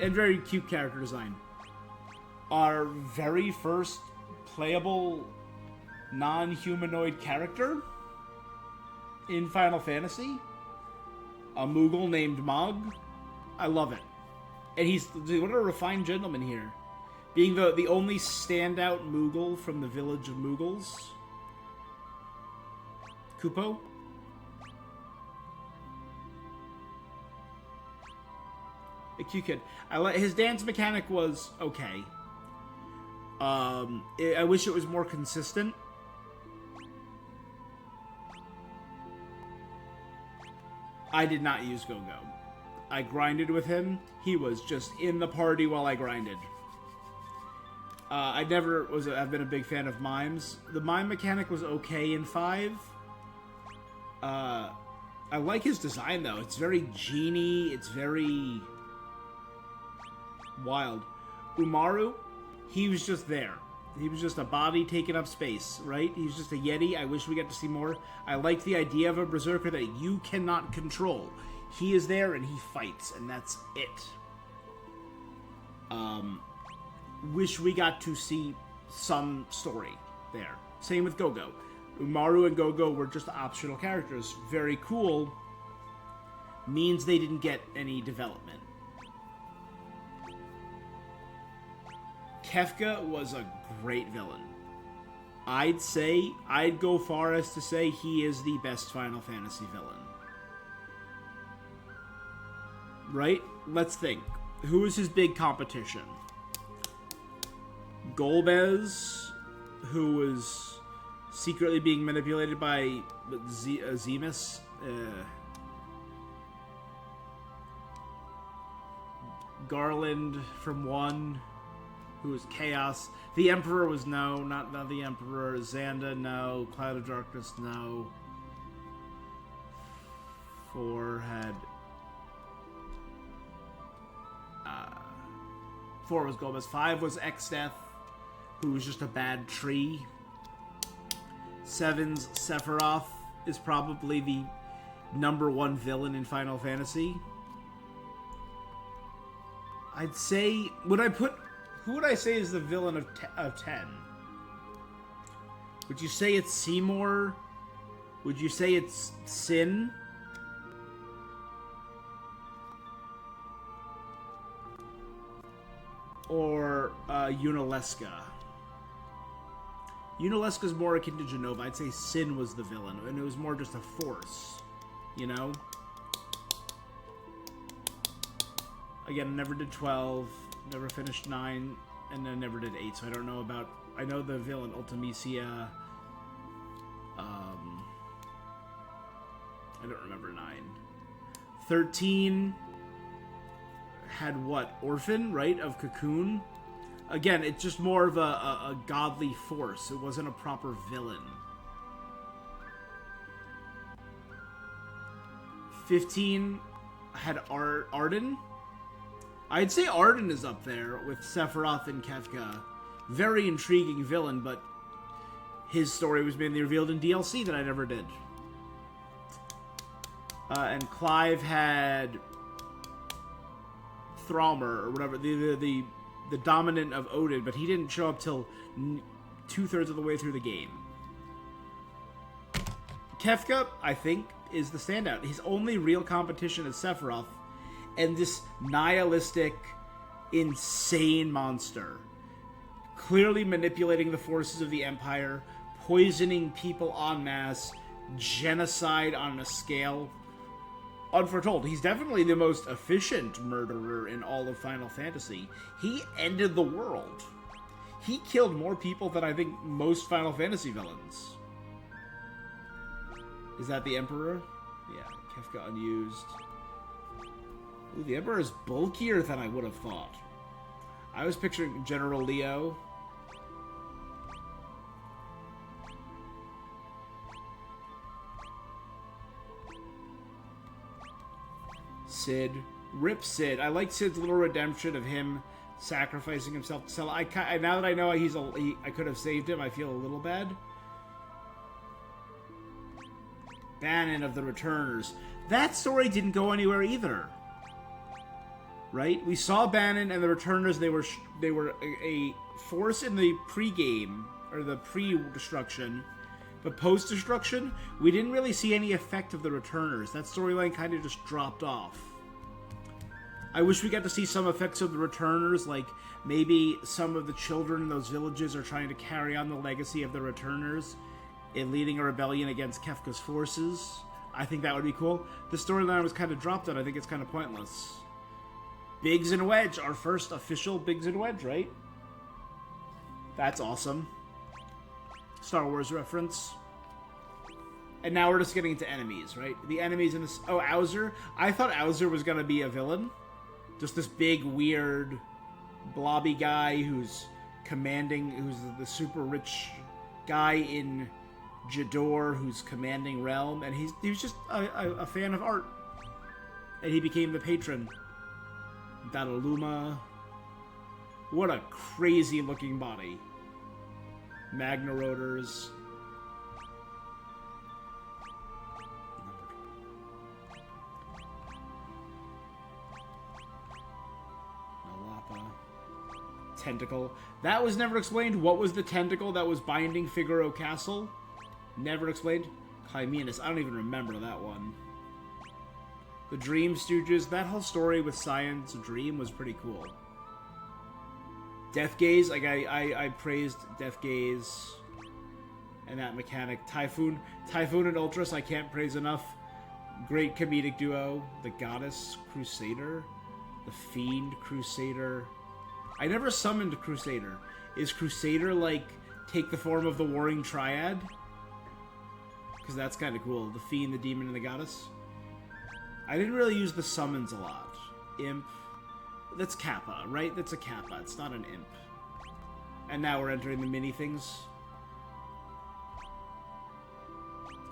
And very cute character design. Our very first playable non-humanoid character in Final Fantasy, a Moogle named Mog. I love it. And what a refined gentleman here. Being the only standout Moogle from the village of Moogles. Kupo? A cute kid. His dance mechanic was okay. I wish it was more consistent. I did not use Go-Go. I grinded with him. He was just in the party while I grinded. I've been a big fan of mimes. The mime mechanic was okay in 5. I like his design though. It's very genie. It's very wild. Umaru, he was just there. He was just a body taking up space, right? He's just a Yeti. I wish we got to see more. I like the idea of a Berserker that you cannot control. He is there and he fights, and that's it. Wish we got to see some story there. Same with Go-Go. Umaru and Go-Go were just optional characters. Very cool. Means they didn't get any development. Kefka was a great villain. I'd go far as to say he is the best Final Fantasy villain. Right? Let's think. Who is his big competition? Golbez, who was secretly being manipulated by Zemus. Garland from 1, who was Chaos. The Emperor was no, not the Emperor. Xanda, no. Cloud of Darkness, no. 4 had... 4 was Golbez. 5 was Exdeath, who was just a bad tree. 7's Sephiroth is probably the #1 villain in Final Fantasy. I'd say... Who would I say is the villain of 10? Would you say it's Seymour? Would you say it's Sin? or Unalesca. Unalesca's more akin to Jenova. I'd say Sin was the villain, and it was more just a force, you know? Again, I never did 12, never finished 9, and then never did 8, so I don't know about... I know the villain, Ultimecia. I don't remember 9. 13 had what? Orphan, right? Of Cocoon? Again, it's just more of a godly force. It wasn't a proper villain. 15 had Arden. I'd say Arden is up there with Sephiroth and Kefka. Very intriguing villain, but his story was mainly revealed in DLC that I never did. And Clive had Thrallmer, or whatever, the dominant of Odin, but he didn't show up till 2/3 of the way through the game. Kefka, I think, is the standout. His only real competition is Sephiroth, and this nihilistic, insane monster. Clearly manipulating the forces of the Empire, poisoning people en masse, genocide on a scale unforetold. He's definitely the most efficient murderer in all of Final Fantasy. He ended the world. He killed more people than I think most Final Fantasy villains. Is that the Emperor? Yeah, Kefka unused. Ooh, the Emperor is bulkier than I would have thought. I was picturing General Leo. Sid. Rip Sid. I like Sid's little redemption of him sacrificing himself to sell. Now that I know I could have saved him, I feel a little bad. Banon of the Returners. That story didn't go anywhere either. Right? We saw Banon and the Returners. They were a force in the pre-game, or the pre-destruction. But post-destruction, we didn't really see any effect of the Returners. That storyline kind of just dropped off. I wish we got to see some effects of the Returners, like maybe some of the children in those villages are trying to carry on the legacy of the Returners in leading a rebellion against Kefka's forces. I think that would be cool. The storyline was kind of dropped out. I think it's kind of pointless. Biggs and Wedge, our first official Biggs and Wedge, right? That's awesome. Star Wars reference. And now we're just getting into enemies, right? The enemies in this... Oh, Owzer. I thought Owzer was going to be a villain. Just this big, weird, blobby guy who's commanding... Who's the super rich guy in Jador who's commanding Realm. And he was just a fan of art. And he became the patron. Dataluma. What a crazy-looking body. Magna Rotors. Nalapa. Tentacle. That was never explained. What was the tentacle that was binding Figaro Castle? Never explained. Clymenus. I don't even remember that one. The Dream Stooges. That whole story with Science Dream was pretty cool. Death Gaze, like I praised Death Gaze and that mechanic. Typhoon and Ultras, I can't praise enough. Great comedic duo. The Goddess Crusader, the Fiend Crusader. I never summoned Crusader. Is Crusader like take the form of the Warring Triad? Because that's kind of cool. The Fiend, the Demon, and the Goddess. I didn't really use the summons a lot. Imp. That's Kappa, right? That's a Kappa. It's not an imp. And now we're entering the mini things.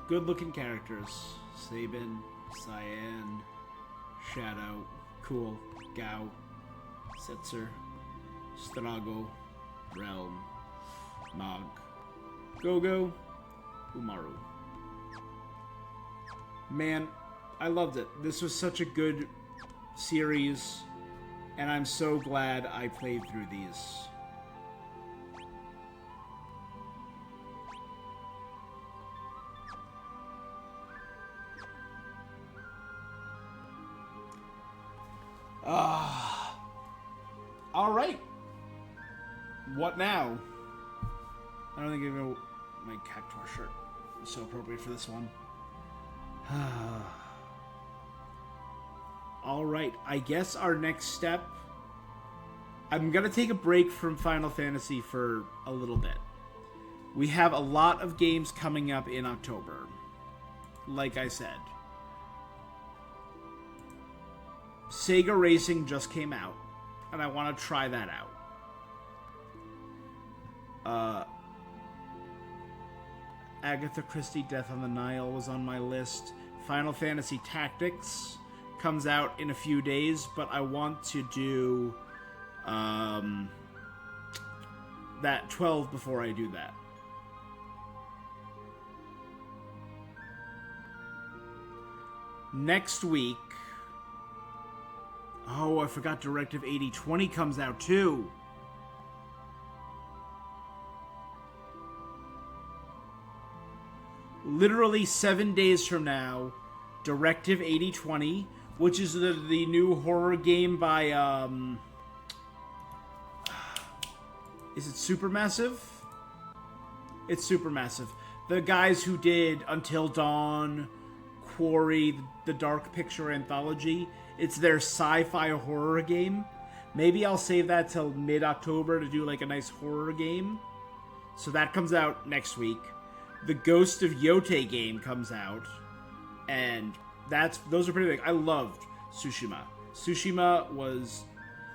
Good-looking characters. Sabin, Cyan, Shadow, Cool, Gao, Setzer, Strago, Realm, Mag, Gogo, Umaru. Man, I loved it. This was such a good series. And I'm so glad I played through these. Alright. What now? I don't think even my Cactuar shirt is so appropriate for this one. Alright, I guess our next step... I'm going to take a break from Final Fantasy for a little bit. We have a lot of games coming up in October. Like I said. Sega Racing just came out, and I want to try that out. Agatha Christie Death on the Nile was on my list. Final Fantasy Tactics comes out in a few days, but I want to do that 12 before I do that. Next week... Oh, I forgot Directive 8020 comes out too. Literally 7 days from now, Directive 8020, which is the new horror game by, is it Supermassive? It's Supermassive. The guys who did Until Dawn, Quarry, The Dark Picture Anthology. It's their sci-fi horror game. Maybe I'll save that till mid-October to do like a nice horror game. So that comes out next week. The Ghost of Yote game comes out. And those are pretty big. I loved Tsushima.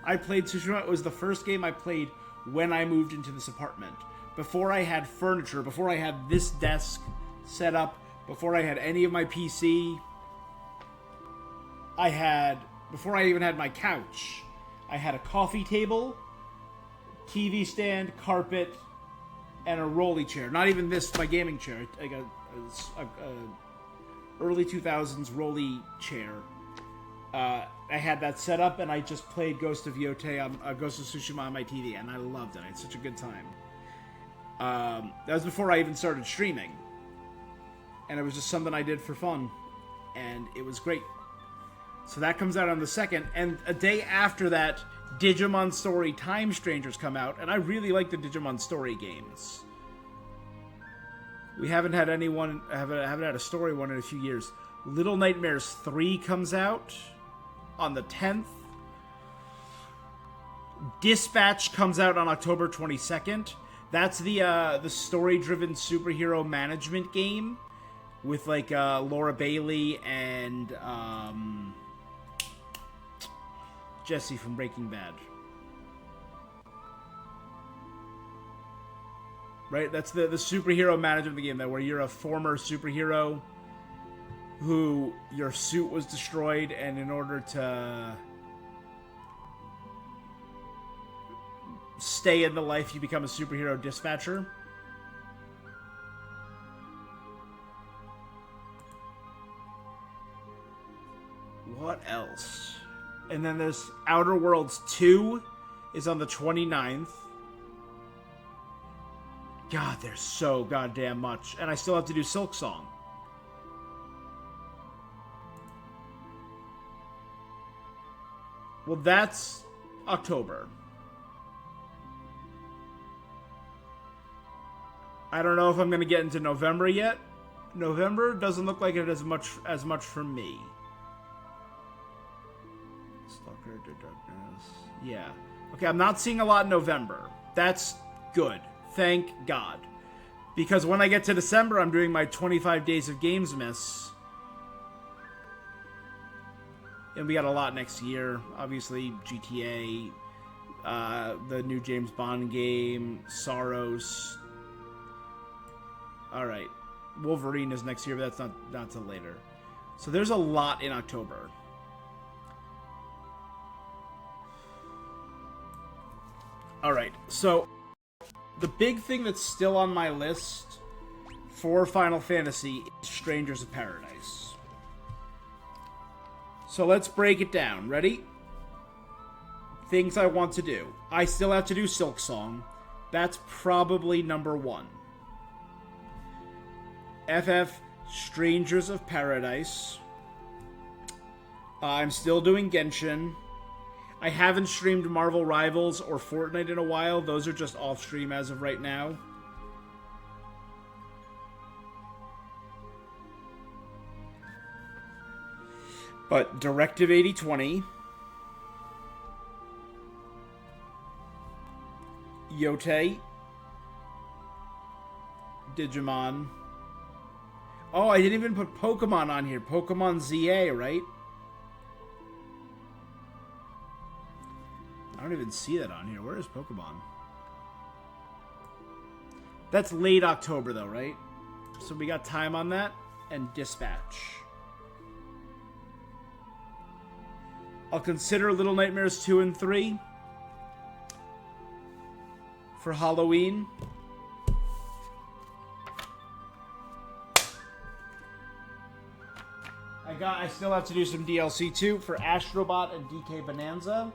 I played Tsushima. It was the first game I played when I moved into this apartment. Before I had furniture, before I had this desk set up, before I had any of my PC... before I even had my couch, I had a coffee table, TV stand, carpet, and a rolly chair. Not even this, my gaming chair. I got a early 2000s rolly chair. I had that set up, and I just played Ghost of Tsushima on my TV, and I loved it. I had such a good time. That was before I even started streaming. And it was just something I did for fun. And it was great. So that comes out on the 2nd, and a day after that, Digimon Story Time Strangers come out, and I really like the Digimon Story games. We haven't had haven't had a story one in a few years. Little Nightmares 3 comes out on the 10th. Dispatch comes out on October 22nd. That's the story-driven superhero management game with like Laura Bailey and Jesse from Breaking Bad. Right? That's the superhero management game, that where you're a former superhero who your suit was destroyed, and in order to stay in the life, you become a superhero dispatcher. What else? And then there's Outer Worlds 2 is on the 29th. God, there's so goddamn much. And I still have to do Silk Song. Well, that's October. I don't know if I'm going to get into November yet. November doesn't look like it as much for me. Stalker, Darkness. Yeah. Okay, I'm not seeing a lot in November. That's good. Thank God. Because when I get to December, I'm doing my 25 Days of Games Miss. And we got a lot next year. Obviously, GTA, the new James Bond game, Soros. Alright. Wolverine is next year, but that's not till later. So there's a lot in October. Alright, so the big thing that's still on my list for Final Fantasy is Strangers of Paradise. So let's break it down. Ready? Things I want to do. I still have to do Silk Song. That's probably number 1. FF Strangers of Paradise. I'm still doing Genshin. I haven't streamed Marvel Rivals or Fortnite in a while. Those are just off stream as of right now. But Directive 8020, Yote, Digimon. Oh, I didn't even put Pokemon on here. Pokemon ZA, right? I don't even see that on here. Where is Pokemon? That's late October, though, right? So we got time on that. And Dispatch. I'll consider Little Nightmares 2 and 3 for Halloween. I still have to do some DLC too for Astrobot and DK Bonanza.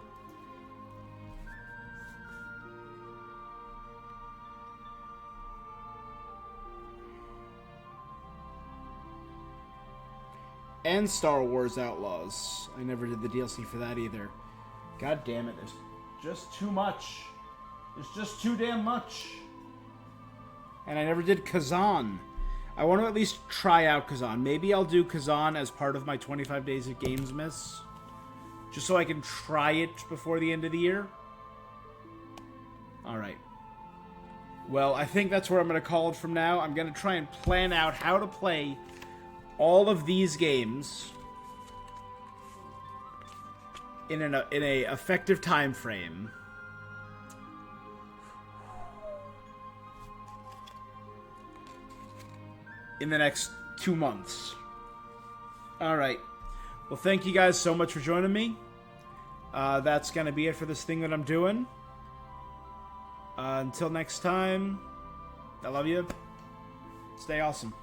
And Star Wars Outlaws. I never did the DLC for that either. God damn it, there's just too much. There's just too damn much. And I never did Kazan. I want to at least try out Kazan. Maybe I'll do Kazan as part of my 25 Days of Games Miss. Just so I can try it before the end of the year. Alright. Well, I think that's where I'm going to call it from now. I'm going to try and plan out how to play all of these games in a effective time frame. In the next 2 months. Alright. Well, thank you guys so much for joining me. That's going to be it for this thing that I'm doing. Until next time, I love you. Stay awesome.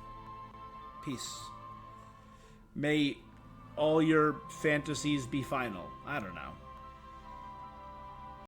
Peace. May all your fantasies be final. I don't know.